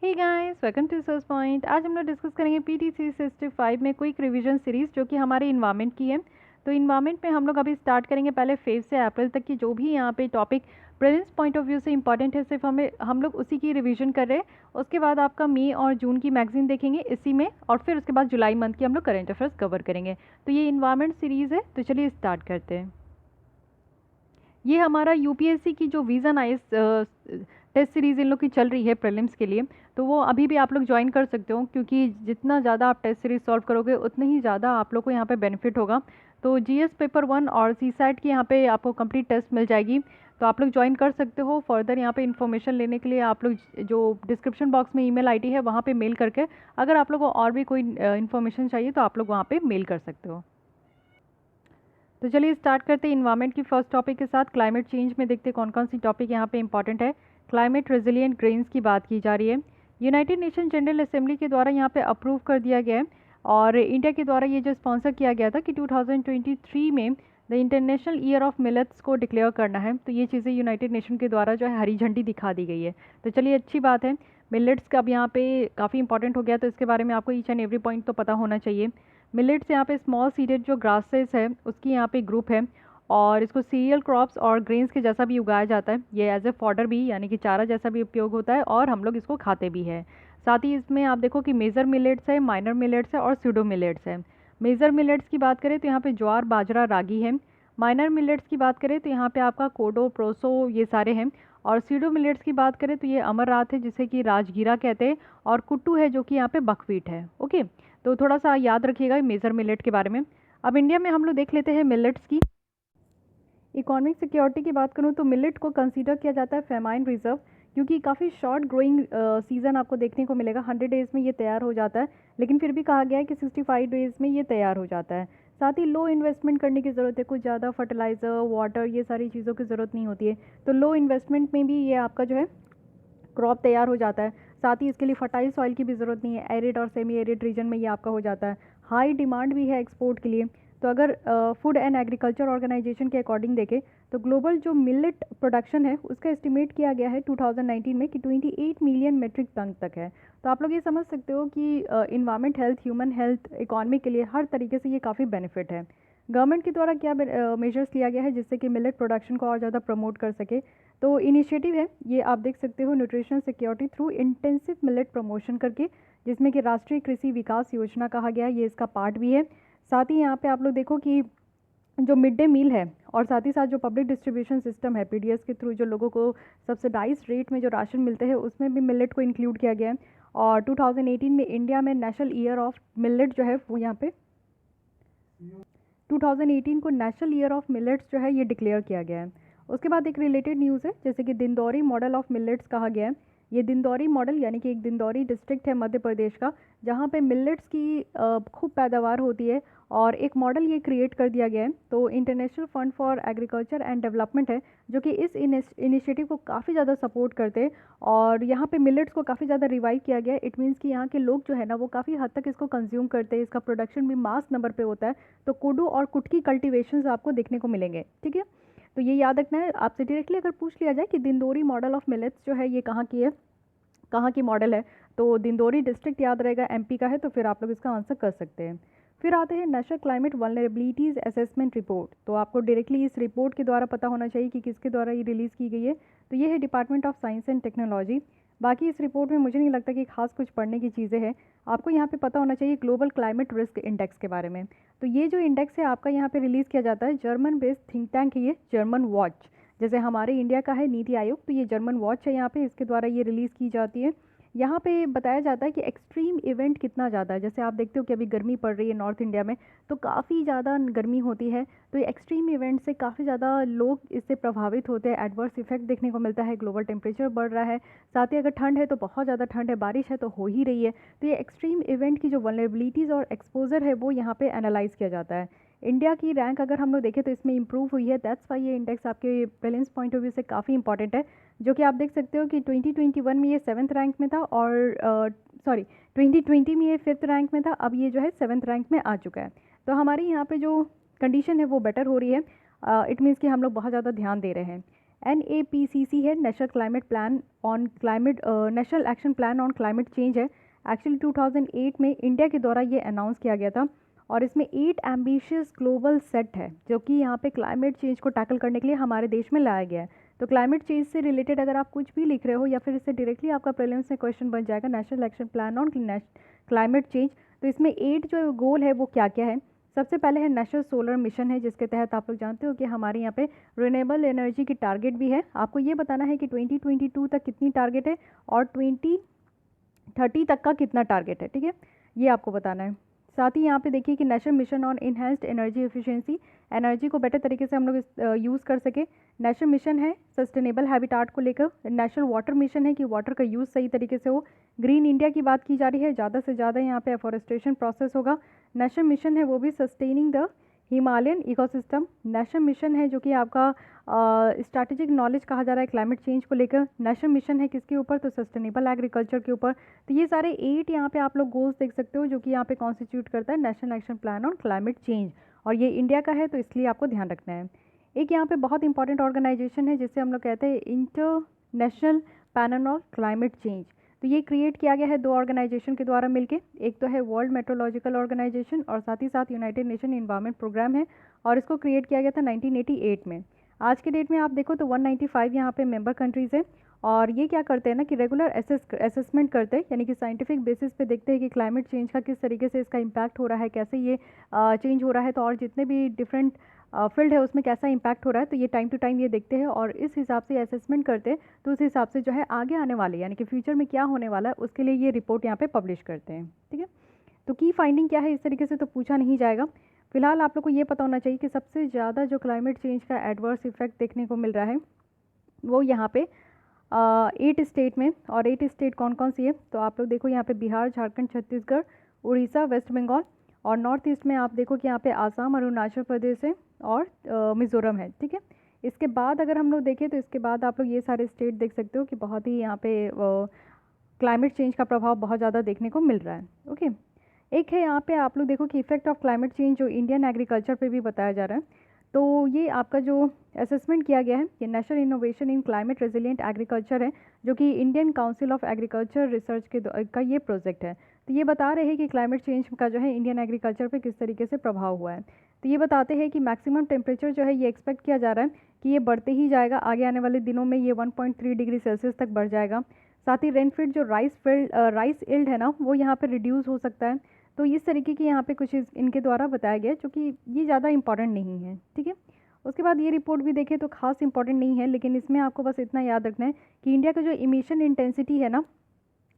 Hey guys, welcome to search point. आज हम लोग डिस्कस करेंगे पीटीसी 65 में क्विक रिवीजन सीरीज़ जो कि हमारे इन्वायरमेंट की है। तो इन्वायरमेंट में हम लोग अभी स्टार्ट करेंगे पहले फेब से अप्रैल तक की जो भी यहाँ पे topic presence point of view से इंपॉर्टेंट है, सिर्फ हम लोग उसी की रिवीजन कर रहे हैं। उसके बाद आपका मई और जून की मैगजीन देखेंगे इसी में, और फिर उसके बाद जुलाई मंथ की हम लोग करेंट अफेयर्स कवर करेंगे। तो ये इन्वायरमेंट सीरीज़ है, तो चलिए स्टार्ट करते हैं। ये हमारा यूपीएससी की जो विज़न आईएएस टेस्ट सीरीज़ इन लोग की चल रही है प्रीलिम्स के लिए, तो वो अभी भी आप लोग ज्वाइन कर सकते हो, क्योंकि जितना ज़्यादा आप टेस्ट सीरीज सॉल्व करोगे उतने ही ज़्यादा आप लोग को यहाँ पे बेनिफिट होगा। तो जीएस पेपर 1 और सीसैट की यहाँ पे आपको कंप्लीट टेस्ट मिल जाएगी, तो आप लोग ज्वाइन कर सकते हो। फर्दर यहाँ पे इन्फॉर्मेशन लेने के लिए आप लोग जो डिस्क्रिप्शन बॉक्स में ईमेल आईडी है वहाँ पे मेल करके, अगर आप लोग को और भी कोई इन्फॉर्मेशन चाहिए तो आप लोग वहाँ पे मेल कर सकते हो। तो चलिए स्टार्ट करते हैं इन्वायरमेंट की फर्स्ट टॉपिक के साथ। क्लाइमेट चेंज में देखते हैं कौन कौन सी टॉपिक यहाँ पे इंपॉर्टेंट है। क्लाइमेट रेजिलिएंट ग्रेन्स की बात की जा रही है। यूनाइटेड नेशन जनरल असेंबली के द्वारा यहाँ पे अप्रूव कर दिया गया है, और इंडिया के द्वारा ये जो स्पॉन्सर किया गया था कि 2023 में the international year of millets को डिक्लेयर करना है। तो ये चीज़ें यूनाइटेड नेशन के द्वारा जो है हरी झंडी दिखा दी गई है। तो चलिए अच्छी बात है। मिलेट्स का अब यहाँ पे काफ़ी इंपॉर्टेंट हो गया, तो इसके बारे में आपको ईच एंड एवरी पॉइंट तो पता होना चाहिए। मिलेट्स यहाँ पे स्मॉल सीडेड जो ग्रासेस है उसकी यहाँ पे ग्रुप है, और इसको सीरियल क्रॉप्स और ग्रेन्स के जैसा भी उगाया जाता है। ये एज ए फॉडर भी यानी कि चारा जैसा भी उपयोग होता है, और हम लोग इसको खाते भी हैं। साथ ही इसमें आप देखो कि मेजर मिलेट्स है, माइनर मिलेट्स है और स्यूडो मिलेट्स है। मेजर मिलेट्स की बात करें तो यहाँ पे ज्वार बाजरा रागी है। माइनर मिलेट्स की बात करें तो यहाँ पे आपका कोडो प्रोसो ये सारे हैं। और सीडो मिलेट्स की बात करें तो ये अमररात है जिसे कि राजगीरा कहते हैं, और कुट्टू है जो कि यहाँ पे बकवीट है। ओके, तो थोड़ा सा याद रखिएगा मेजर मिलेट के बारे में। अब इंडिया में हम लोग देख लेते हैं मिलेट्स की इकोनॉमिक सिक्योरिटी की बात करूँ तो मिलेट को कंसीडर किया जाता है फेमाइन रिजर्व, क्योंकि काफ़ी शॉर्ट ग्रोइंग सीज़न आपको देखने को मिलेगा। 100 डेज़ में ये तैयार हो जाता है, लेकिन फिर भी कहा गया है कि 65 डेज़ में ये तैयार हो जाता है। साथ ही लो इन्वेस्टमेंट करने की ज़रूरत है, कुछ ज़्यादा फर्टिलाइज़र वाटर ये सारी चीज़ों की ज़रूरत नहीं होती है। तो लो इन्वेस्टमेंट में भी ये आपका जो है क्रॉप तैयार हो जाता है। साथ ही इसके लिए फर्टाइल सॉइल की भी ज़रूरत नहीं है, एरिड और सेमी एरिड रीजन में ये आपका हो जाता है। हाई डिमांड भी है एक्सपोर्ट के लिए। तो अगर फूड एंड एग्रीकल्चर ऑर्गेनाइजेशन के अकॉर्डिंग देखें तो ग्लोबल जो मिलेट प्रोडक्शन है उसका एस्टिमेट किया गया है 2019 में कि 28 मिलियन मेट्रिक टन तक है। तो आप लोग ये समझ सकते हो कि environment health human health economy के लिए हर तरीके से ये काफ़ी बेनिफिट है। गवर्नमेंट के द्वारा क्या मेजर्स लिया गया है जिससे कि मिलेट प्रोडक्शन को और ज़्यादा प्रमोट कर सके। तो इनिशिएटिव है ये आप देख सकते हो, nutrition security through intensive millet promotion करके, जिसमें कि राष्ट्रीय कृषि विकास योजना कहा गया है, ये इसका पार्ट भी है। साथ ही यहाँ पे आप लोग देखो कि जो मिड डे मील है और साथ ही साथ जो पब्लिक डिस्ट्रीब्यूशन सिस्टम है पीडीएस के थ्रू जो लोगों को सब्सिडाइज रेट में जो राशन मिलते हैं उसमें भी मिलेट को इंक्लूड किया गया है। और 2018 में इंडिया में नेशनल ईयर ऑफ मिलेट जो है वो यहाँ पे 2018 को नेशनल ईयर ऑफ मिलेट्स जो है ये डिक्लेयर किया गया है। उसके बाद एक रिलेटेड न्यूज़ है, जैसे कि दिंदौरी मॉडल ऑफ मिलेट्स कहा गया है। ये दिंदौरी मॉडल यानी कि एक दिंदौरी डिस्ट्रिक्ट है मध्य प्रदेश का, जहाँ पे मिलेट्स की खूब पैदावार होती है, और एक मॉडल ये क्रिएट कर दिया गया है। तो international fund for agriculture and development है जो कि इस इनिशिएटिव को काफ़ी ज़्यादा सपोर्ट करते हैं, और यहाँ पे मिलेट्स को काफ़ी ज़्यादा रिवाइव किया गया है। इट मीन्स कि यहाँ के लोग जो है ना वो काफ़ी हद तक इसको कंज्यूम करते हैं, इसका प्रोडक्शन भी मास नंबर पे होता है। तो कोडो और कुटकी कल्टीवेशंस आपको देखने को मिलेंगे, ठीक है। तो ये याद रखना है। आपसे डायरेक्टली अगर पूछ लिया जाए कि दिंदौरी मॉडल ऑफ मिलेट्स जो है ये कहाँ की है, कहाँ की मॉडल है, तो दिंदौरी डिस्ट्रिक्ट याद रहेगा, एमपी का है, तो फिर आप लोग इसका आंसर कर सकते हैं। फिर आते हैं national climate vulnerabilities assessment report. तो आपको डायरेक्टली इस रिपोर्ट के द्वारा पता होना चाहिए कि किसके द्वारा ये रिलीज़ की गई है। तो ये है department of science and technology. बाकी इस रिपोर्ट में मुझे नहीं लगता कि खास कुछ पढ़ने की चीज़ें हैं। आपको यहाँ पे पता होना चाहिए ग्लोबल क्लाइमेट रिस्क इंडेक्स के बारे में। तो ये जो इंडेक्स है आपका यहाँ पे रिलीज़ किया जाता है, जर्मन बेस्ड थिंक टैंक है ये, जर्मन वॉच। जैसे हमारे इंडिया का है नीति आयोग, तो ये जर्मन वॉच है यहाँ पे, इसके द्वारा ये रिलीज़ की जाती है। यहाँ पे बताया जाता है कि एक्सट्रीम इवेंट कितना ज़्यादा है। जैसे आप देखते हो कि अभी गर्मी पड़ रही है नॉर्थ इंडिया में, तो काफ़ी ज़्यादा गर्मी होती है। तो ये एक्सट्रीम इवेंट से काफ़ी ज़्यादा लोग इससे प्रभावित होते हैं, एडवर्स इफेक्ट देखने को मिलता है, ग्लोबल टेम्परेचर बढ़ रहा है। साथ ही अगर ठंड है तो बहुत ज़्यादा ठंड है, बारिश है तो हो ही रही है। तो ये एक्सट्रीम इवेंट की जो वल्नरेबिलिटीज़ और एक्सपोजर है वो यहाँ पे एनालाइज किया जाता है। इंडिया की रैंक अगर हम लोग देखें तो इसमें इंप्रूव हुई है, दैट्स वाई ये इंडेक्स आपके प्रीलिम्स पॉइंट ऑफ व्यू से काफ़ी इंपॉर्टेंट है। जो कि आप देख सकते हो कि 2021 में ये 7th रैंक में था, और सॉरी 2020 में ये 5th रैंक में था, अब ये जो है 7th रैंक में आ चुका है। तो हमारी यहाँ पे जो कंडीशन है वो बेटर हो रही है। इट मीन्स कि हम लोग बहुत ज़्यादा ध्यान दे रहे हैं। NAPCC है, national climate plan on climate, national action plan on climate change है। एक्चुअली 2008 में इंडिया के द्वारा ये अनाउंस किया गया था और इसमें 8 एम्बिशियस ग्लोबल सेट है जो कि यहाँ पे क्लाइमेट चेंज को टैकल करने के लिए हमारे देश में लाया गया है। तो क्लाइमेट चेंज से रिलेटेड अगर आप कुछ भी लिख रहे हो या फिर इससे डायरेक्टली आपका प्रीलिम्स में क्वेश्चन बन जाएगा national action plan on climate change, तो इसमें 8 जो गोल है वो क्या क्या है। सबसे पहले है नेशनल सोलर मिशन है, जिसके तहत आप लोग जानते हो कि हमारे यहाँ पे रिन्यूएबल एनर्जी की टारगेट भी है। आपको ये बताना है कि 2022 तक कितनी टारगेट है और 2030 तक का कितना टारगेट है, ठीक है, ये आपको बताना है। साथ ही यहाँ पे देखिए कि national mission on enhanced energy efficiency, energy को बेटर तरीके से हम लोग यूज़ कर सके। नेशनल मिशन है सस्टेनेबल हैबिटाट को लेकर। नेशनल वाटर मिशन है कि वाटर का यूज़ सही तरीके से हो। ग्रीन इंडिया की बात की जा रही है, ज़्यादा से ज़्यादा यहाँ पे एफॉरेस्टेशन प्रोसेस होगा। नेशनल मिशन है वो भी sustaining the Himalayan ecosystem. National mission है जो कि आपका स्ट्रैटेजिक नॉलेज कहा जा रहा है क्लाइमेट चेंज को लेकर। नेशनल मिशन है किसके ऊपर, तो सस्टेनेबल एग्रीकल्चर के ऊपर। तो ये सारे 8 यहाँ पे आप लोग गोल्स देख सकते हो जो कि यहाँ पे कॉन्स्टिट्यूट करता है national action plan on climate change, और ये इंडिया का है तो इसलिए आपको ध्यान रखना है। एक यहाँ पे बहुत इंपॉर्टेंट ऑर्गेनाइजेशन है जिसे हम लोग कहते हैं international panel on climate change. तो ये क्रिएट किया गया है 2 ऑर्गेनाइजेशन के द्वारा मिलके, एक तो है वर्ल्ड मेट्रोलॉजिकल ऑर्गेनाइजेशन और साथ ही साथ यूनाइटेड नेशन इन्वायरमेंट प्रोग्राम है, और इसको क्रिएट किया गया था 1988 में। आज के डेट में आप देखो तो 195 यहाँ पे मेंबर कंट्रीज़ हैं, और ये क्या करते हैं ना कि रेगुलर असेसमेंट करते हैं, यानी कि साइंटिफिक बेसिस पे देखते हैं कि क्लाइमेट चेंज का किस तरीके से इसका इम्पैक्ट हो रहा है, कैसे ये चेंज हो रहा है, तो और जितने भी डिफरेंट फील्ड है उसमें कैसा इम्पैक्ट हो रहा है, तो ये टाइम टू टाइम ये देखते हैं और इस हिसाब से असेसमेंट करते हैं। तो उस हिसाब से जो है आगे आने वाले यानी कि फ्यूचर में क्या होने वाला है उसके लिए ये रिपोर्ट यहाँ पे पब्लिश करते हैं, ठीक है। तो की फाइंडिंग क्या है इस तरीके से तो पूछा नहीं जाएगा। फिलहाल आप लोग को ये पता होना चाहिए कि सबसे ज़्यादा जो क्लाइमेट चेंज का एडवर्स इफेक्ट देखने को मिल रहा है वो यहाँ पे 8 स्टेट में, और 8 स्टेट कौन कौन सी है तो आप लोग देखो यहाँ पे बिहार, झारखंड, छत्तीसगढ़, उड़ीसा, वेस्ट बंगाल, और नॉर्थ ईस्ट में आप देखो कि यहाँ पे आसाम, अरुणाचल प्रदेश है और मिज़ोरम है, ठीक है। इसके बाद अगर हम लोग देखें तो इसके बाद आप लोग ये सारे स्टेट देख सकते हो कि बहुत ही यहाँ पे क्लाइमेट चेंज का प्रभाव बहुत ज़्यादा देखने को मिल रहा है, ओके। एक है यहाँ पे आप लोग देखो कि इफेक्ट ऑफ क्लाइमेट चेंज जो इंडियन एग्रीकल्चर पे भी बताया जा रहा है। तो ये आपका जो असेसमेंट किया गया है ये national innovation in climate resilient agriculture है, जो कि Indian council of agriculture research का ये प्रोजेक्ट है। तो ये बता रहे हैं कि क्लाइमेट चेंज का जो है इंडियन एग्रीकल्चर पे किस तरीके से प्रभाव हुआ है। तो ये बताते हैं कि मैक्सिमम टेम्परेचर जो है ये एक्सपेक्ट किया जा रहा है कि ये बढ़ते ही जाएगा, आगे आने वाले दिनों में ये 1.3 डिग्री सेल्सियस तक बढ़ जाएगा। साथ ही रेनफील्ड जो राइस इल्ड है ना वो यहाँ पर रिड्यूस हो सकता है। तो इस तरीके की यहाँ पे कुछ इनके द्वारा बताया गया जो कि ये ज़्यादा इंपॉर्टेंट नहीं है, ठीक है। उसके बाद ये रिपोर्ट भी देखें तो खास इंपॉर्टेंट नहीं है, लेकिन इसमें आपको बस इतना याद रखना है कि इंडिया का जो इमिशन इंटेंसिटी है ना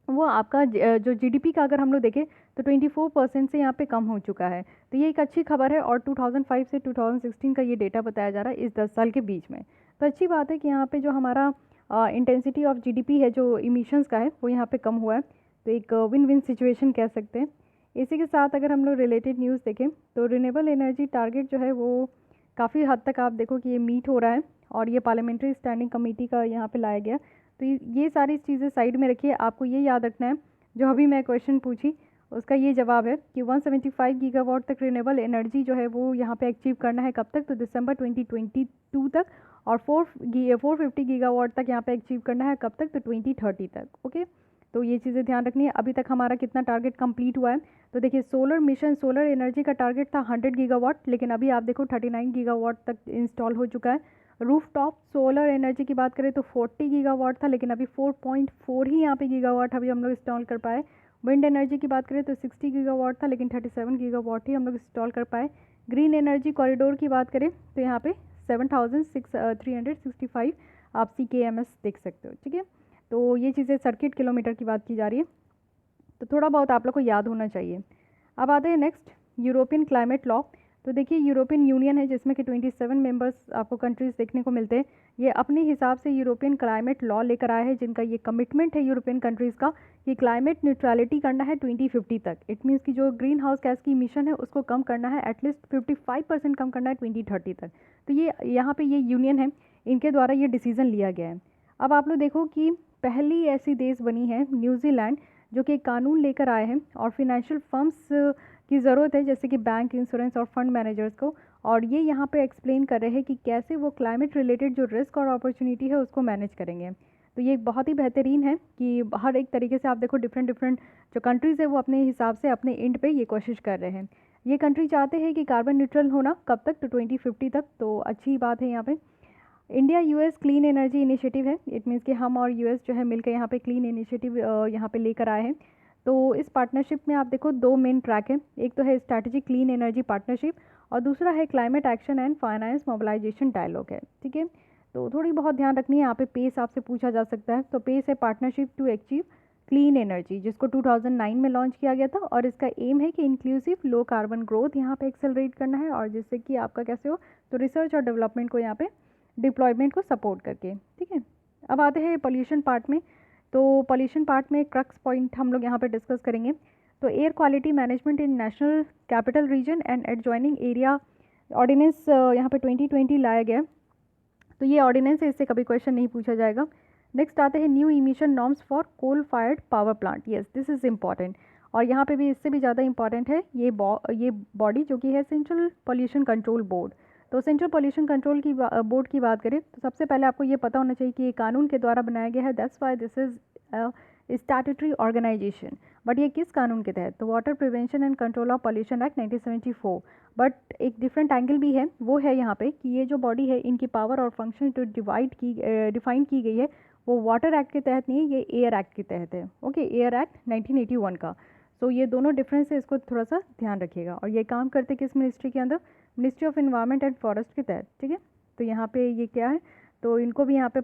वो आपका जो जीडीपी का अगर हम लोग देखें तो 24% से यहाँ पे कम हो चुका है। तो ये एक अच्छी खबर है, और 2005 से 2016 का ये डेटा बताया जा रहा है इस 10 साल के बीच में। तो अच्छी बात है कि यहाँ पे जो हमारा इंटेंसिटी ऑफ जीडीपी है जो इमिशंस का है वो यहाँ पे कम हुआ है। तो एक विन विन सिचुएशन कह सकते हैं। इसी के साथ अगर हम लोग रिलेटेड न्यूज़ देखें तो रिन्यूएबल एनर्जी टारगेट जो है वो काफ़ी हद तक आप देखो कि ये मीट हो रहा है, और ये पार्लियामेंट्री स्टैंडिंग कमेटी का यहाँ पे लाया गया। तो ये सारी चीज़ें साइड में रखिए, आपको ये याद रखना है जो अभी मैं क्वेश्चन पूछी उसका ये जवाब है कि 175 गीगावाट तक रिन्यूएबल एनर्जी जो है वो यहाँ पे अचीव करना है कब तक, तो दिसंबर 2022 तक, और 450 गीगावाट तक यहाँ पे अचीव करना है कब तक, तो 2030 तक, ओके। तो ये चीज़ें ध्यान रखनी है। अभी तक हमारा कितना टारगेट कंप्लीट हुआ है तो देखिए सोलर मिशन सोलर एनर्जी का टारगेट था 100 गीगावाट, लेकिन अभी आप देखो 39 गीगावाट तक इंस्टॉल हो चुका है। रूफटॉप सोलर एनर्जी की बात करें तो 40 गीगावाट था, लेकिन अभी 4.4 ही यहाँ पे गीगावाट अभी हम लोग इंस्टॉल कर पाए। विंड एनर्जी की बात करें तो 60 गीगावाट था, लेकिन 37 गीगावाट ही हम लोग इंस्टॉल कर पाए। ग्रीन एनर्जी कॉरिडोर की बात करें तो यहाँ पे 7365 आप CKMS देख सकते हो, ठीक है। तो ये चीज़ें सर्किट किलोमीटर की बात की जा रही है, तो थोड़ा बहुत आप लोग को याद होना चाहिए। अब आते हैं नेक्स्ट यूरोपियन क्लाइमेट लॉ। तो देखिए यूरोपियन यूनियन है जिसमें कि 27 मेंबर्स आपको कंट्रीज़ देखने को मिलते हैं। ये अपने हिसाब से यूरोपियन क्लाइमेट लॉ लेकर आए हैं, जिनका ये कमिटमेंट है यूरोपियन कंट्रीज़ का कि क्लाइमेट न्यूट्रलिटी करना है 2050 तक। इट मीन्स कि जो ग्रीन हाउस गैस की इमिशन है उसको कम करना है, एटलीस्ट 55% कम करना है 2030 तक। तो ये यहाँ पर ये यूनियन है, इनके द्वारा ये डिसीज़न लिया गया है। अब आप लोग देखो कि पहली ऐसी देश बनी है न्यूजीलैंड जो कि एक कानून लेकर आए हैं, और फिनेंशियल फर्म्स की ज़रूरत है जैसे कि बैंक, इंश्योरेंस और फंड मैनेजर्स को, और ये यहाँ पे एक्सप्लेन कर रहे हैं कि कैसे वो क्लाइमेट रिलेटेड जो रिस्क और अपॉर्चुनिटी है उसको मैनेज करेंगे। तो ये बहुत ही बेहतरीन है कि हर एक तरीके से आप देखो डिफरेंट डिफरेंट जो कंट्रीज़ है वो अपने हिसाब से अपने एंड पे ये कोशिश कर रहे हैं। ये कंट्री चाहते हैं कि कार्बन न्यूट्रल होना कब तक, तो 2050 तक। तो अच्छी बात है यहाँ पे। India US clean energy initiative है। इट मीन्स कि हम और यूएस जो है मिलकर यहाँ पे क्लीन इनिशिएटिव यहाँ पे लेकर आए हैं। तो इस पार्टनरशिप में आप देखो दो मेन ट्रैक है, एक तो है स्ट्रैटेजिक क्लीन एनर्जी पार्टनरशिप और दूसरा है climate action and finance mobilisation dialogue है। ठीक है, तो थोड़ी बहुत ध्यान रखनी है यहाँ पे। पेस आपसे पूछा जा सकता है, तो पेस है partnership to achieve clean energy, जिसको 2009 में लॉन्च किया गया था और इसका एम है कि इंक्लूसिव लो कार्बन ग्रोथ यहाँ पे एक्सेलरेट करना है और जिससे कि आपका कैसे हो, तो रिसर्च और डेवलपमेंट को यहाँ पे डिप्लॉयमेंट को सपोर्ट करके। ठीक है, अब आते हैं पोल्यूशन पार्ट में। तो पोल्यूशन पार्ट में क्रक्स पॉइंट हम लोग यहाँ पे डिस्कस करेंगे। तो air quality management in national capital region and adjoining area ordinance यहाँ पे 2020 लाया गया। तो ये ऑर्डिनेंस है, इससे कभी क्वेश्चन नहीं पूछा जाएगा। नेक्स्ट आते हैं new emission norms for coal fired power plant. Yes, this is important और यहाँ पे भी इससे भी ज़्यादा इंपॉर्टेंट है ये बॉडी जो कि है सेंट्रल पोल्यूशन कंट्रोल बोर्ड। तो सेंट्रल पोल्यूशन कंट्रोल की बोर्ड की बात करें तो सबसे पहले आपको ये पता होना चाहिए कि ये कानून के द्वारा बनाया गया है। That's why this is statutory organisation. But ये किस कानून के तहत, तो water prevention and control of pollution act 1974। But एक डिफरेंट एंगल भी है, वो है यहाँ पे कि ये जो बॉडी है इनकी पावर और फंक्शन जो डिफाइन की गई है वो वाटर एक्ट के तहत नहीं है, ये एयर एक्ट के तहत है। ओके, एयर एक्ट 1981 का। सो ये दोनों डिफरेंस है, इसको थोड़ा सा ध्यान रखिएगा। और ये काम करते किस मिनिस्ट्री के अंदर, ministry of environment and forest के तहत। ठीक है, तो यहाँ पे ये क्या है, तो इनको भी यहाँ पे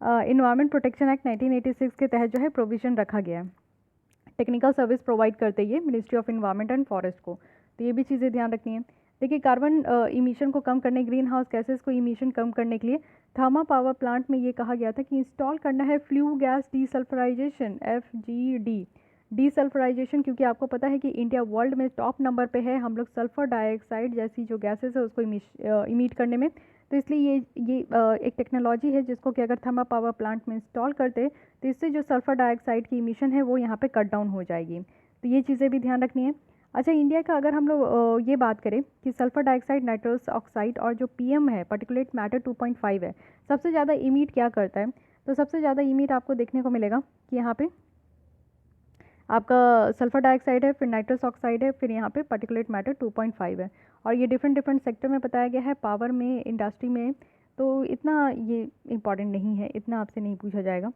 इन्वायरमेंट प्रोटेक्शन एक्ट 1986 के तहत जो है प्रोविज़न रखा गया है। टेक्निकल सर्विस प्रोवाइड करते ये ministry of environment and forest को। तो ये भी चीज़ें ध्यान रखनी है। देखिए, कार्बन इमिशन को कम करने, ग्रीन हाउस गैसेस को इमिशन कम करने के लिए थर्मा पावर प्लांट में ये कहा गया था कि इंस्टॉल करना है flue gas desulphurisation FGD desulphurisation, क्योंकि आपको पता है कि इंडिया वर्ल्ड में टॉप नंबर पे है हम लोग सल्फर डाइऑक्साइड जैसी जो गैसेस है उसको इमिट करने में। तो इसलिए ये एक टेक्नोलॉजी है जिसको कि अगर थर्मा पावर प्लांट में इंस्टॉल करते तो इससे जो सल्फर डाइऑक्साइड की इमिशन है वो यहाँ पे कट डाउन हो जाएगी। तो ये चीज़ें भी ध्यान रखनी है। अच्छा, इंडिया का अगर हम लोग ये बात करें कि सल्फर डाइऑक्साइड, नाइट्रस ऑक्साइड और जो PM है पार्टिकुलेट मैटर 2.5 है, सबसे ज़्यादा इमिट क्या करता है, तो सबसे ज़्यादा इमिट आपको देखने को मिलेगा कि यहाँ पे आपका सल्फर डाइऑक्साइड है, फिर नाइट्रस ऑक्साइड है, फिर यहाँ पे पार्टिकुलेट मैटर 2.5 है। और ये डिफरेंट डिफरेंट सेक्टर में बताया गया है, पावर में, इंडस्ट्री में। तो इतना ये इंपॉर्टेंट नहीं है, इतना आपसे नहीं पूछा जाएगा।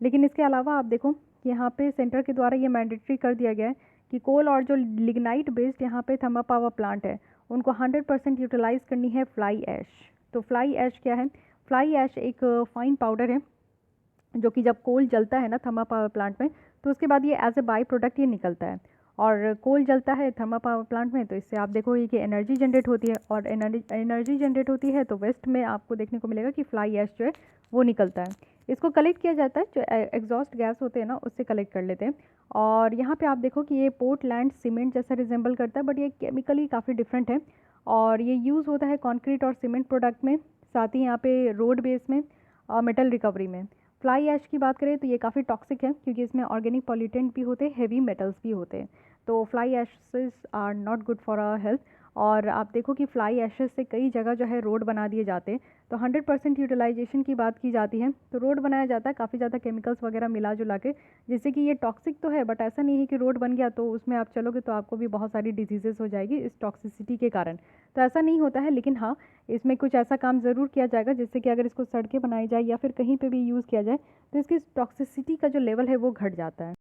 लेकिन इसके अलावा आप देखो कि यहाँ पे सेंटर के द्वारा ये मैंडेटरी कर दिया गया है कि कोल और जो लिग्नाइट बेस्ड यहाँ पे थर्मल पावर प्लांट है उनको 100% यूटिलाइज करनी है फ्लाई ऐश। तो फ्लाई ऐश क्या है, फ्लाई ऐश एक फाइन पाउडर है जो कि जब कोल जलता है ना थर्मल पावर प्लांट में, तो उसके बाद ये एज ए बाई प्रोडक्ट ये निकलता है। और कोल जलता है थर्मल पावर प्लांट में, तो इससे आप देखो ये कि एनर्जी जनरेट होती है, और एनर्जी जनरेट होती है तो वेस्ट में आपको देखने को मिलेगा कि फ्लाई ऐश जो है वो निकलता है। इसको कलेक्ट किया जाता है, जो एग्जॉस्ट गैस होते हैं ना उससे कलेक्ट कर लेते हैं। और यहाँ पे आप देखो कि ये पोर्टलैंड सीमेंट जैसा रिजेंबल करता है, बट ये केमिकली काफ़ी डिफरेंट है। और ये यूज़ होता है कंक्रीट और सीमेंट प्रोडक्ट में, साथ ही यहाँ पे रोड बेस में और मेटल रिकवरी में। फ्लाई ऐश की बात करें तो ये काफ़ी टॉक्सिक है क्योंकि इसमें ऑर्गेनिक पॉल्यूटेंट भी होते हैं, हेवी मेटल्स भी होते हैं। तो fly ashes are not good for our health. और आप देखो कि फ्लाई एशेस से कई जगह जो है रोड बना दिए जाते हैं। तो 100% यूटिलाइजेशन की बात की जाती है तो रोड बनाया जाता है काफ़ी ज़्यादा केमिकल्स वगैरह मिला जुला के, जिससे कि ये टॉक्सिक तो है, बट ऐसा नहीं है कि रोड बन गया तो उसमें आप चलोगे तो आपको भी बहुत सारी डिजीजेस हो जाएगी इस टॉक्सिसिटी के कारण। तो ऐसा नहीं होता है, लेकिन हाँ इसमें कुछ ऐसा काम ज़रूर किया जाएगा जिससे कि अगर इसको सड़कें बनाई जाए या फिर कहीं पर भी यूज़ किया जाए तो इसकी टॉक्सिसिटी का जो लेवल है वो घट जाता है।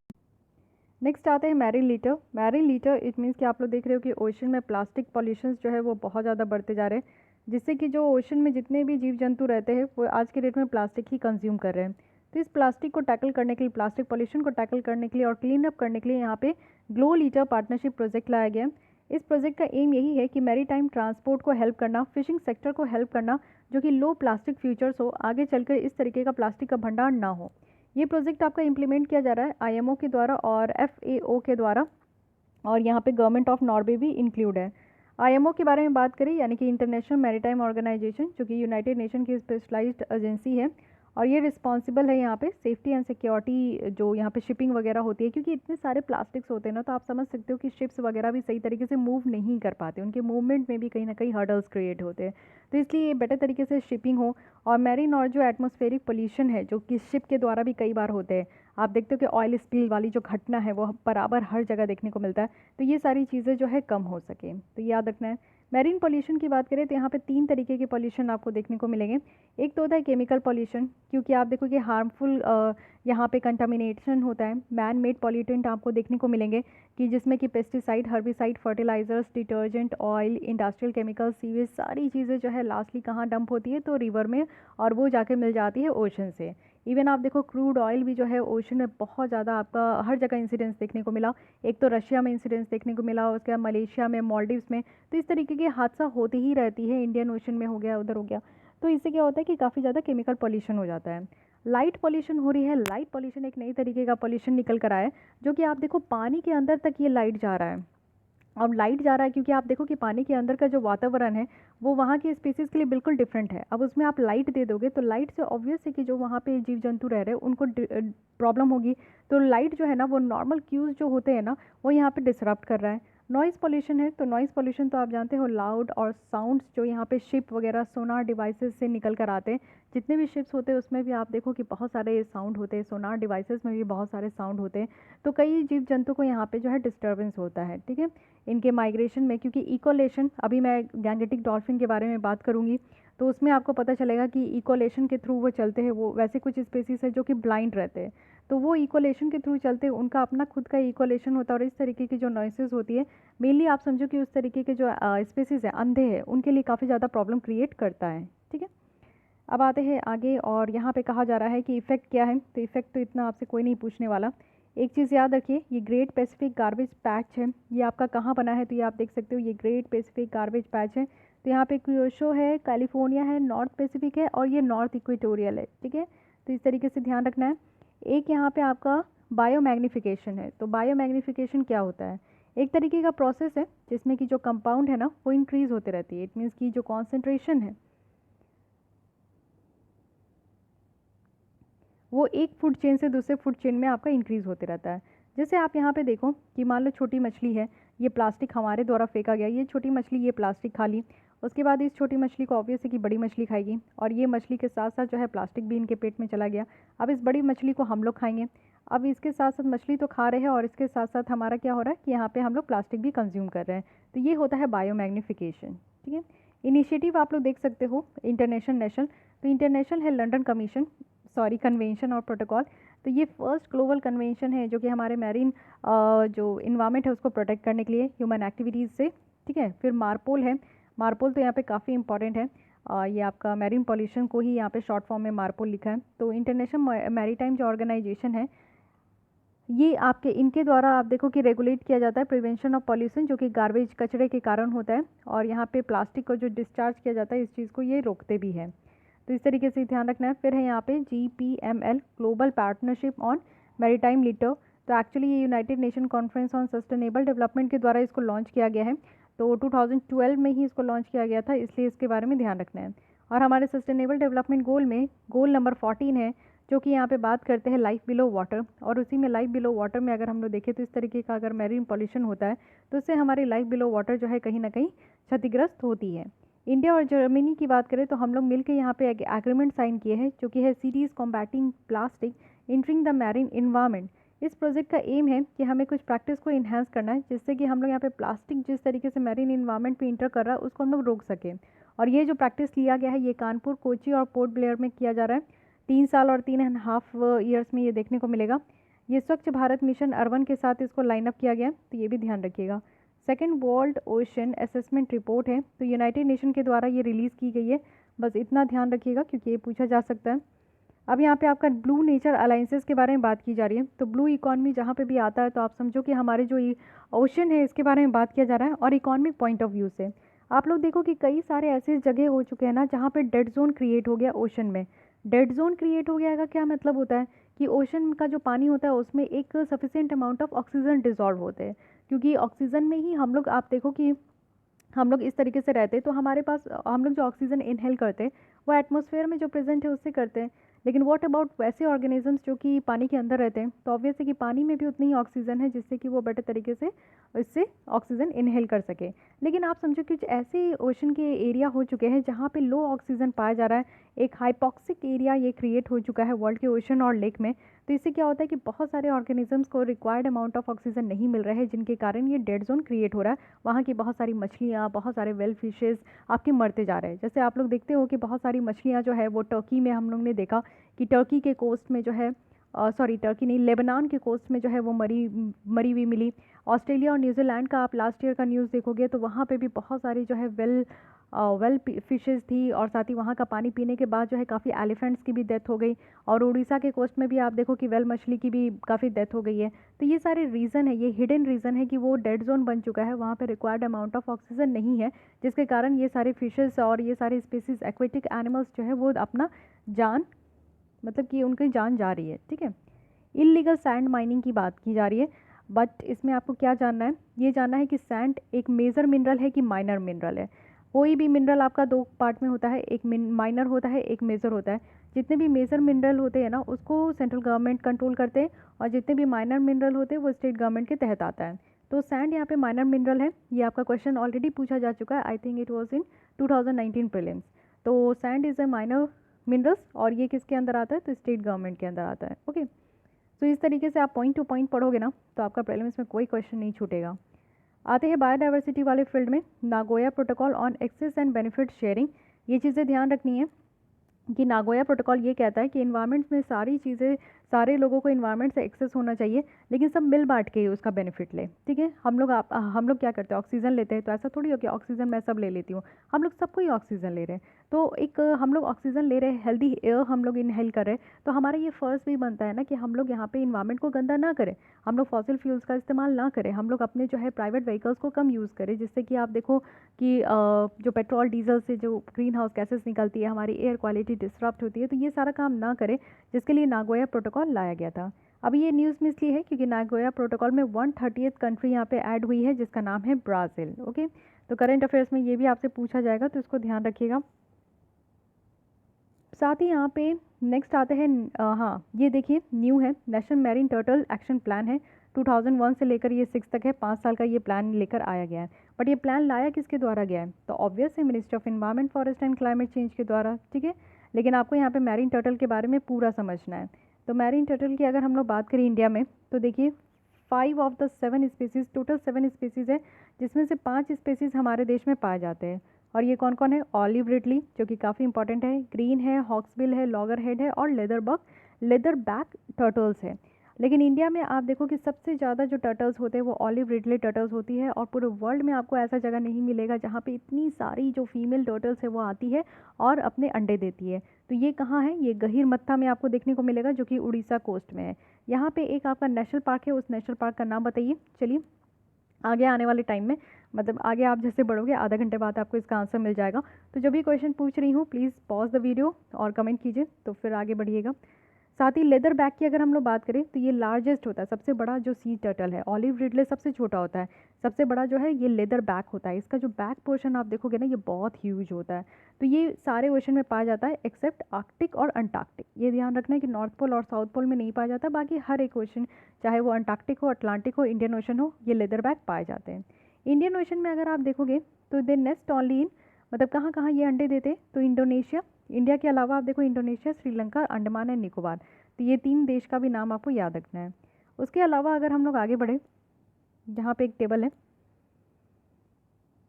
नेक्स्ट आते हैं marine litre. Marine litre it means कि आप लोग देख रहे हो कि ओशन में प्लास्टिक पॉल्यूशन जो है वो बहुत ज़्यादा बढ़ते जा रहे हैं, जिससे कि जो ओशन में जितने भी जीव जंतु रहते हैं वो आज के डेट में प्लास्टिक ही कंज्यूम कर रहे हैं। तो इस प्लास्टिक को टैकल करने के लिए, प्लास्टिक पॉल्यूशन को टैकल करने के लिए और क्लीन अप करने के लिए यहाँ पे ग्लो लीटर पार्टनरशिप प्रोजेक्ट लाया गया। इस प्रोजेक्ट का एम यही है कि मैरी टाइम ट्रांसपोर्ट को हेल्प करना, फिशिंग सेक्टर को हेल्प करना, जो कि लो प्लास्टिक फ्यूचर्स हो, आगे चलकर इस तरीके का प्लास्टिक का भंडार ना हो। ये प्रोजेक्ट आपका इम्प्लीमेंट किया जा रहा है IMO के द्वारा और FAO के द्वारा, और यहाँ पे गवर्नमेंट ऑफ नॉर्वे भी इंक्लूड है। IMO के बारे में बात करें यानी कि इंटरनेशनल मैरीटाइम ऑर्गेनाइजेशन, जो कि यूनाइटेड नेशन की स्पेशलाइज्ड एजेंसी है, और ये रिस्पॉन्सिबल है यहाँ पे सेफ्टी एंड सिक्योरिटी जो यहाँ पे शिपिंग वगैरह होती है, क्योंकि इतने सारे प्लास्टिक्स होते हैं ना, तो आप समझ सकते हो कि शिप्स वगैरह भी सही तरीके से मूव नहीं कर पाते, उनके मूवमेंट में भी कहीं ना कहीं हर्डल्स क्रिएट होते हैं। तो इसलिए ये बेटर तरीके से शिपिंग हो। और मैरीन और जो एटमॉस्फेरिक पोल्यूशन है जो कि शिप के द्वारा भी कई बार होते हैं, आप देखते हो कि ऑयल स्पिल वाली जो घटना है वो बराबर हर जगह देखने को मिलता है। तो ये सारी चीज़ें जो है कम हो सके, तो याद रखना है। मैरीन पॉल्यूशन की बात करें तो यहाँ पे 3 तरीके के पॉल्यूशन आपको देखने को मिलेंगे। एक तो होता है केमिकल पॉल्यूशन, क्योंकि आप देखो कि हार्मफुल यहाँ पे कंटामिनेशन होता है। मैन मेड पॉल्यूटेंट आपको देखने को मिलेंगे कि जिसमें कि pesticide, herbicide, fertilisers, detergent, oil, industrial chemical, sewage, सारी चीज़ें जो है लास्टली कहाँ डंप होती है, तो रिवर में, और वो जाके मिल जाती है ओशन से। इवन आप देखो क्रूड ऑयल भी जो है ओशन में बहुत ज़्यादा आपका हर जगह इंसिडेंस देखने को मिला। एक तो रशिया में इंसिडेंस देखने को मिला, उसके बाद मलेशिया में, मालदीव्स में। तो इस तरीके के हादसा होती ही रहती है, इंडियन ओशन में हो गया, उधर हो गया। तो इससे क्या होता है कि काफ़ी ज़्यादा केमिकल पॉल्यूशन हो जाता है। लाइट पॉल्यूशन हो रही है। लाइट पॉल्यूशन एक नई तरीके का पॉल्यूशन निकल कर आया है, जो कि आप देखो पानी के अंदर तक ये लाइट जा रहा है। अब लाइट जा रहा है क्योंकि आप देखो कि पानी के अंदर का जो वातावरण है वो वहाँ की स्पीसीज़ के लिए बिल्कुल डिफरेंट है। अब उसमें आप लाइट दे दोगे तो लाइट से ऑब्वियस है कि जो वहाँ पे जीव जंतु रह रहे हैं उनको प्रॉब्लम होगी। तो लाइट जो है ना वो नॉर्मल क्यूज़ जो होते हैं ना वो यहाँ पे डिसरप्ट कर रहा है। नॉइज़ पॉल्यूशन है, तो नॉइज़ पॉल्यूशन तो आप जानते हो, लाउड और साउंड्स जो यहाँ पे शिप वगैरह सोनार डिवाइसेस से निकल कर आते हैं। जितने भी शिप्स होते हैं उसमें भी आप देखो कि बहुत सारे साउंड होते हैं, सोनार डिवाइसेस में भी बहुत सारे साउंड होते हैं। तो कई जीव जंतु को यहाँ पे जो है डिस्टर्बेंस होता है, ठीक है, इनके माइग्रेशन में। क्योंकि इकोलेशन, अभी मैं गैंगेटिक डॉल्फिन के बारे में बात करूँगी तो उसमें आपको पता चलेगा कि इकोलेशन के थ्रू वो चलते हैं। वो वैसे कुछ स्पेसीज है जो कि ब्लाइंड रहते हैं, तो वो इकोलेशन के थ्रू चलते हैं, उनका अपना खुद का इकोलेशन होता है। और इस तरीके की जो नॉइसेस होती है, मेनली आप समझो कि उस तरीके के जो स्पेसीज है, अंधे हैं, उनके लिए काफ़ी ज़्यादा प्रॉब्लम क्रिएट करता है, ठीक है। अब आते हैं आगे, और यहाँ पे कहा जा रहा है कि इफ़ेक्ट क्या है। तो इफ़ेक्ट तो इतना आपसे कोई नहीं पूछने वाला। एक चीज़ याद रखिए, ये ग्रेट पैसिफिक गार्बेज पैच है, ये आपका कहाँ बना है, तो ये आप देख सकते हो, ये ग्रेट पैसिफिक गार्बेज पैच है। तो यहाँ पे क्यूशो है, कैलिफोर्निया है, नॉर्थ पैसिफिक है, और ये नॉर्थ इक्वेटोरियल है, ठीक है। तो इस तरीके से ध्यान रखना है। एक यहाँ पे आपका बायोमैग्निफिकेशन है। तो बायोमैग्निफिकेशन क्या होता है? एक तरीके का प्रोसेस है जिसमें कि जो कंपाउंड है ना वो इंक्रीज़ होते रहती है। इट मीन्स कि जो कॉन्सेंट्रेशन है वो एक फूड चेन से दूसरे फूड चेन में आपका इंक्रीज़ होते रहता है। जैसे आप यहाँ पे देखो कि मान लो छोटी मछली है, ये प्लास्टिक हमारे द्वारा फेंका गया, ये छोटी मछली ये प्लास्टिक खा ली। उसके बाद इस छोटी मछली को ऑब्वियस है कि बड़ी मछली खाएगी, और ये मछली के साथ साथ जो है प्लास्टिक भी इनके पेट में चला गया। अब इस बड़ी मछली को हम लोग खाएंगे। अब इसके साथ साथ मछली तो खा रहे हैं, और इसके साथ साथ हमारा क्या हो रहा है कि यहाँ पे हम लोग प्लास्टिक भी कंज्यूम कर रहे हैं। तो ये होता है बायोमैग्निफिकेशन, ठीक है। इनिशिएटिव आप लोग देख सकते हो, इंटरनेशनल, नेशनल। तो इंटरनेशनल है लंदन कमीशन, सॉरी कन्वेंशन और प्रोटोकॉल। तो ये फर्स्ट ग्लोबल कन्वेंशन है जो कि हमारे मैरीन जो इन्वायरमेंट है उसको प्रोटेक्ट करने के लिए ह्यूमन एक्टिविटीज़ से, ठीक है। फिर मारपोल है। मारपोल तो यहाँ पे काफ़ी इंपॉर्टेंट है। ये आपका मैरीन पॉल्यूशन को ही यहाँ पे शॉर्ट फॉर्म में मारपोल लिखा है। तो इंटरनेशनल मैरीटाइम जो ऑर्गेनाइजेशन है, ये आपके इनके द्वारा आप देखो कि रेगुलेट किया जाता है प्रिवेंशन ऑफ पॉल्यूशन, जो कि गार्बेज कचरे के कारण होता है। और यहाँ पे प्लास्टिक को जो डिस्चार्ज किया जाता है, इस चीज़ को ये रोकते भी है। तो इस तरीके से ध्यान रखना है। फिर है यहाँ पे GPML, global partnership on maritime litre. तो एक्चुअली ये United nation conference on sustainable development के द्वारा इसको लॉन्च किया गया है। तो 2012 में ही इसको लॉन्च किया गया था, इसलिए इसके बारे में ध्यान रखना है। और हमारे सस्टेनेबल डेवलपमेंट गोल में गोल नंबर 14 है, जो कि यहाँ पे बात करते हैं लाइफ बिलो वाटर। और उसी में लाइफ बिलो वाटर में अगर हम लोग देखें तो इस तरीके का अगर मैरीन पॉल्यूशन होता है तो उससे हमारी लाइफ बिलो वाटर जो है कहीं ना कहीं क्षतिग्रस्त होती है। इंडिया और जर्मनी की बात करें तो हम लोग मिलकर यहाँ पे एक एग्रीमेंट साइन किए हैं, जो कि है series combating plastic entering the marine environment. इस प्रोजेक्ट का एम है कि हमें कुछ प्रैक्टिस को इन्हांस करना है, जिससे कि हम लोग यहाँ पे प्लास्टिक जिस तरीके से मैरीन इन्वायरमेंट पे इंटर कर रहा है उसको हम लोग रोक सकें। और ये जो प्रैक्टिस लिया गया है ये कानपुर, कोची और पोर्ट ब्लेयर में किया जा रहा है। 3 साल और 3.5 ईयर्स में ये देखने को मिलेगा। ये स्वच्छ भारत मिशन अर्बन के साथ इसको लाइन अप किया गया है, तो ये भी ध्यान रखिएगा। Second world ocean assessment report है, तो यूनाइटेड नेशन के द्वारा ये रिलीज़ की गई है। बस इतना ध्यान रखिएगा क्योंकि ये पूछा जा सकता है। अब यहाँ पे आपका ब्लू नेचर अलाइंसेस के बारे में बात की जा रही है। तो ब्लू इकॉनमी जहाँ पे भी आता है तो आप समझो कि हमारे जो ओशन है इसके बारे में बात किया जा रहा है। और इकोनॉमिक पॉइंट ऑफ व्यू से आप लोग देखो कि कई सारे ऐसे जगह हो चुके हैं ना जहाँ पे डेड जोन क्रिएट हो गया ओशन में। डेड जोन क्रिएट हो गया का क्या मतलब होता है कि ओशन का जो पानी होता है उसमें एक sufficient amount of oxygen dissolve होते हैं। क्योंकि ऑक्सीजन में ही हम लोग, आप देखो कि हम लोग इस तरीके से रहते हैं तो हमारे पास हम लोग जो ऑक्सीजन इनहेल करते हैं वो एटमॉस्फेयर में जो प्रेजेंट है उससे करते हैं। लेकिन व्हाट अबाउट वैसे ऑर्गेनिजम्स जो कि पानी के अंदर रहते हैं, तो ऑब्वियस है कि पानी में भी उतनी ही ऑक्सीजन है जिससे कि वो बेटर तरीके से इससे ऑक्सीजन इनहेल कर सके। लेकिन आप समझो कुछ ऐसे ओशन के एरिया हो चुके हैं जहाँ पे लो ऑक्सीजन पाया जा रहा है, एक हाइपॉक्सिक एरिया ये क्रिएट हो चुका है वर्ल्ड के ओशन और लेक में। तो इससे क्या होता है कि बहुत सारे ऑर्गेनिजम्स को रिक्वायर्ड अमाउंट ऑफ ऑक्सीजन नहीं मिल रहा है, जिनके कारण ये डेड जोन क्रिएट हो रहा है। वहाँ की बहुत सारी मछलियाँ, बहुत सारे वेल फिशेज़ आपके मरते जा रहे हैं। जैसे आप लोग देखते हो कि बहुत सारी मछलियाँ जो है वो टर्की में हम लोग ने देखा कि टर्की के कोस्ट में जो है, सॉरी टर्की नहीं, लेबनान के कोस्ट में जो है वो मरी मरी हुई मिली। ऑस्ट्रेलिया और न्यूजीलैंड का आप लास्ट ईयर का न्यूज़ देखोगे तो वहाँ पे भी बहुत सारी जो है वेल फिशेज़ थी, और साथ ही वहाँ का पानी पीने के बाद जो है काफ़ी एलिफेंट्स की भी डेथ हो गई। और उड़ीसा के कोस्ट में भी आप देखो कि वेल मछली की भी काफ़ी डेथ हो गई है। तो ये सारे रीज़न है, ये हिडन रीज़न है कि वो डेड जोन बन चुका है, वहाँ पे रिक्वायर्ड अमाउंट ऑफ ऑक्सीजन नहीं है, जिसके कारण ये सारे फिशेज़ और ये सारे स्पीसीज एक्वेटिक एनिमल्स जो है वो अपना जान, मतलब कि उनकी जान जा रही है। ठीक है, इलीगल सैंड माइनिंग की बात की जा रही है, बट इसमें आपको क्या जानना है, ये जानना है कि सैंड एक मेजर मिनरल है कि माइनर मिनरल है। कोई भी मिनरल आपका दो पार्ट में होता है, एक माइनर होता है, एक मेजर होता है। जितने भी मेजर मिनरल होते हैं ना उसको सेंट्रल गवर्नमेंट कंट्रोल करते हैं, और जितने भी माइनर मिनरल होते हैं वो स्टेट गवर्नमेंट के तहत आता है। तो सैंड यहाँ पे माइनर मिनरल है, ये आपका क्वेश्चन ऑलरेडी पूछा जा चुका है, I think it was in 2019 prelims. तो sand is a minor minerals, और ये किसके अंदर आता है, तो स्टेट गवर्नमेंट के अंदर आता है। ओके, तो इस तरीके से आप पॉइंट टू पॉइंट पढ़ोगे ना तो आपका प्रीलिम्स में कोई क्वेश्चन नहीं छूटेगा। आते हैं बायोडाइवर्सिटी वाले फील्ड में, Nagoya protocol on access and benefit sharing. ये चीज़ें ध्यान रखनी है कि नागोया प्रोटोकॉल ये कहता है कि इन्वायरमेंट में सारी चीज़ें, सारे लोगों को इन्वायरमेंट से एक्सेस होना चाहिए, लेकिन सब मिल बांट के ही उसका बेनिफिट ले। ठीक है, हम लोग क्या करते हैं, ऑक्सीजन लेते हैं, तो ऐसा थोड़ी हो कि ऑक्सीजन मैं सब ले लेती हूँ, हम लोग सबको ही ऑक्सीजन ले रहे हैं। तो एक हम लोग ऑक्सीजन ले रहे हैं, हेल्दी एयर हम लोग इनहेल कर रहे हैं, तो हमारा ये फ़र्ज़ भी बनता है ना कि हम लोग यहाँ पे इन्वायरमेंट को गंदा ना करें, हम लोग फॉसिल फ्यूल्स का इस्तेमाल ना करें, हम लोग अपने जो है प्राइवेट व्हीकल्स को कम यूज़ करें, जिससे कि आप देखो कि जो पेट्रोल डीजल से जो ग्रीन हाउस गैसेस निकलती है, हमारी एयर क्वालिटी डिस्टर्ब होती है, तो ये सारा काम ना करें, जिसके लिए नागोया प्रोटोकॉल लाया गया था। अभी ये न्यूज़ में इसलिए है क्योंकि नागोया प्रोटोकॉल में 130th कंट्री यहाँ पे ऐड हुई है, जिसका नाम है ब्राज़ील। ओके, तो करंट अफेयर्स में ये भी आपसे पूछा जाएगा, तो इसको ध्यान रखिएगा। साथ ही यहाँ पे नेक्स्ट आते हैं, हाँ ये देखिए न्यू है, national marine turtle action plan है, 2001 से लेकर ये 6 तक है, 5 साल का ये प्लान लेकर आया गया है। बट ये प्लान लाया किसके द्वारा गया है, तो ऑब्वियस है ministry of environment, forest and climate change के द्वारा। ठीक है, लेकिन आपको यहाँ पे मैरीन टर्टल के बारे में पूरा समझना है। तो मैरीन टर्टल की अगर हम लोग बात करें इंडिया में, तो देखिए 5 of the 7 species, total 7 species है, जिसमें से 5 स्पीसीज़ हमारे देश में पाए जाते हैं। और ये कौन कौन है, ऑलिव रिडली जो कि काफ़ी इंपॉर्टेंट है, ग्रीन है, हॉक्सबिल है, लॉगर हेड है, और लेदर बैक टर्टल्स है। लेकिन इंडिया में आप देखो कि सबसे ज़्यादा जो टर्टल्स होते हैं वो ऑलिव रिडले टर्टल्स होती है, और पूरे वर्ल्ड में आपको ऐसा जगह नहीं मिलेगा जहाँ पे इतनी सारी जो फीमेल टर्टल्स है वो आती है और अपने अंडे देती है। तो ये कहाँ है, ये गहीरमत्था में आपको देखने को मिलेगा, जो कि उड़ीसा कोस्ट में है। यहाँ पे एक आपका नेशनल पार्क है, उस नेशनल पार्क का नाम बताइए। चलिए, आगे आने वाले टाइम में, मतलब आगे आप जैसे बढ़ोगे आधा घंटे बाद आपको इसका आंसर मिल जाएगा। तो जब भी क्वेश्चन पूछ रही हूँ प्लीज़ पॉज द वीडियो और कमेंट कीजिए, तो फिर आगे बढ़िएगा। साथ ही लेदर बैक की अगर हम लोग बात करें तो ये लार्जेस्ट होता है, सबसे बड़ा जो सी टर्टल है, ऑलिव रिडले सबसे छोटा होता है, सबसे बड़ा जो है ये लेदर बैक होता है। इसका जो बैक पोर्शन आप देखोगे ना ये बहुत ह्यूज होता है। तो ये सारे ओशन में पाया जाता है एक्सेप्ट आर्कटिक और अंटार्कटिक। ये ध्यान रखना है कि नॉर्थ पोल और साउथ पोल में नहीं पाया जाता, बाकी हर एक ओशन, चाहे वो अंटार्कटिक हो, अटलांटिक हो, इंडियन ओशन हो, ये लेदर बैक पाए जाते हैं। इंडियन ओशन में अगर आप देखोगे तो दे नेस्ट ओनली इन, मतलब कहाँ कहाँ ये अंडे देते, तो इंडोनेशिया, इंडिया के अलावा आप देखो इंडोनेशिया, श्रीलंका, अंडमान एंड निकोबार, तो ये 3 देश का भी नाम आपको याद रखना है। उसके अलावा अगर हम लोग आगे बढ़े, जहाँ पे एक टेबल है,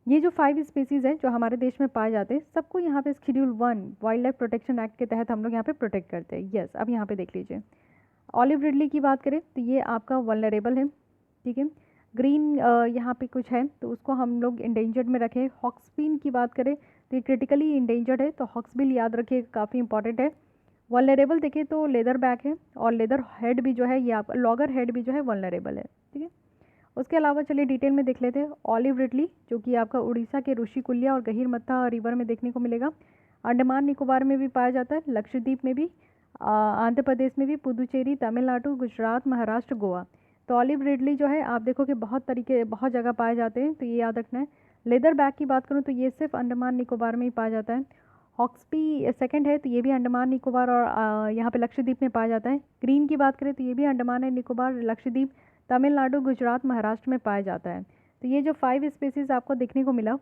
ये जो 5 स्पीसीज़ हैं जो हमारे देश में पाए जाते हैं, सबको यहाँ पे schedule 1 wild life protection act के तहत हम लोग यहाँ पे प्रोटेक्ट करते हैं। यस, अब यहाँ पे देख लीजिए, ऑलिव रिडली की बात करें तो ये आपका वल्नरेबल है। ठीक है, ग्रीन यहाँ पे कुछ है तो उसको हम लोग इंडेंजर्ड में रखें। हॉक्सबिल की बात करें तो ये क्रिटिकली इंडेंजर्ड है, तो हॉक्सबिल याद रखिए, काफ़ी इंपॉर्टेंट है। वल्नरेबल देखें तो लेदर बैक है, और लेदर हेड भी जो है ये आपका, लॉगर हेड भी जो है वल्नरेबल है। ठीक है, उसके अलावा चलिए डिटेल में देख लेते हैं। ऑलिव रिडली जो कि आपका उड़ीसा के ऋषिकुल्या और गहीरमत्था रिवर में देखने को मिलेगा, अंडमान निकोबार में भी पाया जाता है, लक्षद्वीप में भी, आंध्र प्रदेश में भी, पुदुचेरी, तमिलनाडु, गुजरात, महाराष्ट्र, गोवा। तो ऑलिव रिडली जो है आप देखो कि बहुत जगह पाए जाते हैं, तो ये याद रखना है। लेदर बैक की बात करूँ तो ये सिर्फ अंडमान निकोबार में ही पाया जाता है। हॉक्सबी सेकंड है, तो ये भी अंडमान निकोबार और यहाँ पे लक्षद्वीप में पाया जाता है। ग्रीन की बात करें तो ये भी अंडमान एंड निकोबार, लक्षद्वीप, तमिलनाडु, गुजरात, महाराष्ट्र में पाया जाता है। तो ये जो 5 स्पीसीज़ आपको देखने को मिला,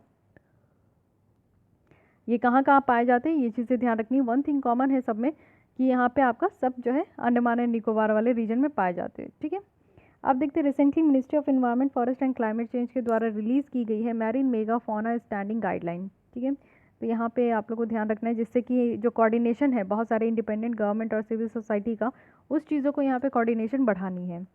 ये कहाँ कहाँ पाए जाते हैं, ये चीज़ें ध्यान रखनी है। वन थिंग कॉमन है सब में कि यहाँ पे आपका सब जो है अंडमान एंड निकोबार वाले रीजन में पाए जाते हैं, ठीक है। अब देखते हैं recently ministry of environment, forest and climate change के द्वारा रिलीज़ की गई है marine mega fauna standing guideline, ठीक है। तो यहाँ पे आप लोगों को ध्यान रखना है, जिससे कि जो कोऑर्डिनेशन है बहुत सारे इंडिपेंडेंट गवर्नमेंट और सिविल सोसाइटी का, उस चीज़ों को यहाँ पे कोऑर्डिनेशन बढ़ानी है।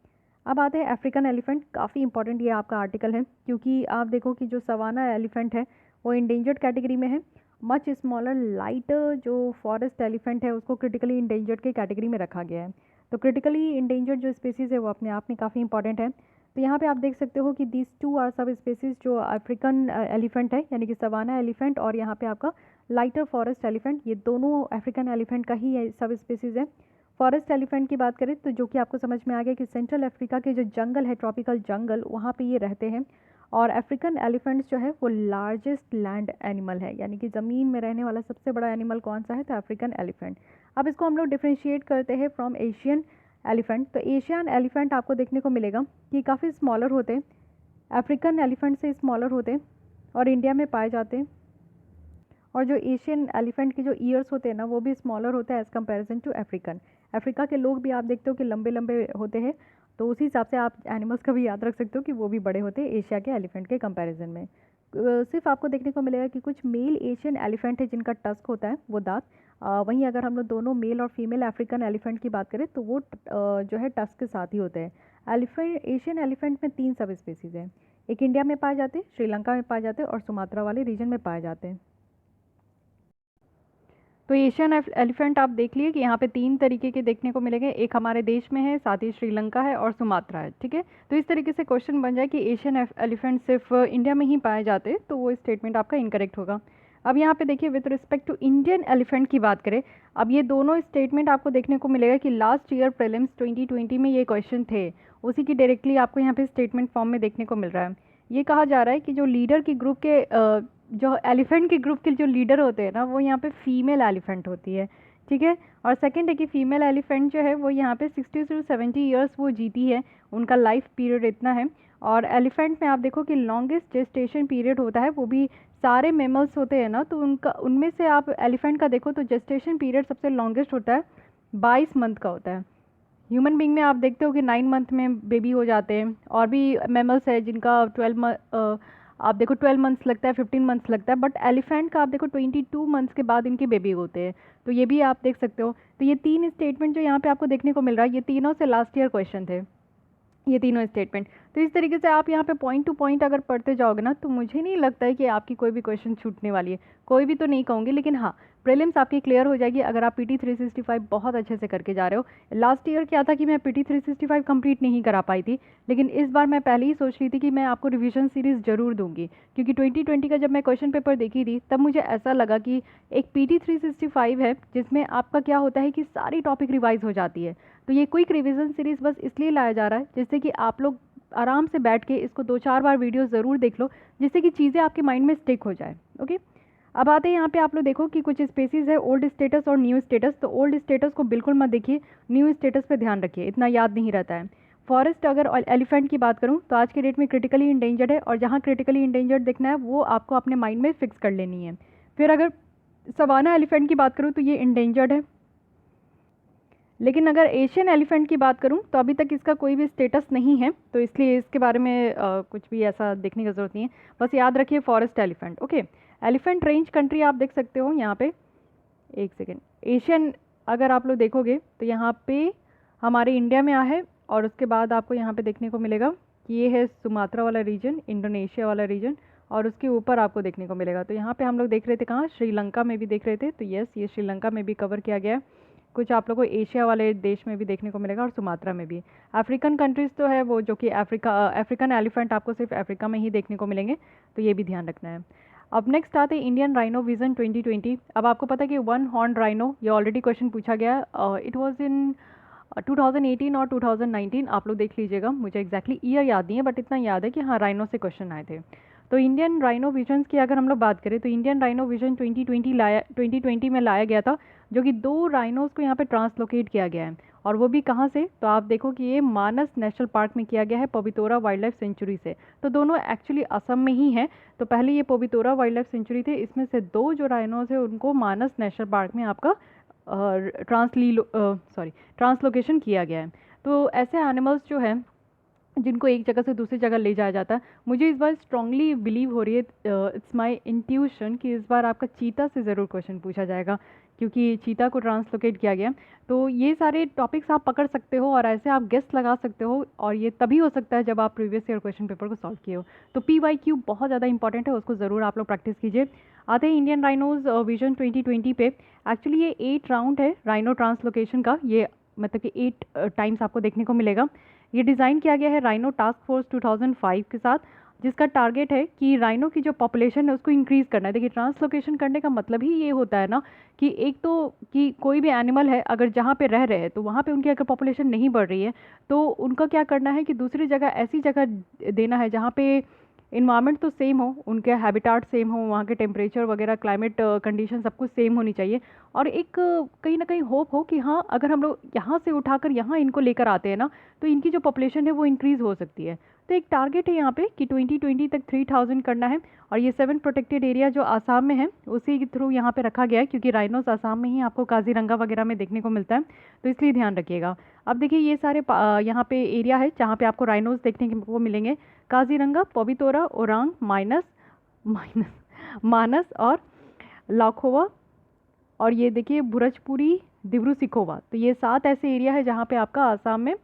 अब आते हैं अफ्रीकन एलिफेंट, काफ़ी इंपॉर्टेंट ये आपका आर्टिकल है, क्योंकि आप देखो कि जो सवाना एलिफेंट है वो इंडेंजर्ड कैटेगरी में है। मच स्मॉलर लाइटर जो फॉरेस्ट एलिफेंट है उसको क्रिटिकली इंडेंजर्ड के कैटेगरी में रखा गया है। तो क्रिटिकली इंडेंजर्ड जो स्पेसीज़ है वो अपने आप में काफ़ी इंपॉर्टेंट है। तो यहाँ पे आप देख सकते हो कि दीज 2 आर सब स्पेसीज़, जो अफ्रीकन एलिफेंट है यानी कि सवाना एलिफेंट और यहाँ पे आपका लाइटर फॉरेस्ट एलिफेंट, ये दोनों अफ्रीकन एलिफेंट का ही सब स्पेसीज़ है। फॉरेस्ट एलिफेंट की बात करें तो जो कि आपको समझ में आ गया कि सेंट्रल अफ्रीका के जो जंगल है, ट्रॉपिकल जंगल, वहाँ पे ये रहते हैं। और अफ्रीकन एलिफेंट्स जो है वो लार्जेस्ट लैंड एनिमल है, यानी कि ज़मीन में रहने वाला सबसे बड़ा एनिमल कौन सा है, तो अफ्रीकन एलिफेंट। अब इसको हम लोग डिफ्रेंशिएट करते हैं फ्रॉम एशियन एलिफेंट। तो एशियन एलिफेंट आपको देखने को मिलेगा कि काफ़ी स्मॉलर होते हैं, अफ्रीकन एलिफेंट से स्मॉलर होते हैं और इंडिया में पाए जाते हैं। और जो एशियन एलिफेंट के जो ईयर्स होते हैं ना, वो भी स्मॉलर होते हैं as comparison to African. Africa के लोग भी आप देखते हो कि लंबे लंबे होते हैं, तो उसी हिसाब से आप एनिमल्स का भी याद रख सकते हो कि वो भी बड़े होते हैं एशिया के एलिफेंट के कंपैरिजन में। सिर्फ आपको देखने को मिलेगा कि कुछ मेल एशियन एलिफेंट है जिनका टस्क होता है, वो दांत। वहीं अगर हम लोग दोनों मेल और फीमेल अफ्रीकन एलिफेंट की बात करें तो वो जो है टस्क के साथ ही होते हैं। एलिफेंट, एशियन एलिफेंट में 3 सब स्पेसीज़ हैं। एक इंडिया में पाए जाते हैं, श्रीलंका में पाए जाते हैं और सुमात्रा वाले रीजन में पाए जाते हैं। तो एशियन एलिफेंट आप देख लिए कि यहाँ पे 3 तरीके के देखने को मिलेंगे, एक हमारे देश में है, साथ ही श्रीलंका है और सुमात्रा है, ठीक है। तो इस तरीके से क्वेश्चन बन जाए कि एशियन एलिफेंट सिर्फ इंडिया में ही पाए जाते, तो वो स्टेटमेंट आपका इनकरेक्ट होगा। अब यहाँ पे देखिए with respect to Indian elephant की बात करें, अब ये दोनों स्टेटमेंट आपको देखने को मिलेगा कि लास्ट ईयर प्रीलिम्स 2020 में ये क्वेश्चन थे, उसी की डायरेक्टली आपको यहाँ पे स्टेटमेंट फॉर्म में देखने को मिल रहा है। ये कहा जा रहा है कि जो लीडर की ग्रुप के जो एलिफेंट के ग्रुप के जो लीडर होते हैं ना, वो यहाँ पे फीमेल एलिफेंट होती है, ठीक है। और सेकंड है कि फीमेल एलिफेंट जो है वो यहाँ पे 60 से 70 ईयर्स वो जीती है, उनका लाइफ पीरियड इतना है। और एलिफेंट में आप देखो कि लॉन्गेस्ट जेस्टेशन पीरियड होता है, वो भी सारे मेमल्स होते हैं ना, तो उनका उनमें से आप एलिफेंट का देखो तो जेस्टेशन पीरियड सबसे लॉन्गेस्ट होता है, 22 मंथ का होता है। ह्यूमन बींग में आप देखते हो कि 9 मंथ में बेबी हो जाते हैं, और भी मेमल्स है जिनका 12 आप देखो 12 मंथ्स लगता है, 15 मंथ्स लगता है, बट एलिफेंट का आप देखो 22 मंथ्स के बाद इनके बेबी होते हैं। तो ये भी आप देख सकते हो। तो ये 3 स्टेटमेंट जो यहाँ पे आपको देखने को मिल रहा है, ये तीनों से लास्ट ईयर क्वेश्चन थे, ये तीनों स्टेटमेंट। तो इस तरीके से आप यहाँ पे पॉइंट टू पॉइंट अगर पढ़ते जाओगे ना, तो मुझे नहीं लगता है कि आपकी कोई भी क्वेश्चन छूटने वाली है, कोई भी तो नहीं कहूँगी, लेकिन हाँ प्रीलिम्स आपकी क्लियर हो जाएगी अगर आप PT 365 बहुत अच्छे से करके जा रहे हो। लास्ट ईयर क्या था कि मैं PT 365 कंप्लीट नहीं करा पाई थी, लेकिन इस बार मैं पहले ही सोच रही थी कि मैं आपको रिवीजन सीरीज़ ज़रूर दूंगी, क्योंकि 2020 का जब मैं क्वेश्चन पेपर देखी थी तब मुझे ऐसा लगा कि एक PT 365 है जिसमें आपका क्या होता है कि सारी टॉपिक रिवाइज हो जाती है। तो ये क्विक रिवीजन सीरीज़ बस इसलिए लाया जा रहा है जिससे कि आप लोग आराम से बैठ के इसको 2-4 बार वीडियो ज़रूर देख लो, जिससे कि चीज़ें आपके माइंड में स्टिक हो जाए। ओके, अब आते हैं यहाँ पे आप लोग देखो कि कुछ स्पेसीज है ओल्ड स्टेटस और न्यू स्टेटस। तो ओल्ड स्टेटस को बिल्कुल मत देखिए, न्यू स्टेटस पे ध्यान रखिए, इतना याद नहीं रहता है। फॉरेस्ट अगर एलिफेंट की बात करूँ तो आज के डेट में क्रिटिकली इंडेंजर्ड है, और जहाँ क्रिटिकली इंडेंजर्ड देखना है वो आपको अपने माइंड में फिक्स कर लेनी है। फिर अगर सवाना एलिफेंट की बात करूँ तो ये इंडेंजर्ड है, लेकिन अगर एशियन एलिफेंट की बात करूं तो अभी तक इसका कोई भी स्टेटस नहीं है, तो इसलिए इसके बारे में कुछ भी ऐसा देखने की ज़रूरत नहीं है। बस याद रखिए forest elephant. Okay, elephant range country आप देख सकते हो यहाँ पे, एक सेकेंड, एशियन अगर आप लोग देखोगे तो यहाँ पे हमारे इंडिया में है, और उसके बाद आपको यहाँ पे देखने को मिलेगा कि ये है सुमात्रा वाला रीजन, इंडोनेशिया वाला रीजन, और उसके ऊपर आपको देखने को मिलेगा। तो यहाँ पे हम लोग देख रहे थे कहाँ, श्रीलंका में भी देख रहे थे, तो यस ये श्रीलंका में भी कवर किया गया है। कुछ आप लोगों को एशिया वाले देश में भी देखने को मिलेगा और सुमात्रा में भी। अफ्रीकन कंट्रीज़ तो है वो जो कि अफ्रीकन एलिफेंट आपको सिर्फ अफ्रीका में ही देखने को मिलेंगे, तो ये भी ध्यान रखना है। अब नेक्स्ट आते हैं इंडियन राइनो विजन 2020। अब आपको पता है कि 1 हॉर्न राइनो, ये ऑलरेडी क्वेश्चन पूछा गया, इट वाज इन 2018 और 2019, आप लोग देख लीजिएगा, मुझे एग्जैक्टली ईयर याद नहीं है, बट इतना याद है कि हाँ राइनो से क्वेश्चन आए थे। तो इंडियन राइनो विजन्स की अगर हम लोग बात करें तो इंडियन राइनो विजन 2020 में लाया गया था, जो कि 2 राइनोज़ को यहाँ पे ट्रांसलोकेट किया गया है। और वो भी कहाँ से, तो आप देखो कि ये मानस नेशनल पार्क में किया गया है, पवितोरा वाइल्ड लाइफ सेंचुरी से। तो दोनों एक्चुअली असम में ही हैं। तो पहले ये पवितोरा वाइल्ड लाइफ सेंचुरी थे, इसमें से 2 जो राइनोज़ है उनको मानस नेशनल पार्क में आपका ट्रांसलोकेशन किया गया है। तो ऐसे एनिमल्स जो हैं जिनको एक जगह से दूसरी जगह ले जाया जाता है, मुझे इस बार स्ट्रांगली बिलीव हो रही है, इट्स माय इंट्यूशन कि इस बार आपका चीता से ज़रूर क्वेश्चन पूछा जाएगा, क्योंकि चीता को ट्रांसलोकेट किया गया। तो ये सारे टॉपिक्स आप पकड़ सकते हो और ऐसे आप गेस लगा सकते हो, और ये तभी हो सकता है जब आप प्रीवियस ईयर क्वेश्चन पेपर को सॉल्व किए हो। तो PYQ बहुत ज़्यादा इंपॉर्टेंट है, उसको ज़रूर आप लोग प्रैक्टिस कीजिए। आते हैं इंडियन राइनोज विजन 2020 पे। एक्चुअली ये 8 राउंड है राइनो ट्रांसलोकेशन का, ये मतलब कि 8 टाइम्स आपको देखने को मिलेगा। ये डिज़ाइन किया गया है राइनो टास्क फोर्स 2005 के साथ, जिसका टारगेट है कि राइनो की जो पॉपुलेशन है उसको इंक्रीज़ करना है। देखिए, ट्रांसलोकेशन करने का मतलब ही ये होता है ना कि एक तो कि कोई भी एनिमल है अगर जहाँ पे रह रहे हैं तो वहाँ पे उनकी अगर पॉपुलेशन नहीं बढ़ रही है तो उनका क्या करना है कि दूसरी जगह, ऐसी जगह देना है जहाँ पे इन्वायरमेंट तो सेम हो, उनके हैबिटाट सेम हो, वहाँ के टेम्परेचर वगैरह, क्लाइमेट कंडीशन सब कुछ सेम होनी चाहिए। और एक कहीं ना कहीं होप हो कि हाँ, अगर हम लोग यहाँ से उठाकर यहाँ इनको लेकर आते हैं ना तो इनकी जो पॉपुलेशन है वो इंक्रीज़ हो सकती है। तो एक टारगेट है यहाँ पे कि 2020 तक 3000 करना है। और ये 7 प्रोटेक्टेड एरिया जो आसाम में है उसी के थ्रू यहाँ पे रखा गया है, क्योंकि राइनोस आसाम में ही आपको काजीरंगा वगैरह में देखने को मिलता है, तो इसलिए ध्यान रखिएगा। अब देखिए, ये सारे यहाँ पे एरिया है जहाँ पे आपको राइनोस देखने को मिलेंगे। काजीरंगा, पवितोरा, ओरांग, मानस और लाखोवा, और ये देखिए बुरजपुरी, दिब्रू सिखोवा। तो ये 7 ऐसे एरिया है जहाँ पे आपका आसाम में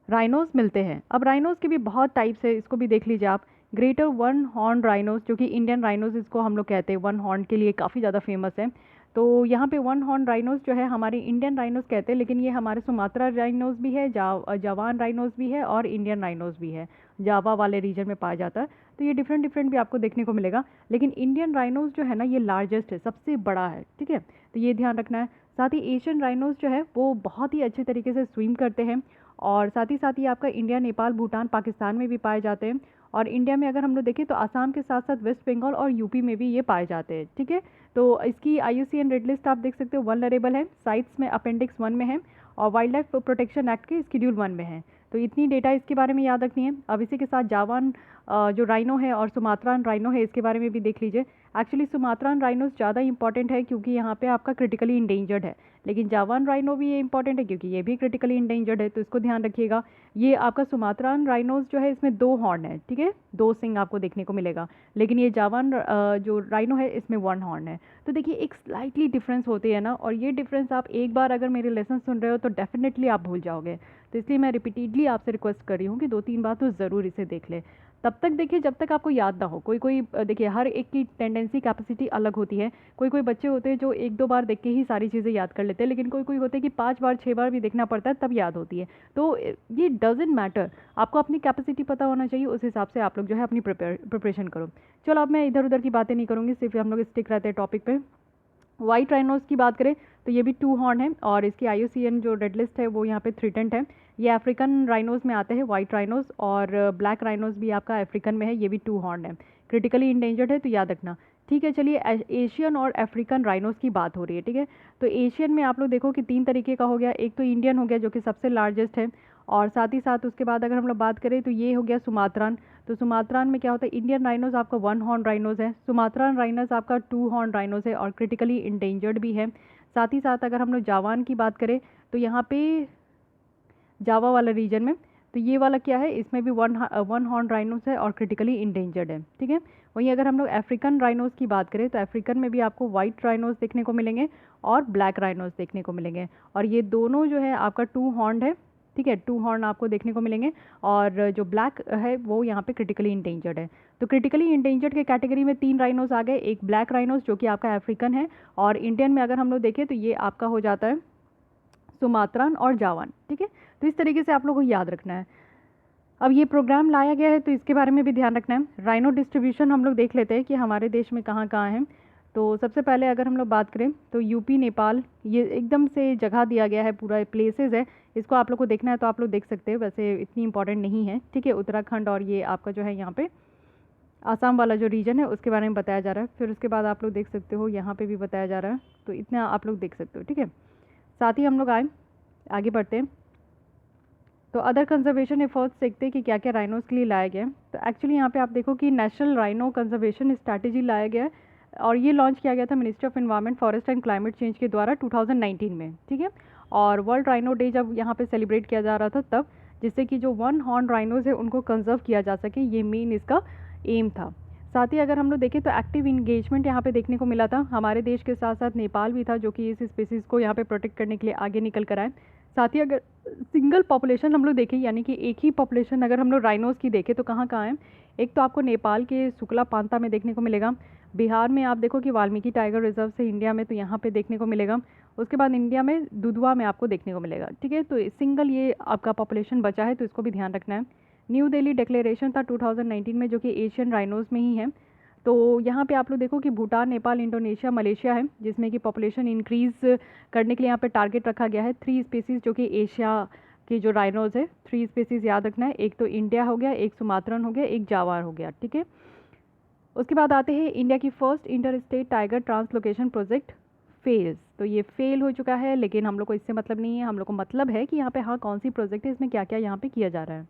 राइनोस मिलते हैं। अब राइनोस के भी बहुत टाइप्स है, इसको भी देख लीजिए आप। ग्रेटर वन हॉर्न राइनोस, जो कि इंडियन राइनोस इसको हम लोग कहते हैं, वन हॉर्न के लिए काफ़ी ज़्यादा फेमस है। तो यहाँ पे वन हॉर्न राइनोस जो है हमारे इंडियन राइनोस कहते हैं, लेकिन ये हमारे सुमात्रा राइनोस भी है, जावान राइनोस भी है और इंडियन राइनोस भी है, जावा वाले रीजन में पाया जाता है। तो ये डिफरेंट भी आपको देखने को मिलेगा, लेकिन इंडियन राइनोस जो है ना ये लार्जेस्ट है, सबसे बड़ा है, ठीक है, तो ये ध्यान रखना है। साथ ही एशियन राइनोस जो है वो बहुत ही अच्छे तरीके से स्विम करते हैं, और साथ ही आपका इंडिया, नेपाल, भूटान, पाकिस्तान में भी पाए जाते हैं। और इंडिया में अगर हम लोग देखें तो आसाम के साथ साथ वेस्ट बंगाल और यूपी में भी ये पाए जाते हैं, ठीक है। तो इसकी IUCN रेड लिस्ट आप देख सकते हो, वल्नरेबल है, साइट्स में अपेंडिक्स 1 में है, और वाइल्ड लाइफ प्रोटेक्शन एक्ट के शेड्यूल 1 में है। तो इतनी डेटा इसके बारे में याद रखनी है। अब इसी के साथ जावान जो राइनो है और सुमात्रान राइनो है, इसके बारे में भी देख लीजिए। एक्चुअली सुमात्रान राइनोस ज़्यादा इंपॉर्टेंट है क्योंकि यहाँ पे आपका क्रिटिकली इंडेंजर्ड है, लेकिन जावान राइनो भी ये इंपॉर्टेंट है क्योंकि ये भी क्रिटिकली इंडेंजर्ड है, तो इसको ध्यान रखिएगा। ये आपका सुमात्रान राइनोस जो है इसमें 2 हॉर्न है, ठीक है, 2 सिंग आपको देखने को मिलेगा, लेकिन ये जावान जो राइनो है इसमें 1 हॉर्न है। तो देखिए, एक स्लाइटली डिफरेंस होती है ना, और ये डिफरेंस आप एक बार अगर मेरे लेसन सुन रहे हो तो डेफिनेटली आप भूल जाओगे। तो इसलिए मैं रिपीटेडली आपसे रिक्वेस्ट कर रही हूँ कि 2-3 बार तो ज़रूर इसे देख ले। तब तक देखिए जब तक आपको याद ना हो। कोई देखिए, हर एक की टेंडेंसी, कैपेसिटी अलग होती है। कोई बच्चे होते हैं जो 1-2 बार देख के ही सारी चीज़ें याद कर लेते हैं, लेकिन कोई होते हैं कि 5 बार 6 बार भी देखना पड़ता है तब याद होती है। तो ये डजेंट मैटर, आपको अपनी कैपेसिटी पता होना चाहिए, उस हिसाब से आप लोग जो है अपनी प्रिपरेशन करो। चलो, अब मैं इधर उधर की बातें नहीं करूँगी, सिर्फ हम लोग स्टिक रहते हैं टॉपिक पे। वाइट राइनोस की बात करें तो ये भी 2 हॉर्न है, और इसकी IUCN जो रेड लिस्ट है वो यहाँ पे थ्रेटेंड है। ये अफ्रीकन राइनोस में आते हैं, वाइट राइनोस, और ब्लैक राइनोस भी आपका अफ्रीकन में है, ये भी 2 हॉर्न है, क्रिटिकली इंडेंजर्ड है, तो याद रखना, ठीक है। चलिए, एशियन और अफ्रीकन राइनोस की बात हो रही है, ठीक है। तो एशियन में आप लोग देखो कि 3 तरीके का हो गया। एक तो इंडियन हो गया जो कि सबसे लार्जेस्ट है, और साथ ही साथ उसके बाद अगर हम लोग बात करें तो ये हो गया सुमात्रान। तो सुमात्रान में क्या होता है, इंडियन राइनोस आपका 1 हॉर्न राइनोस है, सुमात्रान राइनोस आपका 2 हॉर्न राइनोस है और क्रिटिकली इंडेंजर्ड भी है। साथ ही साथ अगर हम लोग जावान की बात करें तो यहाँ पे जावा वाला रीजन में, तो ये वाला क्या है, इसमें भी 1 हॉर्न राइनोस है और क्रिटिकली इंडेंजर्ड है, ठीक है। वहीं अगर हम लोग अफ्रीकन राइनोस की बात करें तो अफ्रीकन में भी आपको वाइट राइनोस देखने को मिलेंगे और ब्लैक राइनोस देखने को मिलेंगे, और ये दोनों जो है आपका 2 हॉर्न है, ठीक है, 2 हॉर्न आपको देखने को मिलेंगे। और जो ब्लैक है वो यहाँ पे क्रिटिकली इंडेंजर्ड है। तो क्रिटिकली इंडेंजर्ड के कैटेगरी में 3 राइनोस आ गए, एक ब्लैक राइनोस जो कि आपका अफ्रीकन है, और इंडियन में अगर हम लोग देखें तो ये आपका हो जाता है सुमात्रान और जावान, ठीक है। तो इस तरीके से आप लोगों को याद रखना है। अब ये प्रोग्राम लाया गया है तो इसके बारे में भी ध्यान रखना है। राइनो डिस्ट्रीब्यूशन हम लोग देख लेते हैं कि हमारे देश में कहाँ कहाँ है। तो सबसे पहले अगर हम लोग बात करें तो यूपी, नेपाल, ये एकदम से जगह दिया गया है, पूरा प्लेसेस है, इसको आप लोग को देखना है तो आप लोग देख सकते हैं, वैसे इतनी इंपॉर्टेंट नहीं है, ठीक है। उत्तराखंड और ये आपका जो है यहाँ पे आसाम वाला जो रीजन है उसके बारे में बताया जा रहा है। फिर उसके बाद आप लोग देख सकते हो यहाँ पे भी बताया जा रहा है, तो इतना आप लोग देख सकते हो, ठीक है। साथ ही हम लोग आगे बढ़ते हैं तो अदर कंजर्वेशन एफर्ट्स देखते हैं कि क्या क्या राइनोज़ के लिए लाया गया है। तो एक्चुअली यहाँ पे आप देखो कि नेशनल राइनो कंजर्वेशन स्ट्रैटेजी लाया गया है और ये लॉन्च किया गया था ministry of environment forest and climate change के द्वारा 2019 में, ठीक है। और वर्ल्ड राइनो डे जब यहाँ पे सेलिब्रेट किया जा रहा था तब, जिससे कि जो वन हॉर्न राइनोज़ है उनको कंजर्व किया जा सके, ये मेन इसका एम था। साथ ही अगर हम लोग देखें तो एक्टिव इंगेजमेंट यहाँ पे देखने को मिला था। हमारे देश के साथ साथ नेपाल भी था जो कि इस स्पीसीज़ को यहाँ पे प्रोटेक्ट करने के लिए आगे निकल कर आए। साथ ही अगर सिंगल पॉपुलेशन हम लोग देखें, यानी कि एक ही पॉपुलेशन अगर हम लोग राइनोज़ की देखें तो कहाँ कहाँ है, एक तो आपको नेपाल के सुकला पांता में देखने को मिलेगा। बिहार में आप देखो कि वाल्मीकि टाइगर रिजर्व से इंडिया में, तो यहाँ पे देखने को मिलेगा। उसके बाद इंडिया में दुधवा में आपको देखने को मिलेगा, ठीक है। तो सिंगल ये आपका पॉपुलेशन बचा है, तो इसको भी ध्यान रखना है। न्यू दिल्ली डिक्लेरेशन था 2019 में जो कि एशियन राइनोज़ में ही है। तो यहाँ पे आप लोग देखो कि भूटान, नेपाल, इंडोनेशिया, मलेशिया है जिसमें कि पॉपुलेशन इंक्रीज़ करने के लिए यहाँ पे टारगेट रखा गया है। 3 स्पीसीज़ जो कि एशिया की जो राइनोज़ है, 3 स्पीसीज़ याद रखना है। एक तो इंडिया हो गया, एक सुमात्रन हो गया, एक जावार हो गया, ठीक है। उसके बाद आते हैं इंडिया की first inter state tiger translocation project fails. तो ये फेल हो चुका है, लेकिन हम लोग को इससे मतलब नहीं है। हम लोग को मतलब है कि यहाँ पे हाँ कौन सी प्रोजेक्ट है, इसमें क्या क्या यहाँ पे किया जा रहा है।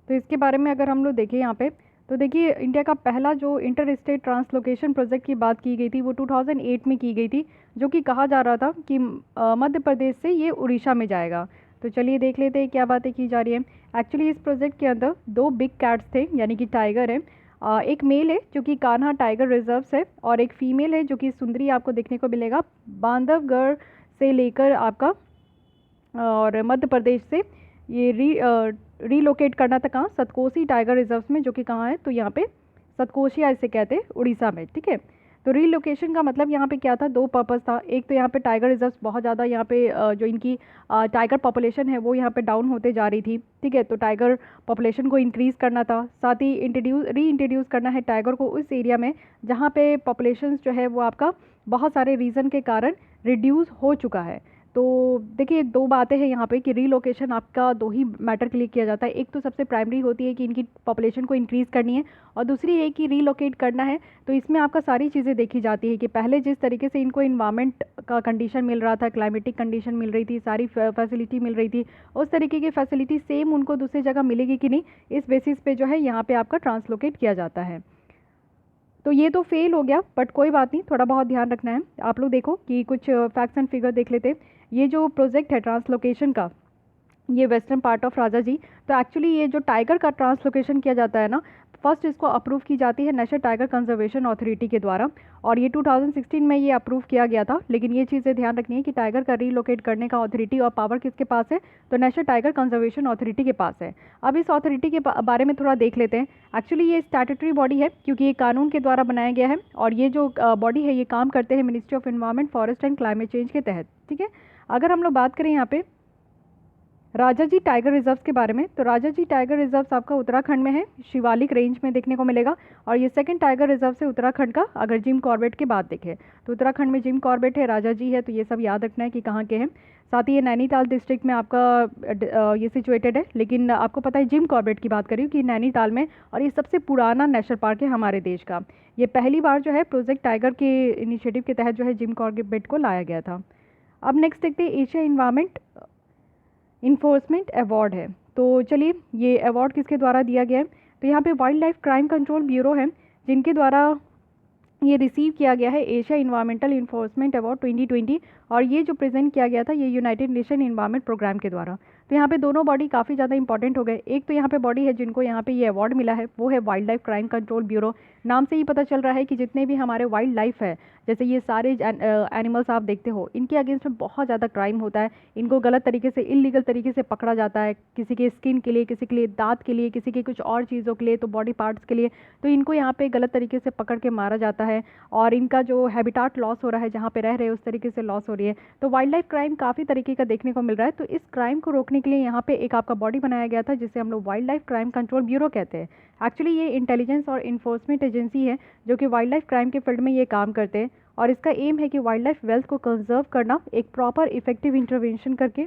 तो इसके बारे में अगर हम लोग देखें यहाँ पे, तो देखिए इंडिया का पहला जो इंटर स्टेट ट्रांसलोकेशन प्रोजेक्ट की बात की गई थी वो 2008 में की गई थी, जो कि कहा जा रहा था कि मध्य प्रदेश से ये उड़ीसा में जाएगा। तो चलिए देख लेते हैं क्या बातें की जा रही है। एक्चुअली इस प्रोजेक्ट के अंदर 2 बिग कैट्स थे, यानी कि टाइगर है। एक मेल है जो कि कान्हा टाइगर रिजर्व है, और एक फीमेल है जो कि सुंदरी आपको देखने को मिलेगा बांधवगढ़ से लेकर आपका और मध्य प्रदेश से ये रीलोकेट करना था कहाँ, सतकोसी टाइगर रिजर्व में, जो कि कहाँ है, तो यहाँ पे सतकोशिया इसे कहते हैं, उड़ीसा में, ठीक है। तो रीलोकेशन का मतलब यहाँ पे क्या था, 2 पर्पस था। एक तो यहाँ पे टाइगर रिजर्व बहुत ज़्यादा यहाँ पे जो इनकी टाइगर पॉपुलेशन है वो यहाँ पे डाउन होते जा रही थी, ठीक है। तो टाइगर पॉपुलेशन को इंक्रीज़ करना था, साथ ही री इंट्रोड्यूस करना है टाइगर को उस एरिया में जहाँ पे पॉपुलेशन जो है वो आपका बहुत सारे रीज़न के कारण रिड्यूस हो चुका है। तो देखिए 2 बातें हैं यहाँ पे कि रीलोकेशन आपका 2 ही मैटर के लिए किया जाता है। एक तो सबसे प्राइमरी होती है कि इनकी पॉपुलेशन को इंक्रीज़ करनी है, और दूसरी है कि रीलोकेट करना है। तो इसमें आपका सारी चीज़ें देखी जाती है कि पहले जिस तरीके से इनको इन्वायरमेंट का कंडीशन मिल रहा था, क्लाइमेटिक कंडीशन मिल रही थी, सारी फैसिलिटी मिल रही थी, उस तरीके की फैसिलिटी सेम उनको दूसरी जगह मिलेगी कि नहीं, इस बेसिस पे जो है यहाँ पे आपका ट्रांसलोकेट किया जाता है। तो ये तो फेल हो गया, बट कोई बात नहीं, थोड़ा बहुत ध्यान रखना है। आप लोग देखो कि कुछ फैक्ट्स एंड फिगर देख लेते हैं। ये जो प्रोजेक्ट है ट्रांसलोकेशन का, ये वेस्टर्न पार्ट ऑफ राजा जी। तो एक्चुअली ये जो टाइगर का ट्रांसलोकेशन किया जाता है ना, फर्स्ट इसको अप्रूव की जाती है नेशनल टाइगर कंजर्वेशन अथॉरिटी के द्वारा, और ये 2016 में ये अप्रूव किया गया था। लेकिन ये चीज़ें ध्यान रखनी है कि टाइगर का रीलोकेट करने का अथॉरिटी और पावर किसके पास है, तो नेशनल टाइगर कंजर्वेशन अथॉरिटी के पास है। अब इस अथॉरिटी के बारे में थोड़ा देख लेते हैं। एक्चुअली ये स्टैट्यूटरी बॉडी है क्योंकि ये कानून के द्वारा बनाया गया है, और ये जो बॉडी है ये काम करते हैं ministry of environment forest and climate change के तहत, ठीक है। अगर हम लोग बात करें यहाँ पे राजाजी टाइगर रिजर्व के बारे में, तो राजाजी टाइगर रिजर्व आपका उत्तराखंड में है, शिवालिक रेंज में देखने को मिलेगा। और ये सेकंड टाइगर रिजर्व है उत्तराखंड का, अगर जिम कॉर्बेट के बाद देखें तो उत्तराखंड में जिम कॉर्बेट है, राजाजी है, तो ये सब याद रखना है कि कहाँ के हैं। साथ ही ये नैनीताल डिस्ट्रिक्ट में आपका ये सिचुएटेड है। लेकिन आपको पता है जिम कॉर्बेट की बात करी कि नैनीताल में, और ये सबसे पुराना नेशनल पार्क है हमारे देश का। ये पहली बार जो है प्रोजेक्ट टाइगर के इनिशिएटिव के तहत जो है जिम कॉर्बेट को लाया गया था। अब नेक्स्ट देखते हैं एशिया इन्वायरमेंट इन्फोर्समेंट अवार्ड है। तो चलिए ये अवार्ड किसके द्वारा दिया गया है, तो यहाँ पे wild life crime control bureau है जिनके द्वारा ये रिसीव किया गया है एशिया इन्वायरमेंटल इन्फोर्समेंट अवार्ड 2020, और ये जो प्रेजेंट किया गया था ये यूनाइटेड नेशन इन्वायरमेंट प्रोग्राम के द्वारा। तो यहाँ पे दोनों बॉडी काफ़ी ज़्यादा इंपॉर्टेंट हो गए। एक तो यहाँ पे बॉडी है जिनको यहाँ पे ये अवार्ड मिला है, वो है wild life crime control bureau. नाम से ही पता चल रहा है कि जितने भी हमारे वाइल्ड लाइफ है, जैसे ये सारे एनिमल्स आप देखते हो, इनके अगेंस्ट में बहुत ज़्यादा क्राइम होता है। इनको गलत तरीके से, इलीगल तरीके से पकड़ा जाता है, किसी के स्किन के लिए, किसी के लिए दांत के लिए, किसी के कुछ और चीज़ों के लिए, तो बॉडी पार्ट्स के लिए। तो इनको यहाँ पे गलत तरीके से पकड़ के मारा जाता है, और इनका जो हैबिटाट लॉस हो रहा है, जहाँ पे रह रहे हैं उस तरीके से लॉस हो रही है। तो वाइल्ड लाइफ क्राइम काफ़ी तरीके का देखने को मिल रहा है। तो इस क्राइम को रोकने के लिए यहाँ पे एक आपका बॉडी बनाया गया था जिसे हम लोग wild life crime control bureau कहते हैं। एक्चुअली ये इंटेलिजेंस और इन्फोर्समेंट एजेंसी है जो कि वाइल्ड लाइफ क्राइम के फील्ड में ये काम करते हैं, और इसका एम है कि वाइल्ड लाइफ वेल्थ को कंजर्व करना एक प्रॉपर इफेक्टिव इंटरवेंशन करके,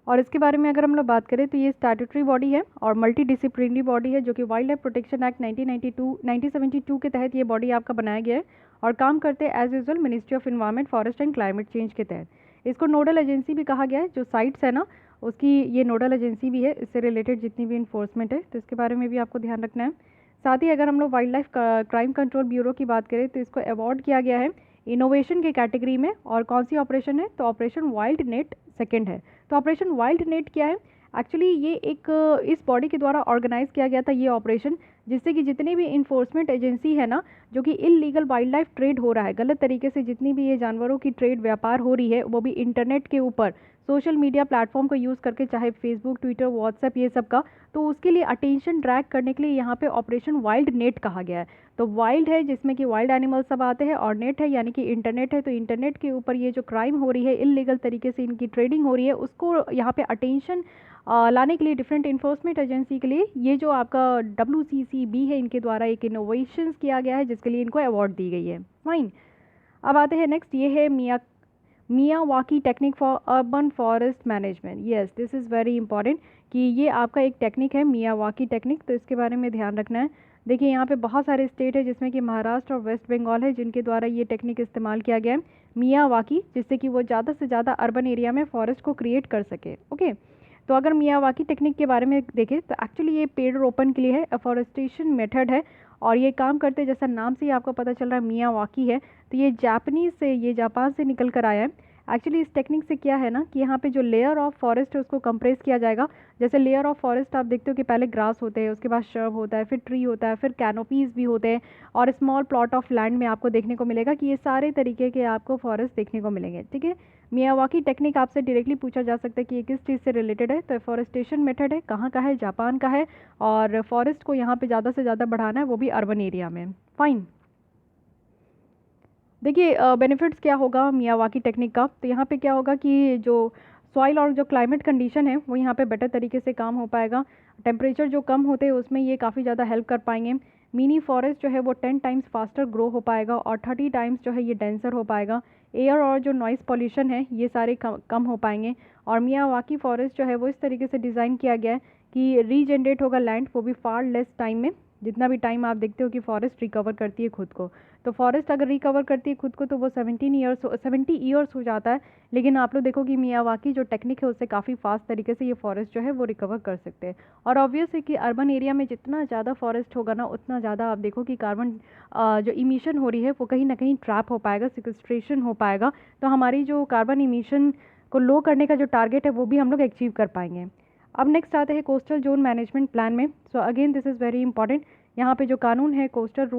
और इसके बारे में अगर हम लोग बात करें तो ये स्टैट्यूटरी बॉडी है और मल्टी डिसिप्लिनरी बॉडी है, जो कि वाइल्ड लाइफ प्रोटेक्शन एक्ट 1972 के तहत ये बॉडी आपका बनाया गया है और काम करते हैं as usual ministry of environment, forest and climate change के तहत। इसको नोडल एजेंसी भी कहा गया है, जो साइट्स है ना उसकी ये नोडल एजेंसी भी है, इससे रिलेटेड जितनी भी इन्फोर्समेंट है, तो इसके बारे में भी आपको ध्यान रखना है। साथ ही अगर हम लोग wild life crime control bureau की बात करें तो इसको अवार्ड किया गया है इनोवेशन के कैटेगरी में। और कौन सी ऑपरेशन है, तो ऑपरेशन वाइल्ड नेट सेकेंड है। तो ऑपरेशन वाइल्ड नेट क्या है, एक्चुअली ये एक इस बॉडी के द्वारा ऑर्गेनाइज किया गया था ये ऑपरेशन, जिससे कि जितनी भी इन्फोर्समेंट एजेंसी है ना जो कि इलीगल वाइल्ड लाइफ ट्रेड हो रहा है, गलत तरीके से जितनी भी ये जानवरों की ट्रेड व्यापार हो रही है, वो भी इंटरनेट के ऊपर सोशल मीडिया प्लेटफॉर्म को यूज़ करके, चाहे फेसबुक, ट्विटर, व्हाट्सएप, ये सब का, तो उसके लिए अटेंशन ड्रैग करने के लिए यहाँ पे ऑपरेशन वाइल्ड नेट कहा गया है। तो वाइल्ड है जिसमें कि वाइल्ड एनिमल्स सब आते हैं, और नेट है यानी कि इंटरनेट है, तो इंटरनेट के ऊपर ये जो क्राइम हो रही है, इलीगल तरीके से इनकी ट्रेडिंग हो रही है, उसको यहाँ पे अटेंशन लाने के लिए डिफरेंट इन्फोर्समेंट एजेंसी के लिए ये जो आपका WCCB है, इनके द्वारा एक इनोवेशंस किया गया है, जिसके लिए इनको अवार्ड दी गई है। फाइन, अब आते हैं नेक्स्ट, ये है Miyawaki technique for urban forest management. Yes, this is very important कि ये आपका एक टेक्निक है मियावाकी टेक्निक, तो इसके बारे में ध्यान रखना है। देखिए यहाँ पे बहुत सारे स्टेट है जिसमें कि महाराष्ट्र और वेस्ट बंगाल है, जिनके द्वारा ये टेक्निक इस्तेमाल किया गया है मियावाकी, जिससे कि वो ज़्यादा से ज़्यादा अर्बन एरिया में फॉरेस्ट को क्रिएट कर सके। ओके, तो अगर मियावाकी टेक्निक के बारे में देखें तो एक्चुअली ये पेड़ रोपण के लिए है, अफॉरेस्टेशन मेथड है, और ये काम करते जैसा नाम से ही आपको पता चल रहा है मियावाकी है, तो ये जापानीज़ से, ये जापान से निकल कर आया है। एक्चुअली इस टेक्निक से क्या है ना कि यहाँ पे जो लेयर ऑफ फॉरेस्ट है उसको कंप्रेस किया जाएगा। जैसे लेयर ऑफ फॉरेस्ट आप देखते हो कि पहले ग्रास होते हैं, उसके बाद शर्ब होता है, फिर ट्री होता है, फिर कैनोपीज़ भी होते हैं, और स्मॉल प्लॉट ऑफ लैंड में आपको देखने को मिलेगा कि ये सारे तरीके के आपको फॉरेस्ट देखने को मिलेंगे। ठीक है, मियावाकी टेक्निक आपसे डायरेक्टली पूछा जा सकता है कि ये किस चीज़ से रिलेटेड है, तो फॉरेस्टेशन मेथड है, कहाँ का है, जापान का है, और फॉरेस्ट को यहाँ पे ज़्यादा से ज़्यादा बढ़ाना है, वो भी अर्बन एरिया में। फाइन, देखिए बेनिफिट्स क्या होगा मियावाकी टेक्निक का, तो यहाँ पे क्या होगा कि जो सॉइल और जो क्लाइमेट कंडीशन है वो यहाँ पे बेटर तरीके से काम हो पाएगा। टेम्परेचर जो कम होते हैं उसमें ये काफ़ी ज़्यादा हेल्प कर पाएंगे। मिनी फॉरेस्ट जो है वो 10 टाइम्स फास्टर ग्रो हो पाएगा, और 30 टाइम्स जो है ये डेंसर हो पाएगा। एयर और जो नॉइज़ पॉल्यूशन है ये सारे कम हो पाएंगे। और मियावाकी फॉरेस्ट जो है वो इस तरीके से डिज़ाइन किया गया है कि रीजनरेट होगा लैंड, वो भी फार लेस टाइम में। जितना भी टाइम आप देखते हो कि फॉरेस्ट रिकवर करती है खुद को, तो फॉरेस्ट अगर रिकवर करती है खुद को तो वो 70 ईयर्स हो जाता है। लेकिन आप लोग देखो कि मियावाकी जो टेक्निक है उससे काफ़ी फास्ट तरीके से ये फॉरेस्ट जो है वो रिकवर कर सकते हैं। और ऑब्वियस है कि अर्बन एरिया में जितना ज़्यादा फॉरेस्ट होगा ना, उतना ज़्यादा आप देखो कि कार्बन जो इमिशन हो रही है वो कहीं ना कहीं ट्रैप हो पाएगा, सिक्वेस्ट्रेशन हो पाएगा, तो हमारी जो कार्बन इमिशन को लो करने का जो टारगेट है वो भी हम लोग अचीव कर पाएंगे। अब नेक्स्ट आते हैं कोस्टल जोन मैनेजमेंट प्लान में। So again this is very important. यहाँ पे जो कानून है कोस्टल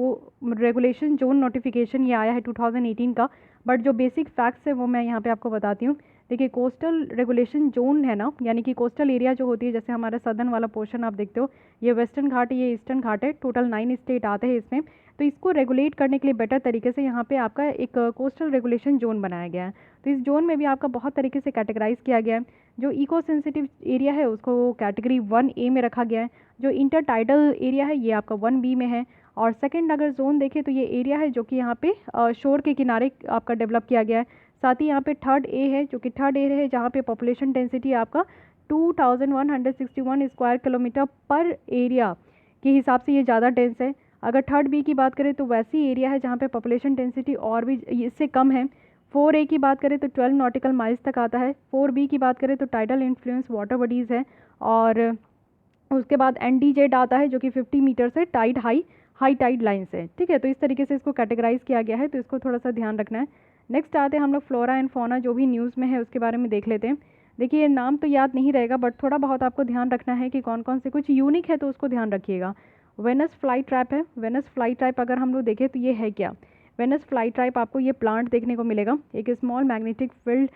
रेगुलेशन जोन नोटिफिकेशन, ये आया है 2018 का, बट जो बेसिक फैक्ट्स है वो मैं यहाँ पे आपको बताती हूँ। देखिए कोस्टल रेगुलेशन जोन है ना, यानी कि कोस्टल एरिया जो होती है, जैसे हमारा सदर्न वाला पोर्शन आप देखते हो, ये वेस्टर्न घाट है, ये ईस्टर्न घाट है, टोटल 9 स्टेट आते हैं इसमें। तो इसको रेगुलेट करने के लिए बेटर तरीके से यहाँ पे आपका एक कोस्टल रेगुलेशन जोन बनाया गया है। तो इस जोन में भी आपका बहुत तरीके से कैटेगराइज किया गया है। जो इको सेंसिटिव एरिया है उसको कैटेगरी 1A में रखा गया है। जो इंटरटाइडल एरिया है ये आपका 1B में है। और सेकंड अगर जोन देखें तो ये एरिया है जो कि यहाँ पे शोर के किनारे आपका डेवलप किया गया है। साथ ही यहाँ पे 3rd A है, जो कि 3rd A है जहाँ पे पॉपुलेशन डेंसिटी आपका 2161 स्क्वायर किलोमीटर पर एरिया के हिसाब से ये ज़्यादा डेंस है। अगर 3rd B की बात करें तो वैसी एरिया है जहाँ पे पॉपुलेशन डेंसिटी और भी इससे कम है। 4A की बात करें तो 12 नॉटिकल माइल्स तक आता है। 4B की बात करें तो टाइडल इन्फ्लुएंस वाटर बॉडीज़ है। और उसके बाद NDZ आता है जो कि 50 मीटर से टाइड हाई टाइड लाइन से। ठीक है, तो इस तरीके से इसको कैटेगराइज किया गया है, तो इसको थोड़ा सा ध्यान रखना है। नेक्स्ट आते हैं हम लोग फ्लोरा एंड फौना, जो भी न्यूज़ में है उसके बारे में देख लेते हैं। देखिए नाम तो याद नहीं रहेगा, बट थोड़ा बहुत आपको ध्यान रखना है कि कौन कौन से कुछ यूनिक है, तो उसको ध्यान रखिएगा। वेनस फ्लाई ट्रैप है। वेनस फ्लाई ट्रैप अगर हम लोग देखें तो ये है क्या, वेनस फ्लाई ट्रैप आपको ये प्लांट देखने को मिलेगा। एक स्मॉल मैग्नेटिक फील्ड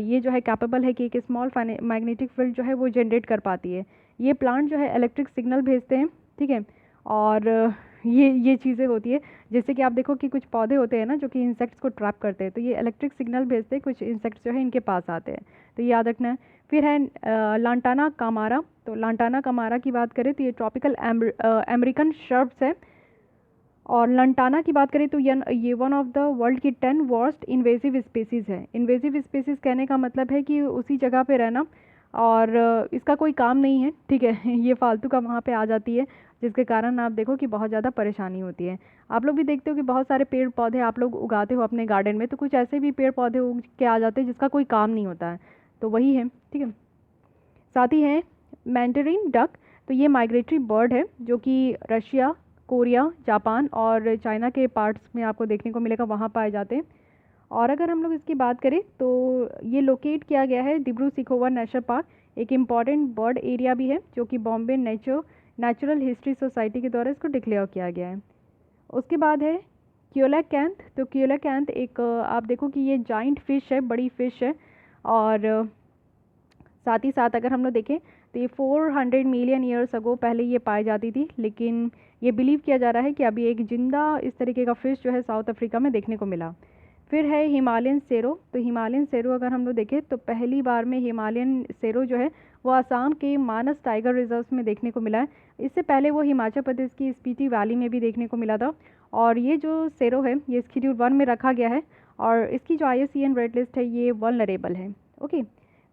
ये जो है कैपेबल है कि एक स्मॉल मैग्नेटिक फील्ड जो है वो जनरेट कर पाती है। ये प्लांट जो है इलेक्ट्रिक सिग्नल भेजते हैं। ठीक है, और ये चीज़ें होती है, जैसे कि आप देखो कि कुछ पौधे होते हैं ना जो कि इंसेक्ट्स को ट्रैप करते हैं, तो ये इलेक्ट्रिक सिग्नल भेजते हैं, कुछ इंसेक्ट्स जो है इनके पास आते हैं, तो ये याद रखना है। फिर है लांटाना कामारा। तो लांटाना कामारा की बात करें तो ये ट्रॉपिकल अमेरिकन शर्ब्स है। और लंटाना की बात करें तो ये वन ऑफ द वर्ल्ड की 10 वर्स्ट इन्वेजिव स्पीसीज़ है। इन्वेजिव स्पीसीज़ कहने का मतलब है कि उसी जगह पे रहना और इसका कोई काम नहीं है, ठीक है। ये फालतू का वहाँ पे आ जाती है, जिसके कारण आप देखो कि बहुत ज़्यादा परेशानी होती है। आप लोग भी देखते हो कि बहुत सारे पेड़ पौधे आप लोग उगाते हो अपने गार्डन में, तो कुछ ऐसे भी पेड़ पौधे उग के आ जाते हैं जिसका कोई काम नहीं होता है, तो वही है, ठीक है। साथ ही है मैंडरिन डक। तो ये माइग्रेटरी बर्ड है जो कि रशिया, कोरिया, जापान और चाइना के पार्ट्स में आपको देखने को मिलेगा, वहाँ पाए जाते हैं। और अगर हम लोग इसकी बात करें तो ये लोकेट किया गया है दिब्रू सिखोवा नेशनल पार्क, एक इम्पॉर्टेंट बर्ड एरिया भी है जो कि बॉम्बे नेचुरल हिस्ट्री सोसाइटी के द्वारा इसको डिक्लेयर किया गया है। उसके बाद है क्योलाकैंथ। तो क्योलाकैंथ एक आप देखो कि ये जाइंट फिश है, बड़ी फिश है। और साथ ही साथ अगर हम लोग देखें तो ये 400 मिलियन ईयर्स अगो पहले ये पाई जाती थी, लेकिन ये बिलीव किया जा रहा है कि अभी एक जिंदा इस तरीके का फिश जो है साउथ अफ्रीका में देखने को मिला। फिर है हिमालयन सेरो। तो हिमालयन सेरो अगर हम लोग देखें तो पहली बार में हिमालयन सेरो जो है वो आसाम के मानस टाइगर रिजर्व में देखने को मिला है। इससे पहले वो हिमाचल प्रदेश की स्पीति वैली में भी देखने को मिला था। और ये जो सेरो है ये शेड्यूल 1 में रखा गया है और इसकी जो IUCN रेड लिस्ट है ये वल्नरेबल है। ओके,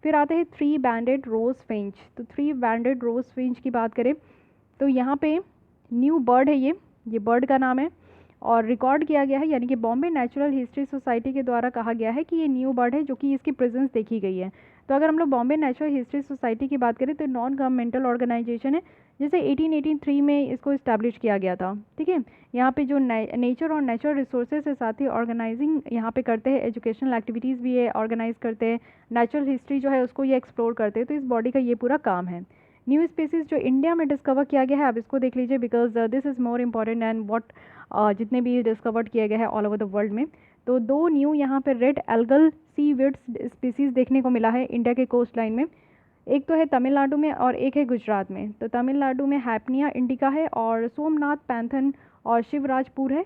फिर आते हैं 3 बैंडेड रोज फिंच। तो 3 बैंडेड रोज फिंच की बात करें तो यहाँ पे न्यू बर्ड है, ये बर्ड का नाम है और रिकॉर्ड किया गया है, यानी कि बॉम्बे नेचुरल हिस्ट्री सोसाइटी के द्वारा कहा गया है कि ये न्यू बर्ड है जो कि इसकी प्रेजेंस देखी गई है। तो अगर हम लोग बॉम्बे नेचुरल हिस्ट्री सोसाइटी की बात करें तो नॉन गवर्नमेंटल ऑर्गेनाइजेशन है, जिसे 1883 में इसको इस्टेब्लिश किया गया था, ठीक है। यहाँ पे जो नेचर और नेचुरल रिसोर्सेज के साथ ही ऑर्गेनाइजिंग यहाँ पे करते हैं, एजुकेशनल एक्टिविटीज़ भी ये ऑर्गेनाइज करते हैं, नेचुरल हिस्ट्री जो है उसको ये एक्सप्लोर करते हैं। तो इस बॉडी का ये पूरा काम है। न्यू स्पीसीज जो इंडिया में डिस्कवर किया गया है, अब इसको देख लीजिए because this is more important and what जितने भी डिस्कवर्ड किए गए हैं ऑल ओवर द वर्ल्ड में। तो 2 न्यू यहाँ पे रेड एल्गल सीविड्स स्पीसीज देखने को मिला है इंडिया के कोस्ट लाइन में। एक तो है तमिलनाडु में और एक है गुजरात में। तो तमिलनाडु में हैपनिया इंडिका है और सोमनाथ पैंथन और शिवराजपुर है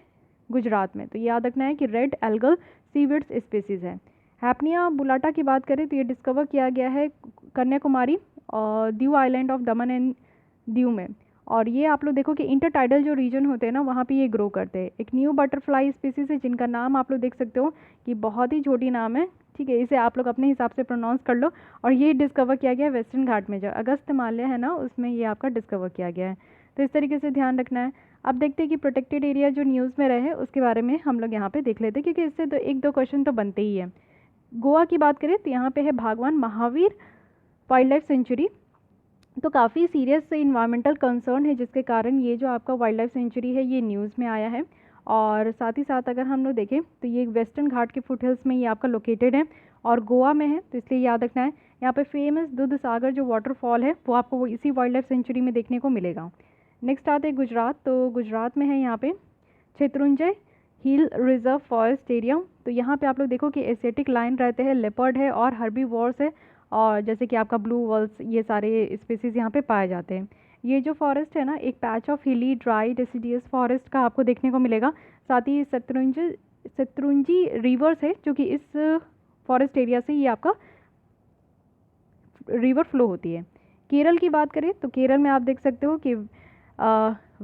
गुजरात में। तो ये याद रखना है कि रेड एल्गल सीविड्स स्पीसीज है। हैपनिया बुलाटा की बात करें तो ये डिस्कवर किया गया है कन्याकुमारी और Diu island of Daman and Diu में। और ये आप लोग देखो कि इंटरटाइडल जो रीजन होते हैं ना वहाँ पे ये ग्रो करते हैं। एक न्यू बटरफ्लाई स्पीसीज है जिनका नाम आप लोग देख सकते हो कि बहुत ही छोटी नाम है, ठीक है। इसे आप लोग अपने हिसाब से प्रोनाउंस कर लो। और ये डिस्कवर किया गया है वेस्टर्न घाट में, जो अगस्त हिमालय है ना उसमें ये आपका डिस्कवर किया गया है। तो इस तरीके से ध्यान रखना है। अब देखते हैं कि प्रोटेक्टेड एरिया जो न्यूज़ में रहे उसके बारे में हम लोग यहाँ पे देख लेते हैं, क्योंकि इससे तो 1-2 क्वेश्चन तो बनते ही है। गोवा की बात करें तो यहाँ पे है भगवान महावीर वाइल्ड लाइफ सेंचुरी। तो काफ़ी सीरियस इन्वायरमेंटल कंसर्न है जिसके कारण ये जो आपका वाइल्ड लाइफ सेंचुरी है ये न्यूज़ में आया है। और साथ ही साथ अगर हम लोग देखें तो ये वेस्टर्न घाट के फुट हिल्स में ये आपका लोकेटेड है और गोवा में है, तो इसलिए याद रखना है। यहाँ पे फेमस दूध सागर जो वाटरफॉल है वो आपको इसी वाइल्ड लाइफ सेंचुरी में देखने को मिलेगा। नेक्स्ट आते हैं गुजरात। तो गुजरात में है यहाँ पे शेत्रुंजय हिल रिजर्व फॉरेस्ट एरिया। तो यहाँ पे आप लोग देखो कि एशियाटिक लाइन रहते हैं, लेपर्ड है और हर्बीवोर्स है, और जैसे कि आपका ब्लू वॉल्स, ये सारे स्पीसीज यहाँ पे पाए जाते हैं। ये जो फॉरेस्ट है ना एक पैच ऑफ हिली ड्राई डेसिडियस फॉरेस्ट का आपको देखने को मिलेगा। साथ ही शत्रुंजी रिवर्स है जो कि इस फॉरेस्ट एरिया से ये आपका रिवर फ्लो होती है। केरल की बात करें तो केरल में आप देख सकते हो कि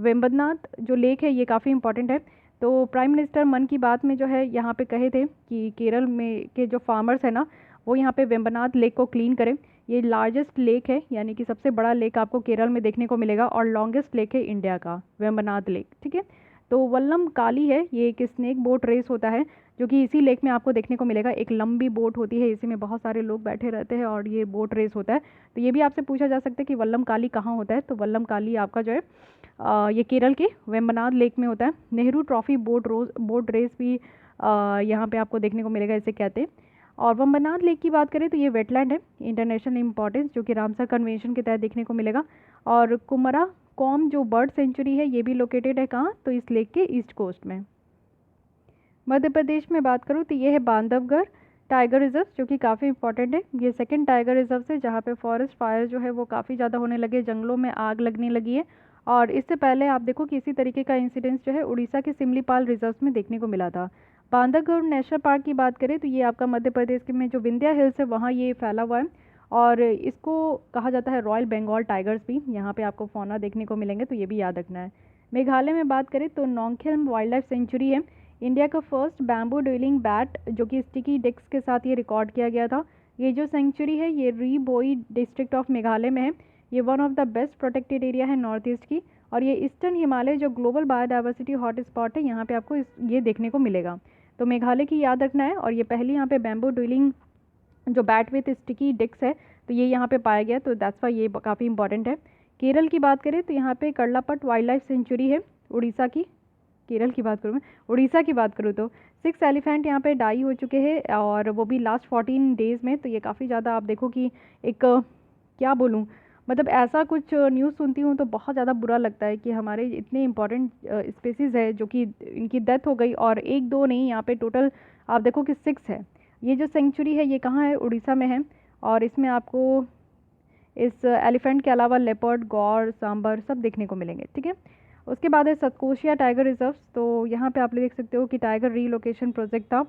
वेम्बनाथ जो लेक है ये काफ़ी इंपॉर्टेंट है। तो प्राइम मिनिस्टर मन की बात में जो है यहाँ पे कहे थे कि केरल में के जो फार्मर्स है ना वो यहाँ पे वेम्बनाथ लेक को क्लीन करें। ये लार्जेस्ट लेक है, यानी कि सबसे बड़ा लेक आपको केरल में देखने को मिलेगा और लॉन्गेस्ट लेक है इंडिया का वेम्बनाथ लेक, ठीक है। तो वल्लम काली है, ये एक स्नेक बोट रेस होता है जो कि इसी लेक में आपको देखने को मिलेगा। एक लंबी बोट होती है, इसी में बहुत सारे लोग बैठे रहते हैं और ये बोट रेस होता है। तो ये भी आपसे पूछा जा सकता है कि वल्लम काली कहाँ होता है। तो वल्लम काली आपका जो है ये केरल के वेम्बनाथ लेक में होता है। नेहरू ट्रॉफी बोट रेस भी यहाँ पे आपको देखने को मिलेगा, इसे कहते हैं। और वेम्बनाथ लेक की बात करें तो ये वेटलैंड है इंटरनेशनल इंपॉर्टेंस जो कि रामसर कन्वेंशन के तहत देखने को मिलेगा। और कुमरा कॉम जो बर्ड सेंचुरी है ये भी लोकेटेड है कहाँ, तो इस लेक के ईस्ट कोस्ट में। मध्य प्रदेश में बात करूँ तो ये है बांधवगढ़ टाइगर रिजर्व जो कि काफ़ी इंपॉर्टेंट है। ये सेकंड टाइगर रिजर्व है जहाँ पे फॉरेस्ट फायर जो है वो काफ़ी ज़्यादा होने लगे, जंगलों में आग लगने लगी है। और इससे पहले आप देखो कि इसी तरीके का इंसिडेंस जो है उड़ीसा के सिमलीपाल रिजर्व में देखने को मिला था। बांधवगढ़ नेशनल पार्क की बात करें तो ये आपका मध्य प्रदेश के में जो विंध्या हिल्स है वहाँ ये फैला हुआ है और इसको कहा जाता है रॉयल बंगाल टाइगर्स भी। यहाँ पे आपको फौना देखने को मिलेंगे, तो ये भी याद रखना है। मेघालय में बात करें तो नोंगखेम वाइल्ड लाइफ सेंचुरी है। इंडिया का फर्स्ट बैम्बू ड्विलिंग बैट जो कि स्टिकी डिस्क के साथ ये रिकॉर्ड किया गया था। ये जो सेंचुरी है ये री बोई डिस्ट्रिक्ट ऑफ मेघालय में है। ये one of the best protected area है नॉर्थ ईस्ट की, और ये ईस्टर्न हिमालय जो ग्लोबल बायोडाइवर्सिटी हॉट स्पॉट है यहाँ पे आपको ये देखने को मिलेगा। तो मेघालय की याद रखना है। और ये पहली यहाँ पे बैम्बू ड्रिलिंग जो बैट विथ स्टिकी डिक्स है तो ये यहाँ पे पाया गया, तो दैट्स वाई ये काफ़ी इंपॉर्टेंट है। केरल की बात करें तो यहाँ पे कर्लापट वाइल्ड लाइफ सेंचुरी है। उड़ीसा की, केरल की बात करूँ मैं, उड़ीसा की बात करूँ तो 6 एलिफेंट यहाँ पे डाई हो चुके हैं, और वो भी लास्ट 14 डेज़ में। तो ये काफ़ी ज़्यादा आप देखो कि एक क्या बोलूँ, मतलब ऐसा कुछ न्यूज़ सुनती हूँ तो बहुत ज़्यादा बुरा लगता है कि हमारे इतने इंपॉर्टेंट स्पेसीज़ है जो कि इनकी डेथ हो गई, और एक दो नहीं, यहाँ पे टोटल आप देखो कि 6 है। ये जो सेंचुरी है ये कहाँ है, उड़ीसा में है। और इसमें आपको इस एलिफेंट के अलावा लेपर्ड, गौर, सांबर सब देखने को मिलेंगे, ठीक है। उसके बाद है सतकोशिया टाइगर रिजर्व। तो यहाँ पे आप देख सकते हो कि टाइगर रीलोकेशन प्रोजेक्ट था।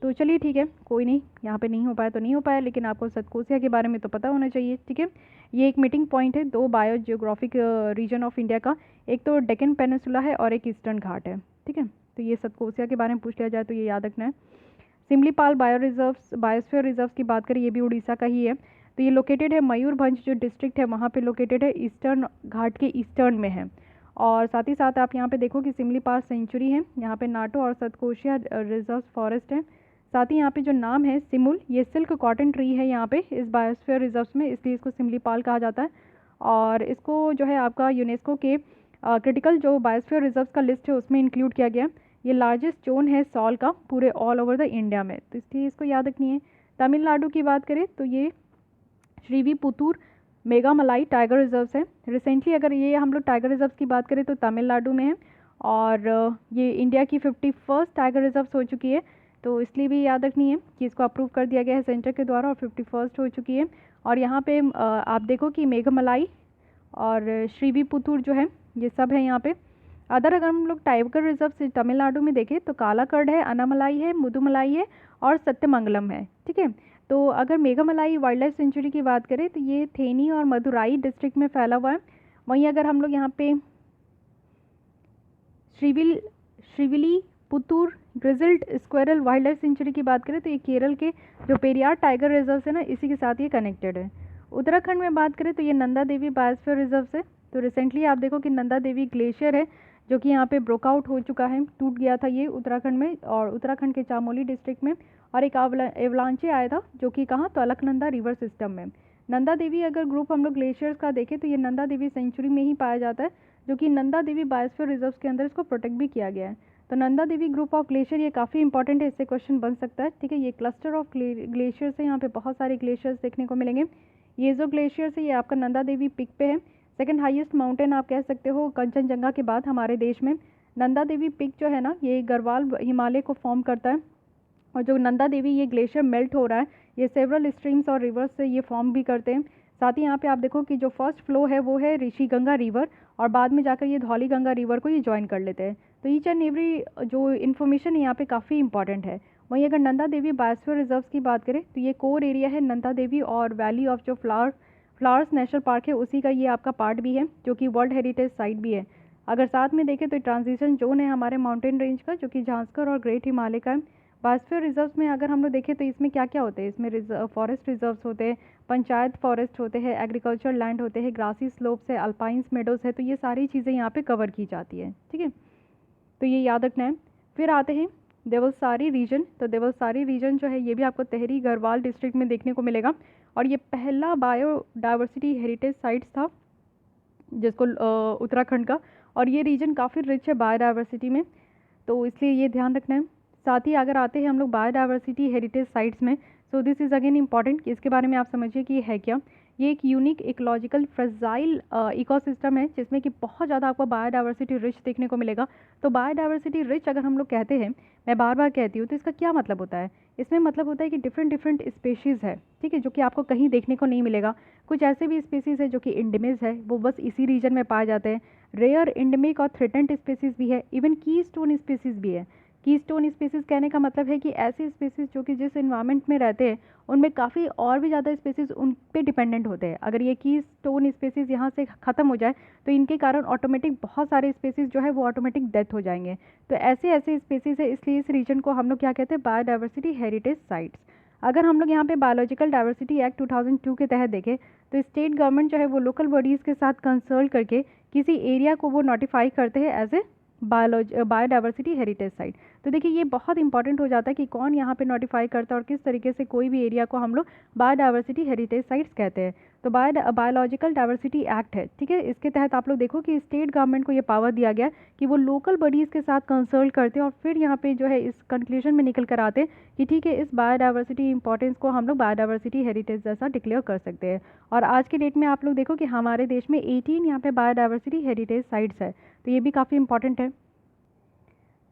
तो चलिए ठीक है, कोई नहीं, यहाँ पे नहीं हो पाया तो नहीं हो पाया, लेकिन आपको सतकोशिया के बारे में तो पता होना चाहिए, ठीक है। ये एक मीटिंग पॉइंट है 2 biogeographic region of India का, एक तो डेक्कन पेनिनसुला है और एक ईस्टर्न घाट है, ठीक है। तो ये सतकोशिया के बारे में पूछ लिया जाए तो ये याद रखना है। सिमलीपाल बायोस्फीयर रिजर्व की बात करें, ये भी उड़ीसा का ही है। तो ये लोकेटेड है मयूरभंज जो डिस्ट्रिक्ट है वहाँ पे लोकेटेड है, ईस्टर्न घाट के ईस्टर्न में है। और साथ ही साथ आप यहाँ पे देखो कि सिमलीपाल सेंचुरी है, यहाँ पे नाटो और सतकोशिया रिजर्व फॉरेस्ट है। साथ ही यहाँ पे जो नाम है सिमुल, ये सिल्क कॉटन ट्री है यहाँ पे इस बायोस्फीयर रिजर्व में, इसलिए इसको सिमलीपाल कहा जाता है। और इसको जो है आपका यूनेस्को के क्रिटिकल जो बायोस्फीयर रिजर्व का लिस्ट है उसमें इंक्लूड किया गया। ये लार्जेस्ट जोन है सॉल का पूरे ऑल ओवर द इंडिया में, तो इसलिए इसको याद रखनी है। तमिलनाडु की बात करें तो ये श्रीविपुतूर मेघामलाई टाइगर रिजर्व्स है। रिसेंटली अगर ये हम लोग टाइगर रिजर्व्स की बात करें तो तमिलनाडु में है, और ये इंडिया की 51st टाइगर रिजर्व्स हो चुकी है, तो इसलिए भी याद रखनी है कि इसको अप्रूव कर दिया गया है सेंटर के द्वारा, और 51st हो चुकी है। और यहाँ पे आप देखो कि मेघामलाई और श्रीविपुतूर जो है ये सब है यहाँ पे। अदर अगर हम लोग टाइगर रिजर्व से तमिलनाडु में देखें तो कालाकड़ है, अनामलाई है, मुदुमलाई है और सत्यमंगलम है, ठीक है। तो अगर मेघामलाई वाइल्ड लाइफ सेंचुरी की बात करें तो ये थेनी और मदुराई डिस्ट्रिक्ट में फैला हुआ है। वहीं अगर हम लोग यहाँ पे Srivilliputhur grizzled squirrel wildlife sanctuary की बात करें तो ये केरल के जो पेरियार टाइगर रिजर्व है ना, इसी के साथ ये कनेक्टेड है। उत्तराखंड में बात करें तो ये नंदा देवी बायोस्फीयर रिजर्व से। तो रिसेंटली आप देखो कि नंदा देवी ग्लेशियर है जो कि यहाँ पे ब्रोकआउट हो चुका है, टूट गया था ये उत्तराखंड में, और उत्तराखंड के चामोली डिस्ट्रिक्ट में। और एक एवलांचे आया था जो कि कहाँ, तो अलकनंदा रिवर सिस्टम में। नंदा देवी अगर ग्रुप हम लोग ग्लेशियर्स का देखें तो ये नंदा देवी सेंचुरी में ही पाया जाता है, जो कि नंदा देवी बायोस्फीयर रिजर्व के अंदर इसको प्रोटेक्ट भी किया गया है। तो Nanda Devi group of glacier ये काफ़ी इंपॉर्टेंट है, इससे क्वेश्चन बन सकता है, ठीक है। ये क्लस्टर ऑफ ग्लेशियर्स है, यहाँ पे बहुत सारे ग्लेशियर्स देखने को मिलेंगे। ये जो ग्लेशियर्स है ये आपका नंदा देवी पिक पे है। सेकंड हाईएस्ट माउंटेन आप कह सकते हो कंचनजंगा के बाद हमारे देश में। नंदा देवी पिक जो है ना ये गढ़वाल हिमालय को फॉर्म करता है, और जो नंदा देवी ये ग्लेशियर मेल्ट हो रहा है ये सेवरल स्ट्रीम्स और रिवर्स से ये फॉर्म भी करते हैं। साथ ही यहाँ पे आप देखो कि जो फर्स्ट फ्लो है वो है ऋषि गंगा रिवर, और बाद में जाकर ये धौली गंगा रिवर को ये ज्वाइन कर लेते हैं। तो ईच एंड एवरी जो इन्फॉर्मेशन यहाँ पे काफ़ी इंपॉर्टेंट है। वहीं अगर नंदा देवी बायोस्फीयर रिजर्व की बात करें तो ये कोर एरिया है नंदा देवी, और वैली ऑफ जो फ्लावर्स नेशनल पार्क है उसी का ये आपका पार्ट भी है, जो कि वर्ल्ड हेरिटेज साइट भी है। अगर साथ में देखें तो ट्रांजिशन जोन है हमारे माउंटेन रेंज का, जो कि झांसकर और ग्रेट हिमालय का है। बायोस्फीयर रिजर्व में अगर हम लोग देखें तो इसमें क्या क्या होते हैं, इसमें फॉरेस्ट रिजर्व्स होते हैं, पंचायत फॉरेस्ट होते हैं, एग्रीकल्चर लैंड होते हैं, ग्रासी स्लोप्स है, अल्पाइंस मेडोज है। तो ये सारी चीज़ें यहाँ पे कवर की जाती है, ठीक है। तो ये याद रखना है। फिर आते हैं देवलसारी रीजन। तो देवलसारी रीजन जो है ये भी आपको तेहरी गढ़वाल डिस्ट्रिक्ट में देखने को मिलेगा, और ये पहला बायोडाइवर्सिटी हेरिटेज साइट्स था जिसको उत्तराखंड का, और ये रीजन काफ़ी रिच है बायोडाइवर्सिटी में, तो इसलिए ये ध्यान रखना है। साथ ही अगर आते हैं हम लोग बायोडाइवर्सिटी हेरिटेज साइट्स में, so this is again important कि इसके बारे में आप समझिए कि ये है क्या। ये एक यूनिक इकोलॉजिकल फ्रेजाइल इकोसिस्टम है जिसमें कि बहुत ज़्यादा आपको बायोडाइवर्सिटी रिच देखने को मिलेगा। तो बायोडाइवर्सिटी रिच अगर हम लोग कहते हैं, मैं बार बार कहती हूँ, तो इसका क्या मतलब होता है, इसमें मतलब होता है कि डिफरेंट डिफरेंट स्पेशीज़ है, ठीक है, जो कि आपको कहीं देखने को नहीं मिलेगा। कुछ ऐसे भी स्पेसीज़ है जो कि इंडेमिक है, वो बस इसी रीजन में पाए जाते हैं। रेयर, इंडेमिक और थ्रेटेंड स्पेसीज़ भी है, इवन की स्टोन स्पेसीज़ भी है। की स्टोन स्पेसीज़ कहने का मतलब है कि ऐसे स्पेसीज़ जो कि जिस इन्वायरमेंट में रहते हैं उनमें काफ़ी और भी ज़्यादा स्पेसीज़ उन पे डिपेंडेंट होते हैं। अगर ये की स्टोन स्पेसीज़ यहाँ से ख़त्म हो जाए तो इनके कारण ऑटोमेटिक बहुत सारे स्पेसीज़ जो है वो ऑटोमेटिक डेथ हो जाएंगे। तो ऐसे ऐसे स्पेसीज़ है, इसलिए इस रीजन को हम लोग क्या कहते हैं, बायोडाइवर्सिटी हेरिटेज साइट्स। अगर हम लोग यहाँ पे बायोलॉजिकल डाइवर्सिटी एक्ट 2002 के तहत देखें तो स्टेट गवर्नमेंट जो है वो लोकल बॉडीज़ के साथ कंसल्ट करके किसी एरिया को वो नोटिफाई करते हैं as a biodiversity heritage site. तो देखिए ये बहुत इंपॉर्टेंट हो जाता है कि कौन यहाँ पे नोटिफाई करता है और किस तरीके से कोई भी एरिया को हम लोग बायोडाइवर्सिटी हेरिटेज साइट्स कहते हैं। तो बायोलॉजिकल डाइवर्सिटी एक्ट है, ठीक है। इसके तहत आप लोग देखो कि स्टेट गवर्नमेंट को ये पावर दिया गया कि वो लोकल बॉडीज़ के साथ कंसल्ट करते हैं और फिर यहाँ पे जो है इस कंक्लूजन में निकल कर आते हैं कि ठीक है इस बायोडाइवर्सिटी इंपॉर्टेंस को हम लोग बायोडाइवर्सिटी हेरिटेज जैसा डिक्लेयर कर सकते हैं। और आज के डेट में आप लोग देखो कि हमारे देश में 18 यहाँ पे बायोडाइवर्सिटी हेरिटेज साइट्स है, तो ये भी काफ़ी इंपॉर्टेंट है।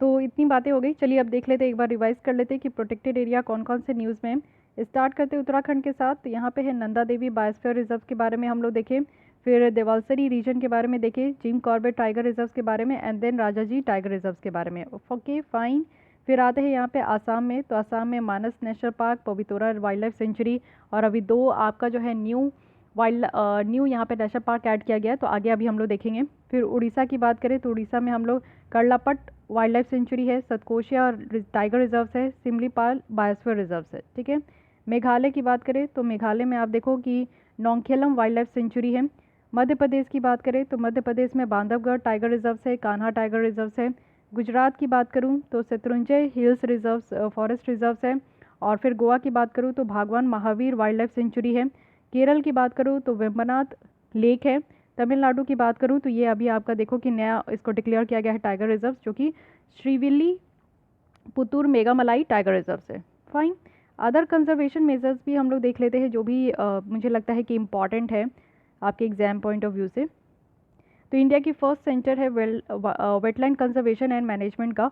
तो इतनी बातें हो गई, चलिए अब देख लेते हैं, एक बार रिवाइज कर लेते हैं कि प्रोटेक्टेड एरिया कौन कौन से न्यूज़ में है। स्टार्ट करते हैं उत्तराखंड के साथ। तो यहाँ पे है नंदा देवी बायोस्फीयर रिजर्व के बारे में हम लोग देखें, फिर देवालसरी रीजन के बारे में देखें, जिम कॉर्बेट टाइगर रिजर्व के बारे में, and then Rajaji tiger reserve के बारे में। Okay fine. फिर आते हैं यहाँ पे आसाम में। तो आसाम में Manas national park, Pavitora wildlife sanctuary, और अभी 2 आपका जो है न्यू यहाँ पे नेशनल पार्क ऐड किया गया है, तो आगे अभी हम लोग देखेंगे। फिर उड़ीसा की बात करें तो उड़ीसा में हम लोग कर्लापट वाइल्ड लाइफ सेंचुरी है, सतकोशिया टाइगर रिजर्व है, सिमलीपाल बायोस्फीयर रिजर्व है, ठीक है। मेघालय की बात करें तो मेघालय में आप देखो कि नोंगखेलम वाइल्ड लाइफ सेंचुरी है। मध्य प्रदेश की बात करें तो मध्य प्रदेश में बांधवगढ़ टाइगर रिजर्व है, कान्हा टाइगर रिजर्व है। गुजरात की बात करूं तो Shatrunjay hills reserve forest reserve है। और फिर गोवा की बात करूं तो भगवान महावीर वाइल्ड लाइफ सेंचुरी है। केरल की बात करूं तो वेम्बनाथ लेक है। तमिलनाडु की बात करूं तो ये अभी आपका देखो कि नया इसको डिक्लेयर किया गया है टाइगर रिजर्व, जो कि श्रीविल्ली पुतूर मेगामलाई टाइगर रिजर्व है। फाइन। अदर कंजर्वेशन मेजर्स भी हम लोग देख लेते हैं जो भी मुझे लगता है कि इम्पॉर्टेंट है आपके एग्जाम पॉइंट ऑफ व्यू से। तो इंडिया की फर्स्ट सेंटर है वेटलैंड कंजर्वेशन एंड मैनेजमेंट का।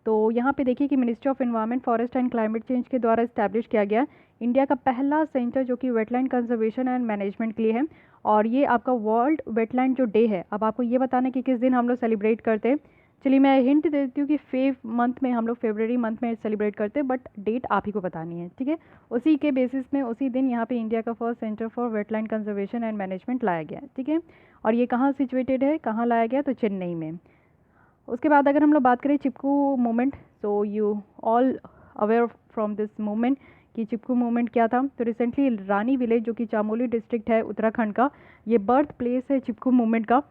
तो यहाँ पे देखिए कि ministry of environment forest and climate change के द्वारा इस्टेब्लिश किया गया इंडिया का पहला सेंटर जो कि वेटलैंड कंजर्वेशन एंड मैनेजमेंट के लिए है। और ये आपका वर्ल्ड वेटलैंड जो डे है, अब आपको ये बताना है कि किस दिन हम लोग सेलिब्रेट करते हैं। चलिए मैं हिंट देती हूँ कि हम लोग फेब्रवरी मंथ में सेलिब्रेट करते हैं, बट डेट आप ही को बतानी है, ठीक है। उसी के बेसिस में उसी दिन यहाँ पे इंडिया का first centre for wetland conservation and management लाया गया है, ठीक है। और ये कहाँ सिचुएटेड है, कहाँ लाया गया, तो चेन्नई में। उसके बाद अगर हम लोग बात करें Chipko movement, so you all aware from this movement कि चिपकू मूवमेंट क्या था। तो रिसेंटली रानी विलेज जो कि चामोली डिस्ट्रिक्ट है उत्तराखंड का, ये बर्थ प्लेस है चिपकू मूवमेंट का।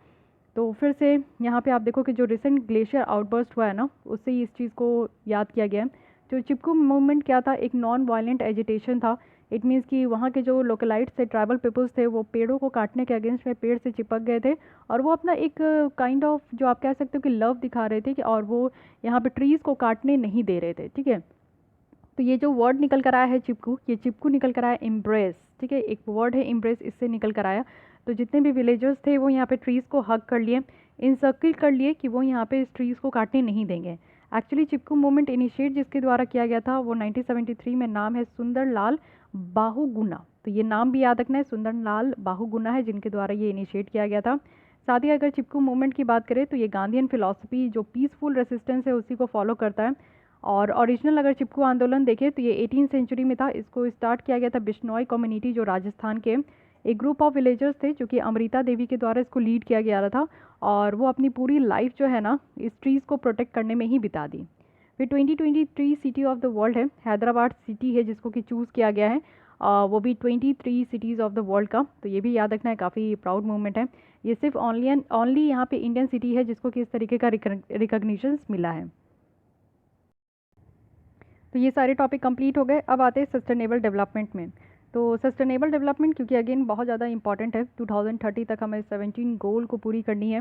तो फिर से यहाँ पे आप देखो कि जो रिसेंट ग्लेशियर आउटबर्स्ट हुआ है ना, उससे ही इस चीज़ को याद किया गया है। तो चिपकू मूवमेंट क्या था, एक नॉन वायलेंट एजिटेशन था। इट मीन्स कि वहाँ के जो लोकलाइट्स थे, ट्राइबल पीपल्स थे, वो पेड़ों को काटने के अगेंस्ट में पेड़ से चिपक गए थे और वो अपना एक काइंड ऑफ जो आप कह सकते हो कि लव दिखा रहे थे कि, और वो यहाँ पे ट्रीज़ को काटने नहीं दे रहे थे, ठीक है। तो ये जो वर्ड निकल कर आया है चिपकू, ये चिपकू निकल कर आया एम्ब्रेस, ठीक है। एक वर्ड है एम्ब्रेस, इससे निकल कर आया। तो जितने भी विलेजर्स थे वो यहाँ पे ट्रीज़ को हग कर लिए, इंसर्किल कर लिए कि वो यहाँ पे इस ट्रीज़ को काटने नहीं देंगे। एक्चुअली चिपकू मूवमेंट इनिशिएट जिसके द्वारा किया गया था वो 1973 में, नाम है सुंदर लाल बाहुगुना। तो ये नाम भी याद रखना है, सुंदर लाल बाहुगुना है जिनके द्वारा ये इनिशिएट किया गया था। साथ ही अगर चिपकू मूवमेंट की बात करें तो ये गांधीयन फिलॉसफी जो पीसफुल रेसिस्टेंस है उसी को फॉलो करता है। और ओरिजिनल अगर चिपकू आंदोलन देखें तो ये 18th सेंचुरी में था। इसको स्टार्ट किया गया था बिश्नोई कम्युनिटी जो राजस्थान के एक ग्रुप ऑफ विलेजर्स थे, जो कि अमृता देवी के द्वारा इसको लीड किया गया था। और वो अपनी पूरी लाइफ जो है ना इस ट्रीज़ को प्रोटेक्ट करने में ही बिता दी। फिर 2023 सिटी ऑफ द वर्ल्ड है, हैदराबाद सिटी है जिसको कि चूज़ किया गया है, वो भी 23 सिटीज़ ऑफ द वर्ल्ड का। तो ये भी याद रखना है, काफ़ी प्राउड मूवमेंट है। ये सिर्फ ओनली यहाँ पे इंडियन सिटी है जिसको कि इस तरीके का रिकॉग्निशन मिला है। तो ये सारे टॉपिक कंप्लीट हो गए। अब आते हैं सस्टेनेबल डेवलपमेंट में। तो सस्टेनेबल डेवलपमेंट क्योंकि अगेन बहुत ज़्यादा इंपॉर्टेंट है, 2030 तक हमें 17 गोल को पूरी करनी है।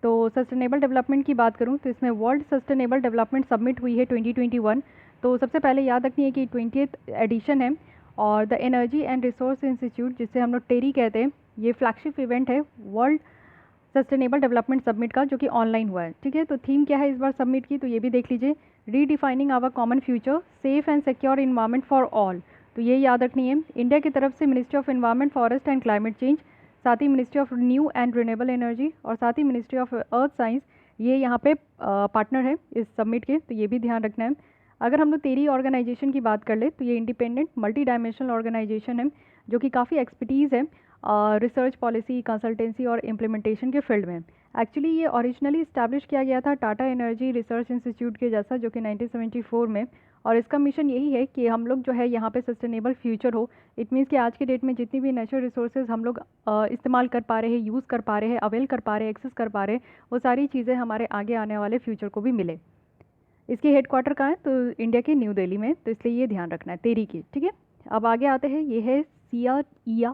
तो सस्टेनेबल डेवलपमेंट की बात करूं तो इसमें वर्ल्ड सस्टेनेबल डेवलपमेंट सबमिट हुई है 2021। तो सबसे पहले याद रखनी है कि 20th एडिशन है। और the energy and resource institute जिसे हम लोग टेरी कहते हैं, ये फ्लैगशिप इवेंट है वर्ल्ड सस्टेनेबल डेवलपमेंट सबमिट का, जो कि ऑनलाइन हुआ है, ठीक है। तो थीम क्या है इस बार सबमिट की, तो ये भी देख लीजिए, redefining our common future, safe and secure environment for all. तो ये याद रखनी है। इंडिया की तरफ से ministry of environment forest and climate change, साथ ही ministry of new and renewable energy और साथ ही मिनिस्ट्री ऑफ अर्थ साइंस, ये यहाँ पे पार्टनर है इस सबमिट के, तो ये भी ध्यान रखना है। अगर हम लोग टेरी ऑर्गेनाइजेशन की बात कर ले तो ये इंडिपेंडेंट मल्टी डायमेंशनल ऑर्गेनाइजेशन है जो कि काफ़ी एक्सपर्टीज़ है रिसर्च, पॉलिसी, कंसल्टेंसी और इम्प्लीमेंटेशन के फील्ड में। एक्चुअली ये ओरिजिनली इस्टेब्लिश किया गया था टाटा एनर्जी रिसर्च इंस्टीट्यूट के जैसा, जो कि 1974 में, और इसका मिशन यही है कि हम लोग जो है यहाँ पे सस्टेनेबल फ्यूचर हो। इट मीन्स कि आज के डेट में जितनी भी नेचुरल रिसोर्सेज हम लोग इस्तेमाल कर पा रहे हैं, यूज़ कर पा रहे हैं, अवेल कर पा रहे हैं, एक्सेस कर पा रहे हैं, वो सारी चीज़ें हमारे आगे आने वाले फ्यूचर को भी मिले। इसकी हेडक्वार्टर कहाँ है? तो इंडिया के न्यू दिल्ली में, तो इसलिए ये ध्यान रखना है तेरी की, ठीक है। अब आगे आते हैं, ये है CREA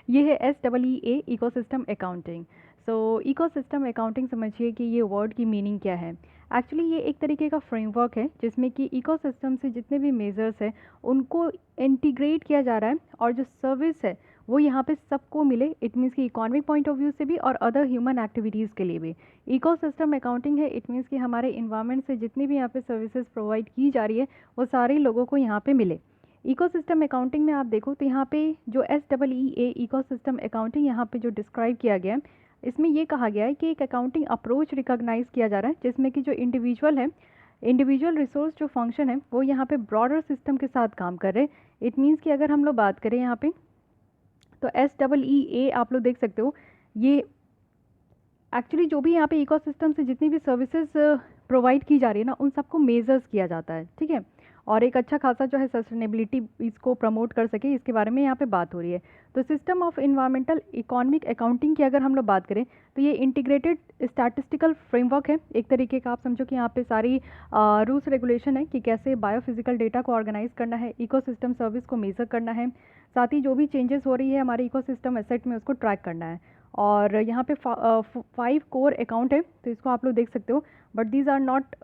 ये है SEE इकोसिस्टम अकाउंटिंग। सो इकोसिस्टम अकाउंटिंग समझिए कि ये वर्ड की मीनिंग क्या है। एक्चुअली ये एक तरीके का फ्रेमवर्क है जिसमें कि इकोसिस्टम से जितने भी मेजर्स हैं उनको इंटीग्रेट किया जा रहा है, और जो सर्विस है वो यहाँ पे सबको मिले। इट मीन्स कि इकोनॉमिक पॉइंट ऑफ व्यू से भी और अदर ह्यूमन एक्टिविटीज़ के लिए भी। इकोसिस्टम अकाउंटिंग है, इट मीन्स कि हमारे इन्वायरमेंट से जितनी भी यहाँ पे सर्विसेज प्रोवाइड की जा रही है वो सारे लोगों को यहाँ पे मिले। इकोसिस्टम अकाउंटिंग में आप देखो तो यहाँ पे जो SEE इकोसिस्टम अकाउंटिंग यहाँ पे जो डिस्क्राइब किया गया है, इसमें ये कहा गया है कि एक अकाउंटिंग अप्रोच रिकॉग्नाइज किया जा रहा है जिसमें कि जो इंडिविजुअल है, इंडिविजुअल रिसोर्स जो फंक्शन है वो यहाँ पे ब्रॉडर सिस्टम के साथ काम कर रहे हैं। इट मीन्स कि अगर हम लोग बात करें यहाँ पे तो SEE आप लोग देख सकते हो, ये एक्चुअली जो भी यहाँ पे इकोसिस्टम से जितनी भी सर्विसेज प्रोवाइड की जा रही है ना, उन सबको मेजर्स किया जाता है, ठीक है। और एक अच्छा खासा जो है सस्टेनेबिलिटी इसको प्रमोट कर सके, इसके बारे में यहाँ पे बात हो रही है। तो system of environmental economic accounting की अगर हम लोग बात करें तो ये इंटीग्रेटेड स्टैटिस्टिकल फ्रेमवर्क है एक तरीके का। आप समझो कि यहाँ पे सारी रूल्स रेगुलेशन है कि कैसे बायोफिजिकल डेटा को ऑर्गेनाइज करना है, इकोसिस्टम सर्विस को मेजर करना है, साथ ही जो भी चेंजेस हो रही है हमारे इकोसिस्टम एसेट में उसको ट्रैक करना है। और यहाँ पे 5 कोर अकाउंट है, तो इसको आप लोग देख सकते हो, but these are not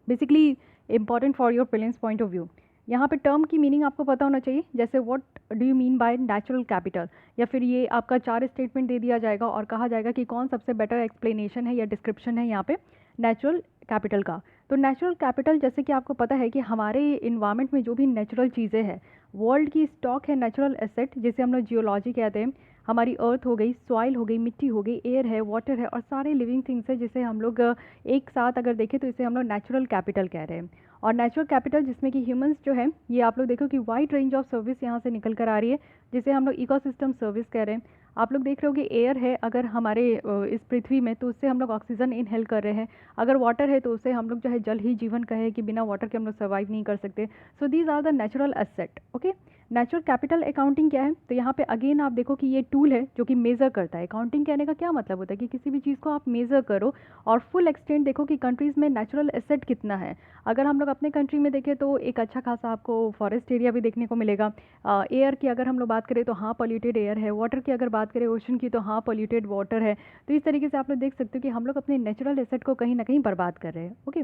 basically important for your prelims point of view. यहाँ पे टर्म की मीनिंग आपको पता होना चाहिए, जैसे what do you mean by natural capital, या फिर ये आपका 4 स्टेटमेंट दे दिया जाएगा और कहा जाएगा कि कौन सबसे बेटर एक्सप्लेनेशन है या डिस्क्रिप्शन है यहाँ पे नेचुरल कैपिटल का। तो नेचुरल कैपिटल जैसे कि आपको पता है कि हमारे इन्वायरमेंट में जो भी नेचुरल चीज़ें हैं, वर्ल्ड की स्टॉक है नेचुरल एसेट, जिसे हम लोग जियोलॉजी कहते हैं। हमारी अर्थ हो गई, सॉइल हो गई, मिट्टी हो गई, एयर है, वाटर है, और सारे लिविंग थिंग्स है जिसे हम लोग एक साथ अगर देखें तो इसे हम लोग नेचुरल कैपिटल कह रहे हैं। और नेचुरल कैपिटल जिसमें कि ह्यूमंस जो है, ये आप लोग देखो कि वाइड रेंज ऑफ सर्विस यहाँ से निकल कर आ रही है जिसे हम लोग इकोसिस्टम सर्विस कह रहे हैं। आप लोग देख रहे हो कि एयर है अगर हमारे इस पृथ्वी में, तो उससे हम लोग ऑक्सीजन इनहेल कर रहे हैं। अगर वाटर है तो उससे हम लोग जो है जल ही जीवन कहे कि बिना वाटर के हम लोग सर्वाइव नहीं कर सकते। So these are the natural asset. Okay, natural capital accounting क्या है? तो यहाँ पे अगेन आप देखो कि ये टूल है जो कि मेज़र करता है। अकाउंटिंग कहने का क्या मतलब होता है कि किसी भी चीज़ को आप मेज़र करो और फुल एक्सटेंट देखो कि कंट्रीज़ में नेचुरल एसेट कितना है। अगर हम लोग अपने कंट्री में देखें तो एक अच्छा खासा आपको फॉरेस्ट एरिया भी देखने को मिलेगा। एयर की अगर हम लोग बात करें तो हाँ पॉल्यूटेड एयर है। वाटर की अगर बात करें ओशन की तो हाँ पॉल्यूटेड वाटर है। तो इस तरीके से आप लोग देख सकते हो कि हम लोग अपने नेचुरल एसेट को कहीं ना कहीं बर्बाद कर रहे हैं। ओके,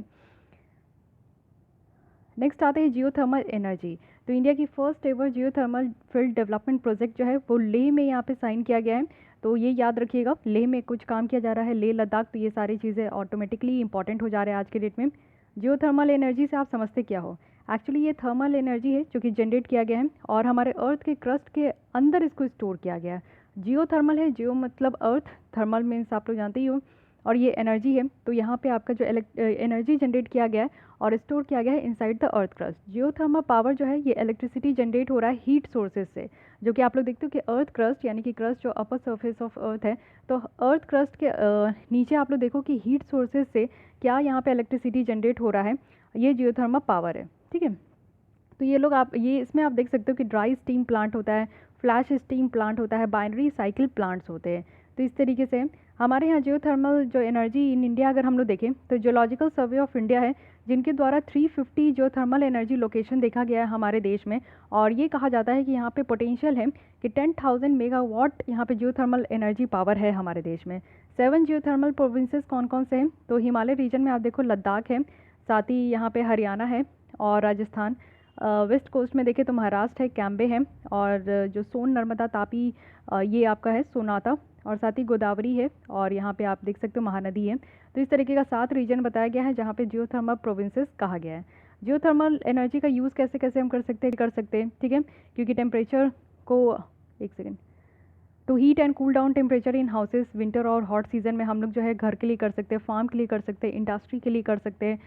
नेक्स्ट आते हैं जियोथर्मल एनर्जी। तो इंडिया की first ever geothermal field development project जो है वो लेह में यहाँ पे साइन किया गया है। तो ये याद रखिएगा, लेह में कुछ काम किया जा रहा है, लेह लद्दाख, तो ये सारी चीज़ें ऑटोमेटिकली इंपॉर्टेंट हो जा रहे हैं आज के डेट में। जियोथर्मल एनर्जी से आप समझते क्या हो? एक्चुअली ये थर्मल एनर्जी है जो कि जनरेट किया गया है और हमारे अर्थ के क्रस्ट के अंदर इसको स्टोर किया गया है। जियोथर्मल है, जियो मतलब अर्थ, थर्मल मीन्स आप लोग जानते ही हो, और ये एनर्जी है। तो यहाँ पे आपका जो एनर्जी जनरेट किया गया है और स्टोर किया गया है inside the earth crust. Geothermal power जो है ये इलेक्ट्रिसिटी जनरेट हो रहा है हीट सोर्सेज से, जो कि आप लोग देखते हो कि अर्थ क्रस्ट यानी कि क्रस्ट जो अपर सरफेस ऑफ अर्थ है, तो अर्थ क्रस्ट के नीचे आप लोग देखो कि हीट सोर्सेज से क्या यहाँ पे इलेक्ट्रिसिटी जनरेट हो रहा है, ये जियोथर्मल पावर है, ठीक है। तो ये लोग आप ये इसमें आप देख सकते हो कि ड्राई स्टीम प्लांट होता है, फ्लैश स्टीम प्लांट होता है, बाइनरी साइकिल प्लांट्स होते हैं। तो इस तरीके से हमारे यहाँ जियोथर्मल जो एनर्जी इन इंडिया अगर हम लोग देखें तो जियोलॉजिकल सर्वे ऑफ इंडिया है जिनके द्वारा 350 जियोथर्मल एनर्जी लोकेशन देखा गया है हमारे देश में। और ये कहा जाता है कि यहाँ पे पोटेंशियल है कि 10,000 मेगावाट यहाँ पे जियोथर्मल एनर्जी पावर है हमारे देश में। 7 जियोथर्मल प्रोविंसेस कौन कौन से हैं? तो हिमालय रीजन में आप देखो लद्दाख है, साथ ही यहाँ पे हरियाणा है और राजस्थान। वेस्ट कोस्ट में देखें तो महाराष्ट्र है, कैम्बे है, और जो सोन नर्मदा तापी ये आपका है सोनाता, और साथ ही गोदावरी है, और यहाँ पे आप देख सकते हो महानदी है। तो इस तरीके का 7 रीजन बताया गया है जहाँ पे जियोथर्मल प्रोविंसेस कहा गया है। जियोथर्मल एनर्जी का यूज़ कैसे कैसे हम कर सकते हैं, ठीक है, क्योंकि टेम्परेचर को एक second to heat and cool down temperature in houses winter और हॉट सीजन में हम लोग जो है घर के लिए कर सकते हैं, फार्म के लिए कर सकते हैं, इंडस्ट्री के लिए कर सकते हैं,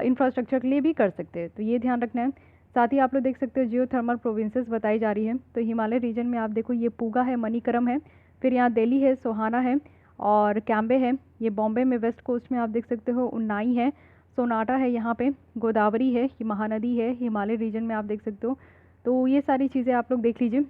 इंफ्रास्ट्रक्चर के लिए भी कर सकते हैं। तो ये ध्यान रखना है। साथ ही आप लोग देख सकते हो जियोथर्मल प्रोविंसेस बताई जा रही है। तो हिमालय रीजन में आप देखो ये पूगा है, मणिकरम है, फिर यहाँ दिल्ली है, सोहाना है, और कैम्बे है, ये बॉम्बे में वेस्ट कोस्ट में आप देख सकते हो उन्नाई है, सोनाटा है, यहाँ पे गोदावरी है, ये महानदी है, हिमालय रीजन में आप देख सकते हो। तो ये सारी चीज़ें आप लोग देख लीजिए।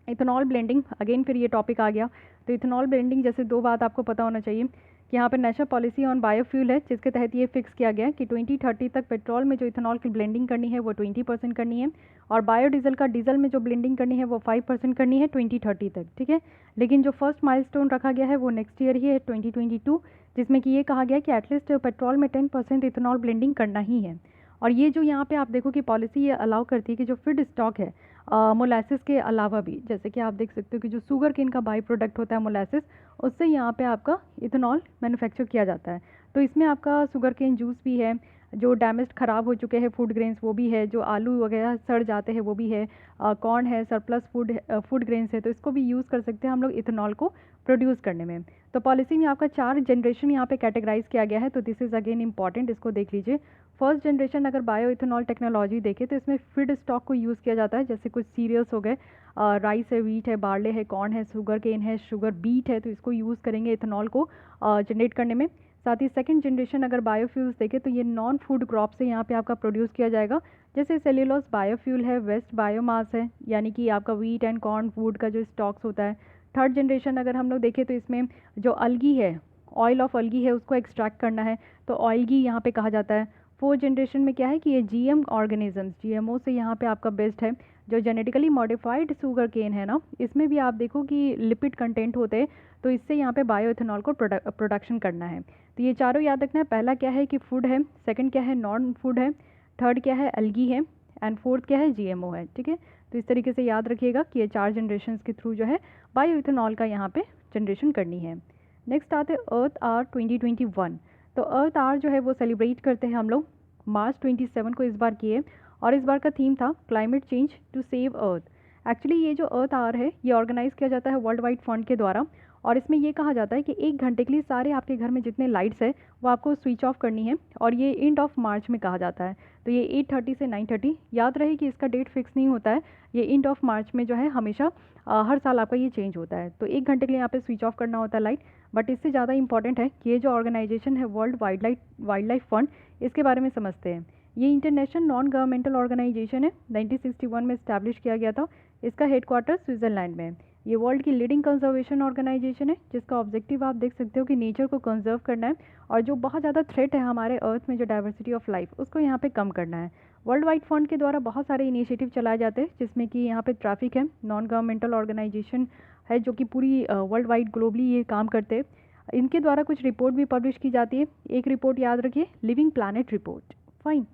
इथेनॉल ब्लेंडिंग, अगेन फिर ये टॉपिक आ गया। तो इथेनॉल ब्लेंडिंग जैसे दो बात आपको पता होना चाहिए कि यहाँ पर नेशनल पॉलिसी ऑन बायोफ्यूल है, जिसके तहत ये फिक्स किया गया कि 2030 तक पेट्रोल में जो इथेनॉल की ब्लेंडिंग करनी है वो 20% करनी है, और बायोडीजल का डीजल में जो ब्लेंडिंग करनी है वो 5% करनी है 2030 तक, ठीक है। लेकिन जो फर्स्ट माइलस्टोन रखा गया है वो नेक्स्ट ईयर ही है 2022, जिसमें कि ये कहा गया कि एटलीस्ट पेट्रोल में 10% इथेनॉल ब्लेंडिंग करना ही है। और ये जो यहाँ पे आप देखो कि पॉलिसी ये अलाउ करती है कि जो फीड स्टॉक है मोलासिस के अलावा भी, जैसे कि आप देख सकते हो कि जो शुगर केन का बाई प्रोडक्ट होता है मोलासिस, उससे यहाँ पे आपका इथेनॉल मैन्युफैक्चर किया जाता है। तो इसमें आपका शुगर केन जूस भी है, जो डैमेज ख़राब हो चुके हैं फूड ग्रेन्स वो भी है, जो आलू वगैरह सड़ जाते हैं वो भी है, कॉर्न है, सरप्लस फूड ग्रेन्स है, तो इसको भी यूज़ कर सकते हैं हम लोग इथेनॉल को प्रोड्यूस करने में। तो पॉलिसी में आपका 4 जनरेशन यहाँ पे कैटेगराइज किया गया है, तो दिस इज़ अगेन इंपॉर्टेंट, इसको देख लीजिए। फर्स्ट जनरेशन अगर बायो इथेनॉल टेक्नोलॉजी देखें तो इसमें फीड स्टॉक को यूज़ किया जाता है, जैसे कुछ सीरियल्स हो गए, राइस है, व्हीट है, बार्ले है, कॉर्न है, शुगर केन है, शुगर बीट है, तो इसको यूज़ करेंगे इथेनॉल को जनरेट करने में। साथ ही सेकंड जनरेशन अगर बायोफ्यूल्स देखें तो ये नॉन फूड क्रॉप से यहाँ पे आपका प्रोड्यूस किया जाएगा, जैसे सेल्यूलोज बायोफ्यूल है, वेस्ट बायोमास है, यानी कि आपका व्हीट एंड कॉर्न फूड का जो स्टॉक्स होता है। थर्ड जनरेशन अगर हम लोग देखें तो इसमें जो अलगी है, ऑयल ऑफ अलगी है, उसको एक्सट्रैक्ट करना है, तो ऑयलगी यहाँ पे कहा जाता है। फोर्थ जनरेशन में क्या है कि ये जीएम ऑर्गेनिजम्स, जीएमओ से यहाँ पे आपका बेस्ड है। जो जेनेटिकली मॉडिफाइड शुगर केन है ना, इसमें भी आप देखो कि लिपिड कंटेंट होते हैं, तो इससे यहाँ पे बायो इथेनॉल को प्रोडक्शन करना है। तो ये चारों याद रखना है, पहला क्या है कि फूड है, सेकंड क्या है नॉन फूड है, थर्ड क्या है अलगी है, एंड फोर्थ क्या है जीएमओ है, ठीक है। तो इस तरीके से याद रखिएगा कि ये 4 जनरेशन के थ्रू जो है बायो इथेनॉल का यहाँ पे जनरेशन करनी है। नेक्स्ट आते हैं अर्थ आर 2021। तो अर्थ आर जो है वो सेलिब्रेट करते हैं हम लोग मार्च 27 को इस बार किए, और इस बार का थीम था climate change to save earth. Actually ये जो अर्थ आर है ये ऑर्गेनाइज किया जाता है वर्ल्ड वाइड फंड के द्वारा, और इसमें ये कहा जाता है कि 1 घंटे के लिए सारे आपके घर में जितने लाइट्स है वो आपको स्विच ऑफ करनी है, और ये एंड ऑफ मार्च में कहा जाता है। तो ये 8:30 से 9:30, याद रहे कि इसका डेट फिक्स नहीं होता है, ये एंड ऑफ मार्च में जो है हमेशा हर साल आपका ये चेंज होता है। तो 1 घंटे के लिए यहाँ पे स्विच ऑफ करना होता है लाइट। बट इससे ज़्यादा इंपॉर्टेंट है कि ये जो ऑर्गेनाइजेशन है वर्ल्ड वाइल्ड लाइफ फंड, इसके बारे में समझते हैं। ये इंटरनेशनल नॉन गवर्नमेंटल ऑर्गेनाइजेशन है, 1961 में इस्टेब्लिश किया गया था। इसका हेडक्वार्टर स्विट्ज़रलैंड में है। ये वर्ल्ड की लीडिंग कंजर्वेशन ऑर्गेनाइजेशन है, जिसका ऑब्जेक्टिव आप देख सकते हो कि नेचर को कंजर्व करना है, और जो बहुत ज़्यादा थ्रेट है हमारे अर्थ में जो डाइवर्सिटी ऑफ लाइफ, उसको यहाँ पे कम करना है। वर्ल्ड वाइड फंड के द्वारा बहुत सारे इनिशिएटिव चलाए जाते हैं, जिसमें कि यहाँ पे ट्रैफिक है, नॉन गवर्नमेंटल ऑर्गेनाइजेशन है जो कि पूरी वर्ल्ड वाइड ग्लोबली ये काम करते हैं। इनके द्वारा कुछ रिपोर्ट भी पब्लिश की जाती है। एक रिपोर्ट याद रखिए, लिविंग प्लानट रिपोर्ट, फाइन।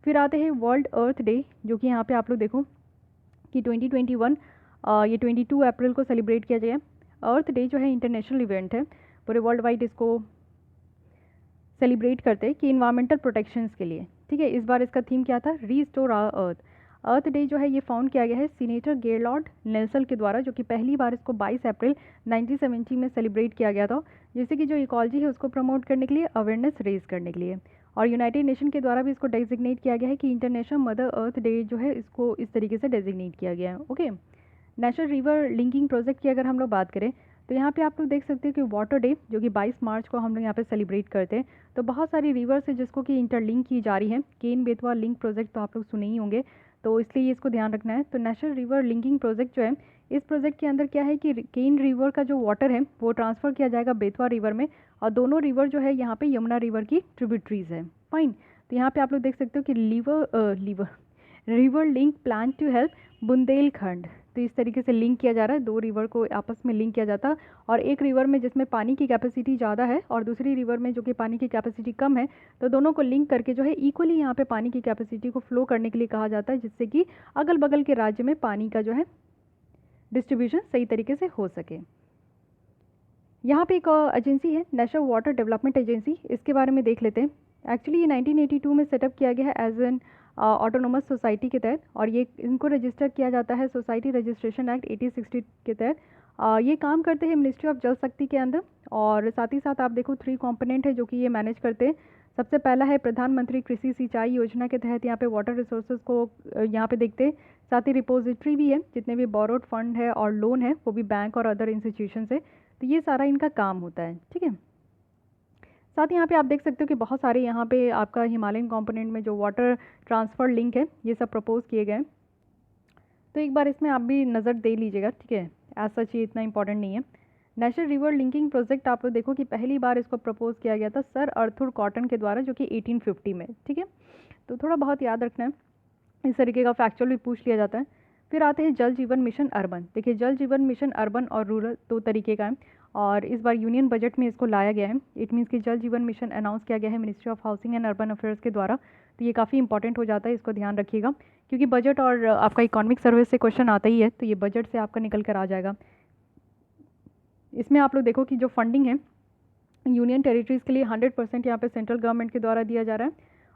फिर आते हैं वर्ल्ड अर्थ डे, जो कि यहाँ पे आप लोग देखो कि 2021 ये 22 अप्रैल को सेलिब्रेट किया जाए। अर्थ डे जो है इंटरनेशनल इवेंट है, पूरे वर्ल्ड वाइड इसको सेलिब्रेट करते हैं कि इन्वायरमेंटल प्रोटेक्शंस के लिए, ठीक है। इस बार इसका थीम क्या था, restore our earth. Earth day जो है ये फाउंड किया गया है सीनेटर गेरलॉर्ड नेल्सन के द्वारा, जो कि पहली बार इसको 22 अप्रैल 1970 में सेलिब्रेट किया गया था, जिससे कि जो इकोलॉजी है उसको प्रमोट करने के लिए, अवेयरनेस रेज करने के लिए। और यूनाइटेड नेशन के द्वारा भी इसको डेजिग्नेट किया गया है कि इंटरनेशनल मदर अर्थ डे जो है इसको इस तरीके से डेजिग्नेट किया गया है, okay. National river linking project की अगर हम लोग बात करें तो यहाँ पे आप लोग देख सकते हैं कि वाटर डे जो कि 22 मार्च को हम लोग यहाँ पे सेलिब्रेट करते हैं। तो बहुत सारी रिवर्स है जिसको कि इंटरलिंक की जा रही है, केन बेतवा लिंक प्रोजेक्ट तो आप लोग सुने ही होंगे, तो इसलिए इसको ध्यान रखना है। तो नेशनल रिवर लिंकिंग प्रोजेक्ट जो है, इस प्रोजेक्ट के अंदर क्या है कि केन रिवर का जो वाटर है वो ट्रांसफ़र किया जाएगा बेतवा रिवर में, और दोनों रिवर जो है यहाँ पे यमुना रिवर की ट्रिब्यूटरीज है, फाइन। तो यहाँ पे आप लोग देख सकते हो कि river link plan to help Bundelkhand, तो इस तरीके से लिंक किया जा रहा है, 2 रिवर को आपस में लिंक किया जाता है। और एक रिवर में जिसमें पानी की कैपेसिटी ज़्यादा है और दूसरी रिवर में जो कि पानी की कैपेसिटी कम है, तो दोनों को लिंक करके जो है इक्वली यहाँ पे पानी की कैपेसिटी को फ्लो करने के लिए कहा जाता है, जिससे कि अगल बगल के राज्य में पानी का जो है डिस्ट्रीब्यूशन सही तरीके से हो सके। यहाँ पे एक एजेंसी है नेशनल वाटर डेवलपमेंट एजेंसी, इसके बारे में देख लेते हैं। एक्चुअली ये 1982 में सेटअप किया गया है एज एन ऑटोनोमस सोसाइटी के तहत, और ये इनको रजिस्टर किया जाता है सोसाइटी रजिस्ट्रेशन एक्ट 1860 के तहत। ये काम करते हैं मिनिस्ट्री ऑफ जल शक्ति के अंदर, और साथ ही साथ आप देखो 3 कंपोनेंट है जो कि ये मैनेज करते हैं। सबसे पहला है प्रधानमंत्री कृषि सिंचाई योजना के तहत यहाँ पे वाटर रिसोर्सेज को यहाँ पे देखते हैं। साथ ही रिपोजिटरी भी है, जितने भी बोरोड फंड है और लोन है वो भी बैंक और अदर इंस्टीट्यूशन से, तो ये सारा इनका काम होता है, ठीक है। साथ ही यहाँ पे आप देख सकते हो कि बहुत सारे यहाँ पे आपका हिमालयन कंपोनेंट में जो वाटर ट्रांसफ़र लिंक है ये सब प्रपोज किए गए हैं। तो एक बार इसमें आप भी नज़र दे लीजिएगा, ठीक है। एज सच ये इतना इंपॉर्टेंट नहीं है। नेशनल रिवर लिंकिंग प्रोजेक्ट आप लोग देखो कि पहली बार इसको प्रपोज किया गया था सर अर्थुर कॉटन के द्वारा, जो कि 1850 में, ठीक है। तो थोड़ा बहुत याद रखना है, इस तरीके का फैक्चुअल भी पूछ लिया जाता है। फिर आते हैं जल जीवन मिशन अर्बन। देखिए जल जीवन मिशन अर्बन और रूरल दो तरीके का है, और इस बार यूनियन बजट में इसको लाया गया है। इट मीन्स कि जल जीवन मिशन अनाउंस किया गया है ministry of housing and urban affairs के द्वारा। तो ये काफ़ी इंपॉर्टेंट हो जाता है, इसको ध्यान रखिएगा, क्योंकि बजट और आपका इकोनॉमिक सर्विस से क्वेश्चन आता ही है, तो ये बजट से आपका निकल कर आ जाएगा। इसमें आप लोग देखो कि जो फंडिंग है यूनियन टेरिटरीज़ के लिए 100% यहाँ पे सेंट्रल गवर्नमेंट के द्वारा दिया जा रहा है,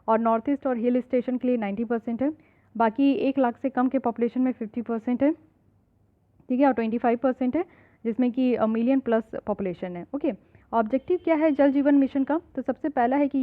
और नॉर्थ ईस्ट और हिल स्टेशन के लिए 90% है। बाकी 1 लाख से कम के पॉपुलेशन में 50% है, ठीक है, और 25% है जिसमें कि मिलियन प्लस पॉपुलेशन है। ओके, ऑब्जेक्टिव क्या है जल जीवन मिशन का? तो सबसे पहला है कि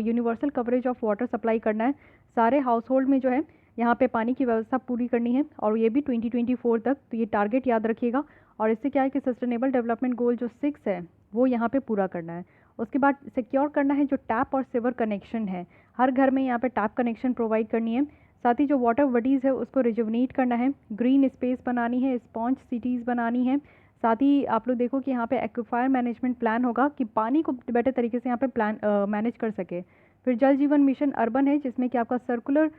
universal coverage of water supply करना है, सारे हाउस होल्ड में जो है यहाँ पे पानी की व्यवस्था पूरी करनी है, और ये भी 2024 तक। तो ये टारगेट याद रखिएगा। और इससे क्या है कि सस्टेनेबल डेवलपमेंट गोल जो 6 है वो यहाँ पे पूरा करना है। उसके बाद सिक्योर करना है जो टैप और सिवर कनेक्शन है, हर घर में यहाँ पे टैप कनेक्शन प्रोवाइड करनी है। साथ ही जो वाटर बॉडीज़ है उसको रिजुवनेट करना है, ग्रीन स्पेस बनानी है, स्पॉन्ज सिटीज़ बनानी है। साथ ही आप लोग देखो कि यहाँ पे एक्वाफायर मैनेजमेंट प्लान होगा कि पानी को बेटर तरीके से यहाँ पे प्लान मैनेज कर सके। फिर जल जीवन मिशन अर्बन है, जिसमें कि आपका सर्कुलर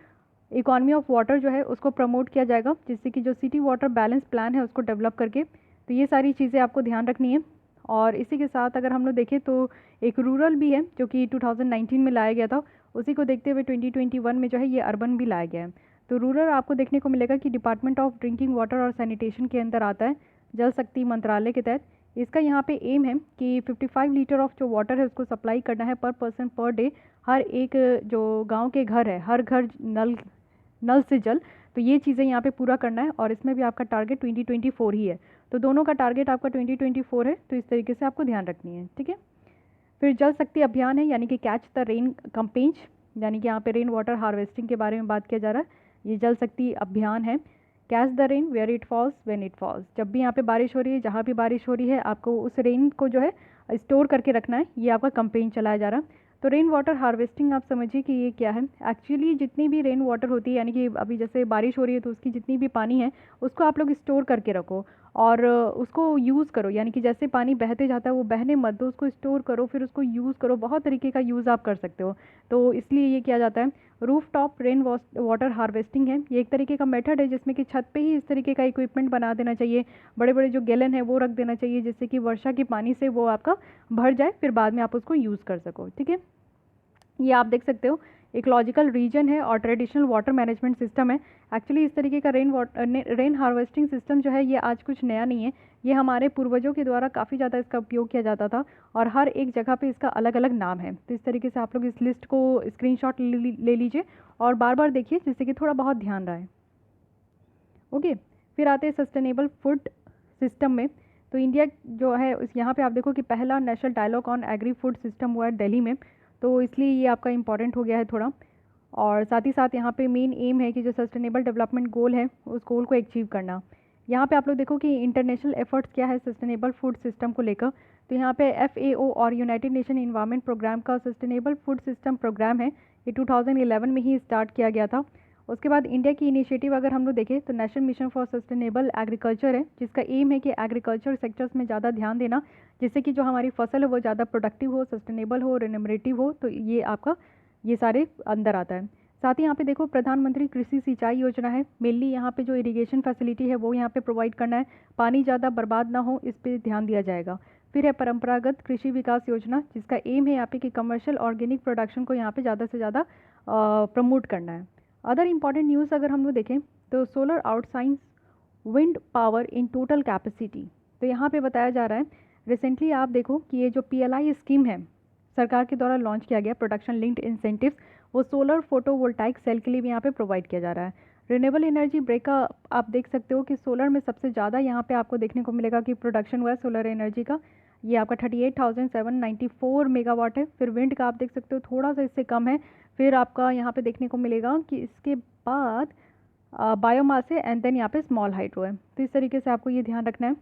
इकोनॉमी ऑफ वाटर जो है उसको प्रमोट किया जाएगा, जिससे कि जो सिटी वाटर बैलेंस प्लान है उसको डेवलप करके। तो ये सारी चीज़ें आपको ध्यान रखनी है। और इसी के साथ अगर हम लोग देखें तो एक रूरल भी है जो कि 2019 में लाया गया था, उसी को देखते हुए 2021 में जो है ये अर्बन भी लाया गया है। तो रूरल आपको देखने को मिलेगा कि डिपार्टमेंट ऑफ ड्रिंकिंग वाटर और सैनिटेशन के अंदर आता है, जल शक्ति मंत्रालय के तहत। इसका यहाँ पे एम है कि 55 लीटर ऑफ जो वाटर है उसको सप्लाई करना है पर पर्सन पर डे, हर एक जो गांव के घर है हर घर नल से जल। तो ये चीज़ें यहाँ पे पूरा करना है, और इसमें भी आपका टारगेट 2024 ही है। तो दोनों का टारगेट आपका 2024 है, तो इस तरीके से आपको ध्यान रखनी है, ठीक है। फिर जल शक्ति अभियान है, यानी कि कैच द रेन कैंपेन, यानी कि यहाँ पे रेन वाटर हार्वेस्टिंग के बारे में बात किया जा रहा है। ये जल शक्ति अभियान है। Catch the rain where it falls when it falls, जब भी यहाँ पे बारिश हो रही है, जहाँ भी बारिश हो रही है, आपको उस रेन को जो है स्टोर करके रखना है। ये आपका कैंपेन चलाया जा रहा है। तो रेन वाटर हार्वेस्टिंग आप समझिए कि ये क्या है। एक्चुअली जितनी भी रेन वाटर होती है, यानी कि अभी जैसे बारिश हो रही है तो उसकी जितनी भी पानी है उसको आप लोग स्टोर करके रखो और उसको यूज़ करो, यानी कि जैसे पानी बहते जाता है वो बहने मत दो, उसको स्टोर करो, फिर उसको यूज़ करो। बहुत तरीके का यूज़ आप कर सकते हो, तो इसलिए ये किया जाता है। Roof top rain water harvesting है, ये एक तरीके का मेथड है जिसमें कि छत पे ही इस तरीके का इक्विपमेंट बना देना चाहिए, बड़े बड़े जो गैलन है वो रख देना चाहिए, जिससे कि वर्षा के पानी से वो आपका भर जाए, फिर बाद में आप उसको यूज़ कर सको, ठीक है। ये आप देख सकते हो इकोलॉजिकल रीजन है और ट्रेडिशनल वाटर मैनेजमेंट सिस्टम है। एक्चुअली इस तरीके का रेन हार्वेस्टिंग सिस्टम जो है ये आज कुछ नया नहीं है, ये हमारे पूर्वजों के द्वारा काफ़ी ज़्यादा इसका उपयोग किया जाता था, और हर एक जगह पे इसका अलग अलग नाम है। तो इस तरीके से आप लोग इस लिस्ट को स्क्रीनशॉट ले लीजिए और बार बार देखिए, जिससे कि थोड़ा बहुत ध्यान रहे। ओके, फिर आते हैं सस्टेनेबल फूड सिस्टम में। तो इंडिया जो है उस यहाँ पे आप देखो कि पहला national dialogue on agri food system हुआ है दिल्ली में, तो इसलिए ये आपका इंपॉर्टेंट हो गया है थोड़ा। और साथ ही साथ यहाँ पे मेन एम है कि जो सस्टेनेबल डेवलपमेंट गोल है उस गोल को अचीव करना। यहाँ पे आप लोग देखो कि इंटरनेशनल एफर्ट्स क्या है सस्टेनेबल फूड सिस्टम को लेकर। तो यहाँ पे FAO और यूनाइटेड नेशन इन्वायरमेंट प्रोग्राम का सस्टेनेबल फूड सिस्टम प्रोग्राम है, ये 2011 में ही स्टार्ट किया गया था। उसके बाद इंडिया की इनिशिएटिव अगर हम लोग देखें तो national mission for sustainable agriculture है, जिसका एम है कि एग्रीकल्चर सेक्टर्स में ज़्यादा ध्यान देना, जिससे कि जो हमारी फसल है वो ज़्यादा प्रोडक्टिव हो, सस्टेनेबल हो, रिन्यूमरेटिव हो। तो ये आपका ये सारे अंदर आता है। साथ ही यहाँ पे देखो प्रधानमंत्री कृषि सिंचाई योजना है, मेनली यहाँ पे जो इरिगेशन फैसिलिटी है वो यहाँ पे प्रोवाइड करना है, पानी ज़्यादा बर्बाद ना हो इस पर ध्यान दिया जाएगा। फिर है परंपरागत कृषि विकास योजना, जिसका एम है यहाँ पे कि कमर्शियल ऑर्गेनिक प्रोडक्शन को यहाँ पे ज़्यादा से ज़्यादा प्रमोट करना है। अदर इंपॉर्टेंट न्यूज़ अगर हम लोग देखें तो सोलर आउटसाइंस wind power in total capacity, तो यहाँ पे बताया जा रहा है रिसेंटली आप देखो कि ये जो PLI स्कीम है सरकार के द्वारा लॉन्च किया गया, प्रोडक्शन लिंक्ड इंसेंटिव्स, वो सोलर फोटोवोल्टाइक सेल के लिए भी यहाँ पे प्रोवाइड किया जा रहा है। रिन्यूएबल एनर्जी ब्रेक का आप देख सकते हो कि सोलर में सबसे ज़्यादा यहाँ पे आपको देखने को मिलेगा कि प्रोडक्शन हुआ है सोलर एनर्जी का, ये आपका 38,794 मेगावाट है। फिर विंड का आप देख सकते हो थोड़ा सा इससे कम है। फिर आपका यहाँ पे देखने को मिलेगा कि इसके बाद बायोमास है एंड देन यहाँ पे स्मॉल हाइड्रो है। तो इस तरीके से आपको ये ध्यान रखना है।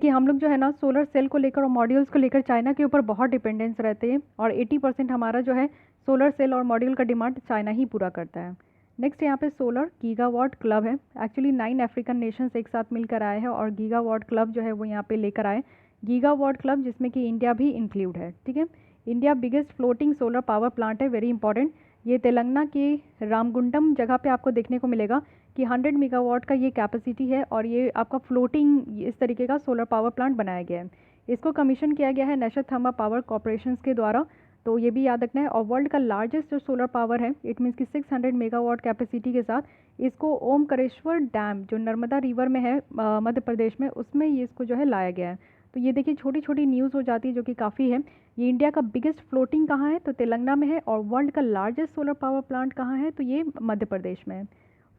देखिए हम लोग जो है ना सोलर सेल को लेकर और मॉड्यूल्स को लेकर चाइना के ऊपर बहुत डिपेंडेंस रहते हैं और 80% हमारा जो है सोलर सेल और मॉड्यूल का डिमांड चाइना ही पूरा करता है। नेक्स्ट यहाँ पे सोलर गीगावाट क्लब है। एक्चुअली 9 अफ्रीकन नेशंस एक साथ मिलकर आए हैं और गीगावाट क्लब जो है वो यहाँ पे लेकर आए गीगावाट क्लब, जिसमें कि इंडिया भी इंक्लूड है। ठीक है, India biggest floating solar power plant है, वेरी इंपॉर्टेंट। ये तेलंगाना के रामगुंडम जगह पे आपको देखने को मिलेगा कि 100 मेगावाट का ये कैपेसिटी है और ये आपका फ्लोटिंग इस तरीके का सोलर पावर प्लांट बनाया गया है। इसको कमीशन किया गया है नेशनल थर्मल पावर कॉरपोरेशन के द्वारा, तो ये भी याद रखना है। और वर्ल्ड का लार्जेस्ट जो सोलर पावर है, इट मीन्स कि 600 मेगावाट कैपेसिटी के साथ इसको ओमकारेश्वर डैम जो नर्मदा रिवर में है मध्य प्रदेश में, उसमें ये इसको जो है लाया गया है। तो ये देखिए छोटी छोटी न्यूज़ हो जाती है जो कि काफ़ी है। ये इंडिया का बिगेस्ट फ्लोटिंग कहाँ है, तो तेलंगाना में है। और वर्ल्ड का लार्जेस्ट सोलर पावर प्लांट कहाँ है, तो ये मध्य प्रदेश में है।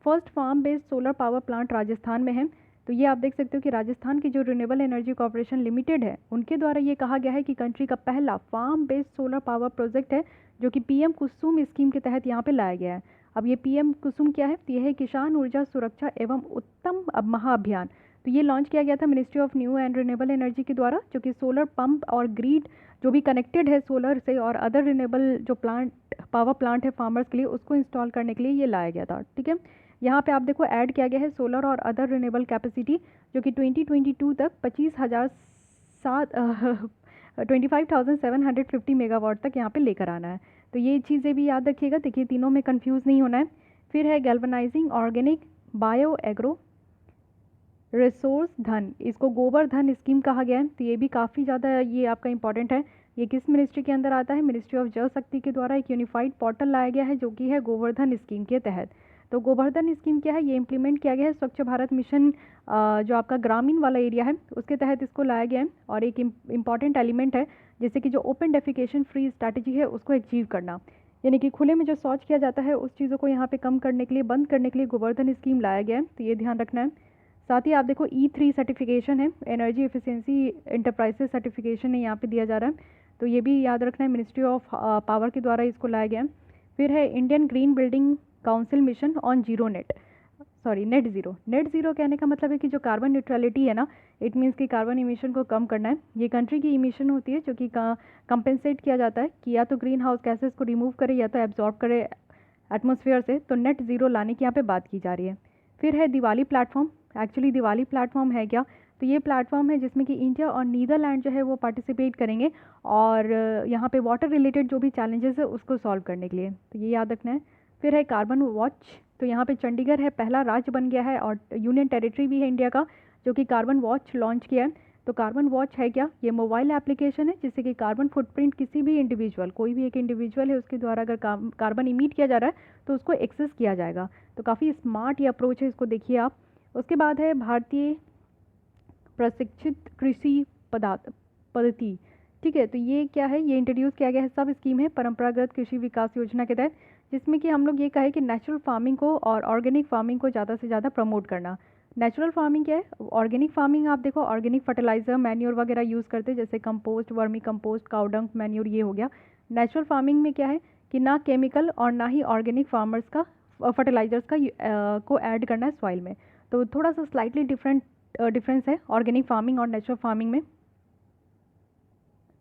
First farm based solar power plant Rajasthan में है। तो ये आप देख सकते हो कि राजस्थान की जो रिन्यूएबल एनर्जी कॉर्पोरेशन लिमिटेड है, उनके द्वारा ये कहा गया है कि कंट्री का पहला farm based solar power project है जो कि पीएम कुसुम स्कीम के तहत यहाँ पे लाया गया है। अब ये पीएम कुसुम क्या है, तो ये है किसान ऊर्जा सुरक्षा एवं उत्तम महाअभियान। तो ये लॉन्च किया गया था ministry of new and renewable energy के द्वारा, जो कि सोलर पंप और ग्रिड जो भी कनेक्टेड है सोलर से और अदर रिन्यूएबल जो पावर प्लांट है फार्मर्स के लिए, उसको इंस्टॉल करने के लिए ये लाया गया था। ठीक है, यहाँ पे आप देखो ऐड किया गया है सोलर और अदर रिन्यूएबल कैपेसिटी जो कि 2022 तक 25,750 मेगावाट तक यहाँ पे लेकर आना है। तो ये चीज़ें भी याद रखिएगा, देखिए तीनों में कंफ्यूज नहीं होना है। फिर है galvanising organic bio agro resource धन, इसको गोबर धन स्कीम कहा गया है। तो ये भी काफ़ी ज़्यादा ये आपका इंपॉर्टेंट है। ये किस मिनिस्ट्री के अंदर आता है, मिनिस्ट्री ऑफ जल शक्ति के द्वारा एक यूनिफाइड पोर्टल लाया गया है जो कि है गोवर्धन स्कीम के तहत। तो गोवर्धन स्कीम क्या है, ये इम्प्लीमेंट किया गया है स्वच्छ भारत मिशन जो आपका ग्रामीण वाला एरिया है उसके तहत इसको लाया गया है। और एक इम्पॉर्टेंट एलिमेंट है जैसे कि जो ओपन डेफिकेशन फ्री स्ट्रैटेजी है उसको अचीव करना, यानी कि खुले में जो शौच किया जाता है उस चीज़ों को यहाँ पे कम करने के लिए, बंद करने के लिए गोवर्धन स्कीम लाया गया है। तो ये ध्यान रखना है। साथ ही आप देखो E3 सर्टिफिकेशन है, एनर्जी एफिशिएंसी इंटरप्राइजेस सर्टिफिकेशन है यहाँ पे दिया जा रहा है। तो ये भी याद रखना है, मिनिस्ट्री ऑफ पावर के द्वारा इसको लाया गया है। फिर है Indian green building council mission on net zero कहने का मतलब है कि जो कार्बन न्यूट्रलिटी है ना, इट मीन्स कि कार्बन इमिशन को कम करना है। ये कंट्री की इमिशन होती है जो कि कंपेंसेट किया जाता है कि या तो ग्रीन हाउस गैसेस को रिमूव करे या तो एब्जॉर्ब करे एटमॉस्फेयर से। तो नेट ज़ीरो लाने की यहाँ पे बात की जा रही है। फिर है Diwali platform. Actually Diwali platform है क्या, तो ये प्लेटफॉर्म है जिसमें कि इंडिया और नीदरलैंड जो है वो पार्टिसिपेट करेंगे और यहाँ पे वाटर रिलेटेड जो भी चैलेंजेस है उसको सॉल्व करने के लिए। तो ये याद रखना है। फिर है कार्बन वॉच। तो यहाँ पे चंडीगढ़ है पहला राज्य बन गया है और यूनियन टेरिटरी भी है इंडिया का जो कि कार्बन वॉच लॉन्च किया है। तो कार्बन वॉच है क्या, ये मोबाइल एप्लीकेशन है जिससे कि कार्बन फुटप्रिंट किसी भी इंडिविजुअल, कोई भी एक इंडिविजुअल है उसके द्वारा अगर कार्बन इमिट किया जा रहा है तो उसको एक्सेस किया जाएगा। तो काफ़ी स्मार्ट ये अप्रोच है, इसको देखिए आप। उसके बाद है भारतीय प्रशिक्षित कृषि पद्धति। ठीक है, तो ये क्या है, ये इंट्रोड्यूस किया गया है, सब स्कीम है परंपरागत कृषि विकास योजना के तहत, जिसमें कि हम लोग ये कहे कि नेचुरल फार्मिंग को और ऑर्गेनिक फार्मिंग को ज़्यादा से ज़्यादा प्रमोट करना। नेचुरल फार्मिंग क्या है, ऑर्गेनिक फार्मिंग आप देखो ऑर्गेनिक फर्टिलाइजर मैन्योर वगैरह यूज़ करते हैं जैसे compost, vermi compost, cow dung manure, ये हो गया। नेचुरल फार्मिंग में क्या है कि ना केमिकल और ना ही ऑर्गेनिक फार्मर्स का फर्टिलाइजर्स का को ऐड करना है सॉइल में। तो थोड़ा सा स्लाइटली डिफरेंस है ऑर्गेनिक फार्मिंग और नेचुरल फार्मिंग में,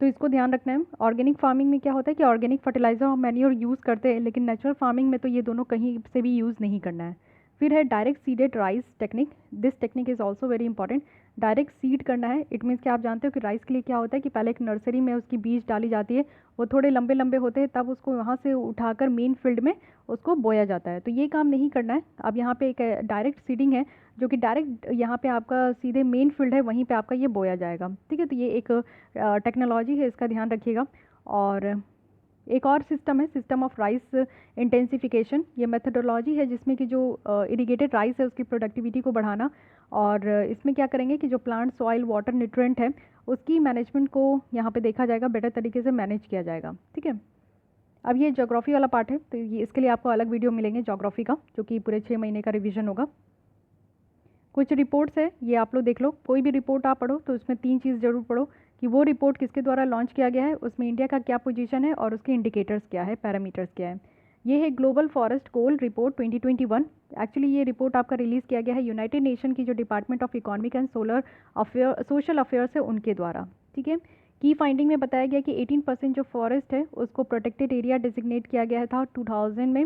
तो इसको ध्यान रखना है। ऑर्गेनिक फार्मिंग में क्या होता है कि ऑर्गेनिक फर्टिलाइजर और मैन्योर यूज़ करते हैं, लेकिन नेचुरल फार्मिंग में तो ये दोनों कहीं से भी यूज़ नहीं करना है। फिर है direct seeded rice technique. This technique is also very important. Direct seed करना है, इट मीन्स कि आप जानते हो कि राइस के लिए क्या होता है कि पहले एक नर्सरी में उसकी बीज डाली जाती है, वो थोड़े लंबे लंबे होते हैं, तब उसको वहाँ से उठाकर मेन फील्ड में उसको बोया जाता है। तो ये काम नहीं करना है। अब यहाँ पे एक डायरेक्ट सीडिंग है जो कि डायरेक्ट यहाँ पे आपका सीधे मेन फील्ड है वहीं पे आपका ये बोया जाएगा। ठीक है, तो ये एक टेक्नोलॉजी है, इसका ध्यान रखिएगा। और एक और सिस्टम है सिस्टम ऑफ राइस इंटेंसिफिकेशन। ये मेथडोलॉजी है जिसमें कि जो इरिगेटेड राइस है उसकी प्रोडक्टिविटी को बढ़ाना, और इसमें क्या करेंगे कि जो प्लांट सॉइल वाटर न्यूट्रिएंट है उसकी मैनेजमेंट को यहाँ पे देखा जाएगा, बेटर तरीके से मैनेज किया जाएगा। ठीक है, अब ये ज्योग्राफी वाला पार्ट है, तो ये इसके लिए आपको अलग वीडियो मिलेंगे ज्योग्राफी का, जो कि पूरे 6 महीने का रिवीजन होगा। कुछ रिपोर्ट्स है, ये आप लोग देख लो। कोई भी रिपोर्ट आप पढ़ो तो उसमें 3 चीज़ जरूर पढ़ो कि वो रिपोर्ट किसके द्वारा लॉन्च किया गया है, उसमें इंडिया का क्या पोजीशन है और उसके इंडिकेटर्स क्या है, पैरामीटर्स क्या है। ये है ग्लोबल फॉरेस्ट गोल रिपोर्ट 2021। एक्चुअली ये रिपोर्ट आपका रिलीज़ किया गया है यूनाइटेड नेशन की जो department of economic and social affairs है उनके द्वारा, ठीक है। की फाइंडिंग में बताया गया कि 18% जो फॉरेस्ट है उसको प्रोटेक्टेड एरिया डिजिग्नेट किया गया था 2000 में।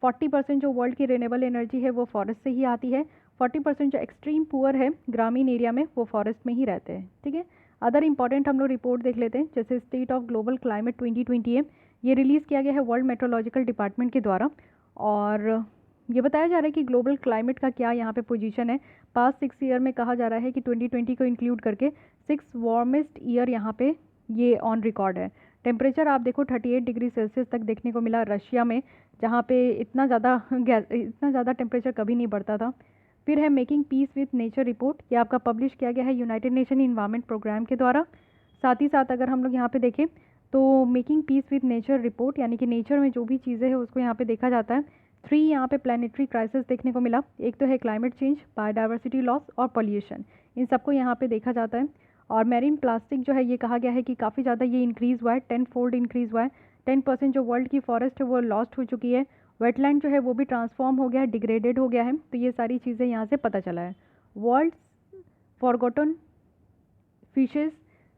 40% जो वर्ल्ड की रिन्यूएबल एनर्जी है वो फॉरेस्ट से ही आती है। 40% जो एक्सट्रीम पुअर है ग्रामीण एरिया में वो फॉरेस्ट में ही रहते हैं, ठीक है। अदर इंपॉर्टेंट हम लोग रिपोर्ट देख लेते हैं, जैसे स्टेट ऑफ ग्लोबल क्लाइमेट 2020 है। ये रिलीज़ किया गया है वर्ल्ड मेट्रोलॉजिकल डिपार्टमेंट के द्वारा, और ये बताया जा रहा है कि ग्लोबल क्लाइमेट का क्या यहाँ पे पोजीशन है। पास्ट 6 ईयर में कहा जा रहा है कि 2020 को इंक्लूड करके 6 वार्मेस्ट ईयर यहाँ पे ये ऑन रिकॉर्ड है। टेम्परेचर आप देखो 38 डिग्री सेल्सियस तक देखने को मिला रशिया में, जहाँ पे इतना ज़्यादा टेम्परेचर कभी नहीं बढ़ता था। फिर है making piece with nature report, ये आपका पब्लिश किया गया है यूनाइटेड नेशन इन्वायरमेंट प्रोग्राम के द्वारा। साथ ही साथ अगर हम लोग यहाँ पे देखें तो making piece with nature report, यानी कि नेचर में जो भी चीज़ें हैं उसको यहाँ पे देखा जाता है। 3 यहाँ पे प्लानिटरी क्राइसिस देखने को मिला। एक तो है क्लाइमेट चेंज, बायोडाइवर्सिटी लॉस और पॉल्यूशन, इन सबको यहाँ पे देखा जाता है। और मैरीन प्लास्टिक जो है ये कहा गया है कि काफ़ी ज़्यादा ये इंक्रीज़ हुआ है, 10 फोल्ड इंक्रीज़ हुआ है। 10% जो वर्ल्ड की फॉरेस्ट है वो लॉस्ट हो चुकी है। वेटलैंड जो है वो भी ट्रांसफॉर्म हो गया है, डिग्रेडेड हो गया है। तो ये सारी चीज़ें यहाँ से पता चला है। वर्ल्ड फॉरगॉटन फिशेस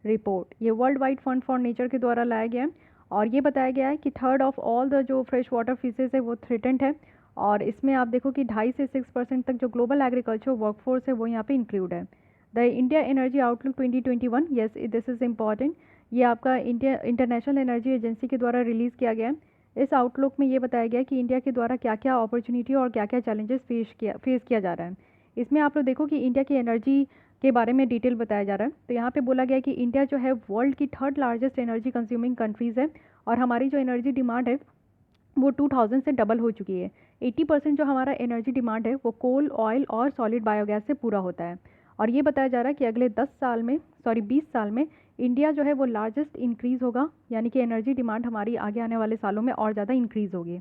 रिपोर्ट, ये world wide fund for nature के द्वारा लाया गया है, और ये बताया गया है कि थर्ड ऑफ ऑल द जो फ्रेश वाटर फिशेस है वो थ्रेटेंड है। और इसमें आप देखो कि 2.5 से 6% तक जो ग्लोबल एग्रीकल्चर वर्कफोर्स है वो यहाँ पे इंक्लूड है। The India energy outlook 2021, yes this is important, ये आपका इंडिया इंटरनेशनल एनर्जी एजेंसी के द्वारा रिलीज़ किया गया है। इस आउटलुक में ये बताया गया कि इंडिया के द्वारा क्या क्या अपॉर्चुनिटी और क्या क्या चैलेंजेस फेस किया जा रहा है। इसमें आप लोग देखो कि इंडिया की एनर्जी के बारे में डिटेल बताया जा रहा है। तो यहाँ पे बोला गया कि इंडिया जो है वर्ल्ड की 3rd largest energy consuming countries है, और हमारी जो एनर्जी डिमांड है वो 2000 से डबल हो चुकी है। 80% जो हमारा एनर्जी डिमांड है वो कोल, ऑयल और सॉलिड बायोगैस से पूरा होता है। और ये बताया जा रहा है कि अगले 20 साल में इंडिया जो है वो लार्जेस्ट इंक्रीज़ होगा, यानी कि एनर्जी डिमांड हमारी आगे आने वाले सालों में और ज़्यादा इंक्रीज़ होगी।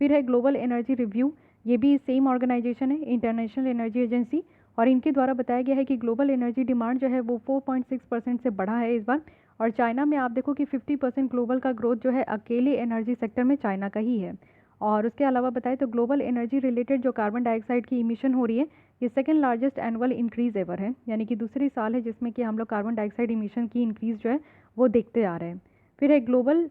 फिर है ग्लोबल एनर्जी रिव्यू, ये भी सेम ऑर्गेनाइजेशन है, इंटरनेशनल एनर्जी एजेंसी, और इनके द्वारा बताया गया है कि ग्लोबल एनर्जी डिमांड जो है वो 4.6% से बढ़ा है इस बार। और चाइना में आप देखो कि 50% ग्लोबल का ग्रोथ जो है अकेले एनर्जी सेक्टर में चाइना का ही है। और उसके अलावा बताएं तो ग्लोबल एनर्जी रिलेटेड जो कार्बन डाइऑक्साइड की इमिशन हो रही है ये 2nd largest annual increase ever है, यानी कि दूसरी साल है जिसमें कि हम लोग कार्बन डाइऑक्साइड इमिशन की इंक्रीज़ जो है वो देखते आ रहे हैं। फिर है ग्लोबल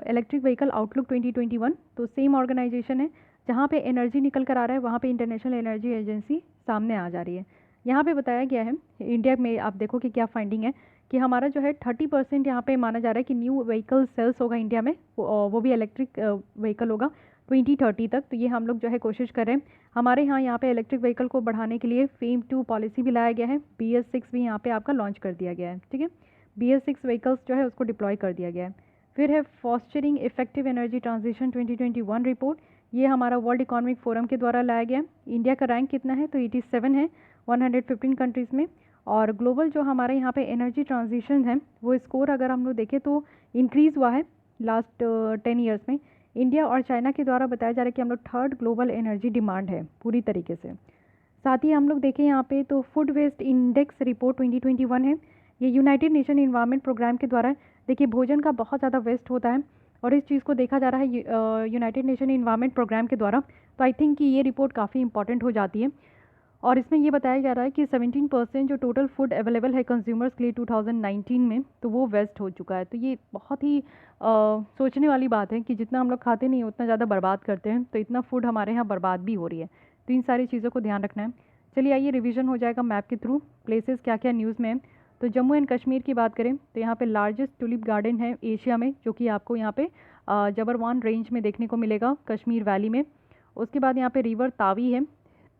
इलेक्ट्रिक व्हीकल आउटलुक 2021, तो सेम ऑर्गेनाइजेशन है, जहाँ पे एनर्जी निकल कर आ रहा है वहाँ पे इंटरनेशनल एनर्जी एजेंसी सामने आ जा रही है। यहाँ पे बताया गया है इंडिया में आप देखो कि क्या फाइंडिंग है कि हमारा जो है 30% यहाँ पे माना जा रहा है कि न्यू व्हीकल सेल्स होगा इंडिया में, वो भी इलेक्ट्रिक व्हीकल होगा 2030 तक। तो ये हम लोग जो है कोशिश कर रहे हैं। हमारे यहाँ पे इलेक्ट्रिक व्हीकल को बढ़ाने के लिए फेम 2 पॉलिसी भी लाया गया है। BS6 भी यहाँ पे आपका लॉन्च कर दिया गया है, ठीक है। BS6 व्हीकल्स जो है उसको डिप्लॉय कर दिया गया है। फिर है फॉस्चरिंग इफेक्टिव एनर्जी ट्रांजिशन 2021 रिपोर्ट, ये हमारा वर्ल्ड इकोनॉमिक फोरम के द्वारा लाया गया। इंडिया का रैंक कितना है तो 87 है 115 कंट्रीज़ में। और ग्लोबल जो हमारे यहाँ पे एनर्जी ट्रांजिशन है वो स्कोर अगर हम लोग देखें तो इंक्रीज़ हुआ है लास्ट 10 ईयर्स में। इंडिया और चाइना के द्वारा बताया जा रहा है कि हम लोग 3rd ग्लोबल एनर्जी डिमांड है पूरी तरीके से। साथ ही हम लोग देखें यहाँ पे तो फूड वेस्ट इंडेक्स रिपोर्ट 2021 है, ये यूनाइटेड नेशन इन्वायरमेंट प्रोग्राम के द्वारा। देखिए भोजन का बहुत ज़्यादा वेस्ट होता है और इस चीज़ को देखा जा रहा है यूनाइटेड नेशन इन्वायरमेंट प्रोग्राम के द्वारा। तो आई थिंक कि ये रिपोर्ट काफ़ी इंपॉर्टेंट हो जाती है। और इसमें ये बताया जा रहा है कि 17% जो टोटल फूड अवेलेबल है कंज्यूमर्स के लिए 2019 में तो वो वेस्ट हो चुका है। तो ये बहुत ही सोचने वाली बात है कि जितना हम लोग खाते नहीं उतना ज़्यादा बर्बाद करते हैं, तो इतना फूड हमारे यहाँ बर्बाद भी हो रही है। तो इन सारी चीज़ों को ध्यान रखना है। चलिए आइए रिवीजन हो जाएगा मैप के थ्रू, प्लेसेस क्या क्या न्यूज़ में है। तो जम्मू एंड कश्मीर की बात करें तो यहाँ पे लार्जेस्ट टुलिप गार्डन है एशिया में, जो कि आपको यहाँ पे जबरवान रेंज में देखने को मिलेगा कश्मीर वैली में। उसके बाद यहाँ पे रिवर तावी है,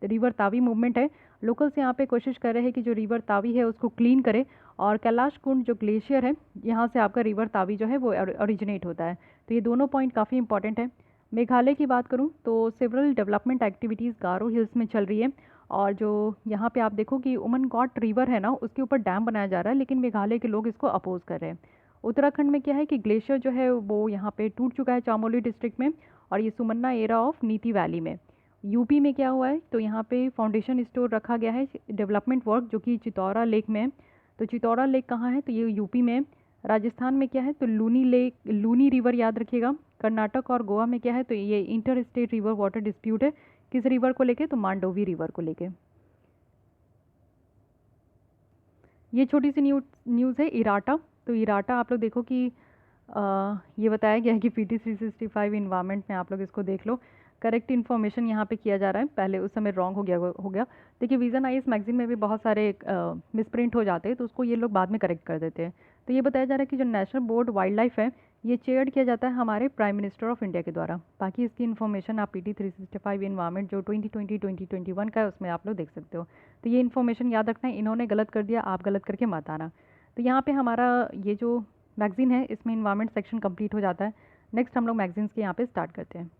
रिवर तावी मूवमेंट है। लोकल्स यहाँ पे कोशिश कर रहे हैं कि जो रिवर तावी है उसको क्लीन करे। और कैलाश कुंड जो ग्लेशियर है यहाँ से आपका रिवर तावी जो है वो ओरिजिनेट होता है। तो ये दोनों पॉइंट काफ़ी इंपॉर्टेंट है। मेघालय की बात करूँ तो सेवरल डेवलपमेंट एक्टिविटीज़ गारो हिल्स में चल रही है। और जो यहाँ पे आप देखो कि उमनगॉट रिवर है ना, उसके ऊपर डैम बनाया जा रहा है, लेकिन मेघालय के लोग इसको अपोज कर रहे हैं। उत्तराखंड में क्या है कि ग्लेशियर जो है वो यहाँ पे टूट चुका है चामोली डिस्ट्रिक्ट में, और ये सुमन्ना एरा ऑफ नीति वैली में। यूपी में क्या हुआ है तो यहाँ पे फाउंडेशन स्टोर रखा गया है डेवलपमेंट वर्क, जो कि चितौरा लेक में है। तो चितौरा लेक कहाँ है तो ये यूपी में है। राजस्थान में क्या है तो लूनी रिवर याद रखिएगा, कर्नाटक और गोवा में क्या है, तो ये inter state river water dispute है। किस रिवर को लेके, तो मांडोवी रिवर को लेके। ये छोटी सी न्यूज़ है इराटा। तो इराटा आप लोग देखो कि ये बताया गया है कि PT 365 इन्वायरमेंट में आप लोग इसको देख लो। करेक्ट इन्फॉर्मेशन यहाँ पे किया जा रहा है, पहले उस समय रॉन्ग हो गया। देखिए विज़न IAS मैगजीन में भी बहुत सारे मिसप्रिंट हो जाते हैं, तो उसको ये लोग बाद में करेक्ट कर देते हैं। तो ये बताया जा रहा है कि जो नेशनल बोर्ड वाइल्ड लाइफ है, ये चेयर्ड किया जाता है हमारे प्राइम मिनिस्टर ऑफ इंडिया के द्वारा। बाकी इसकी इन्फॉर्मेशन आप PT 365 इन्वायरमेंट जो 2020-2021 का है उसमें आप लोग देख सकते हो। तो ये इन्फॉर्मेशन याद रखना है, इन्होंने गलत कर दिया, आप गलत करके मत आना। तो यहाँ पे हमारा ये जो मैगज़ीन है इसमें इन्वायरमेंट सेक्शन कंप्लीट हो जाता है। नेक्स्ट हम लोग मैगज़ीन्स के यहाँ पे स्टार्ट करते हैं।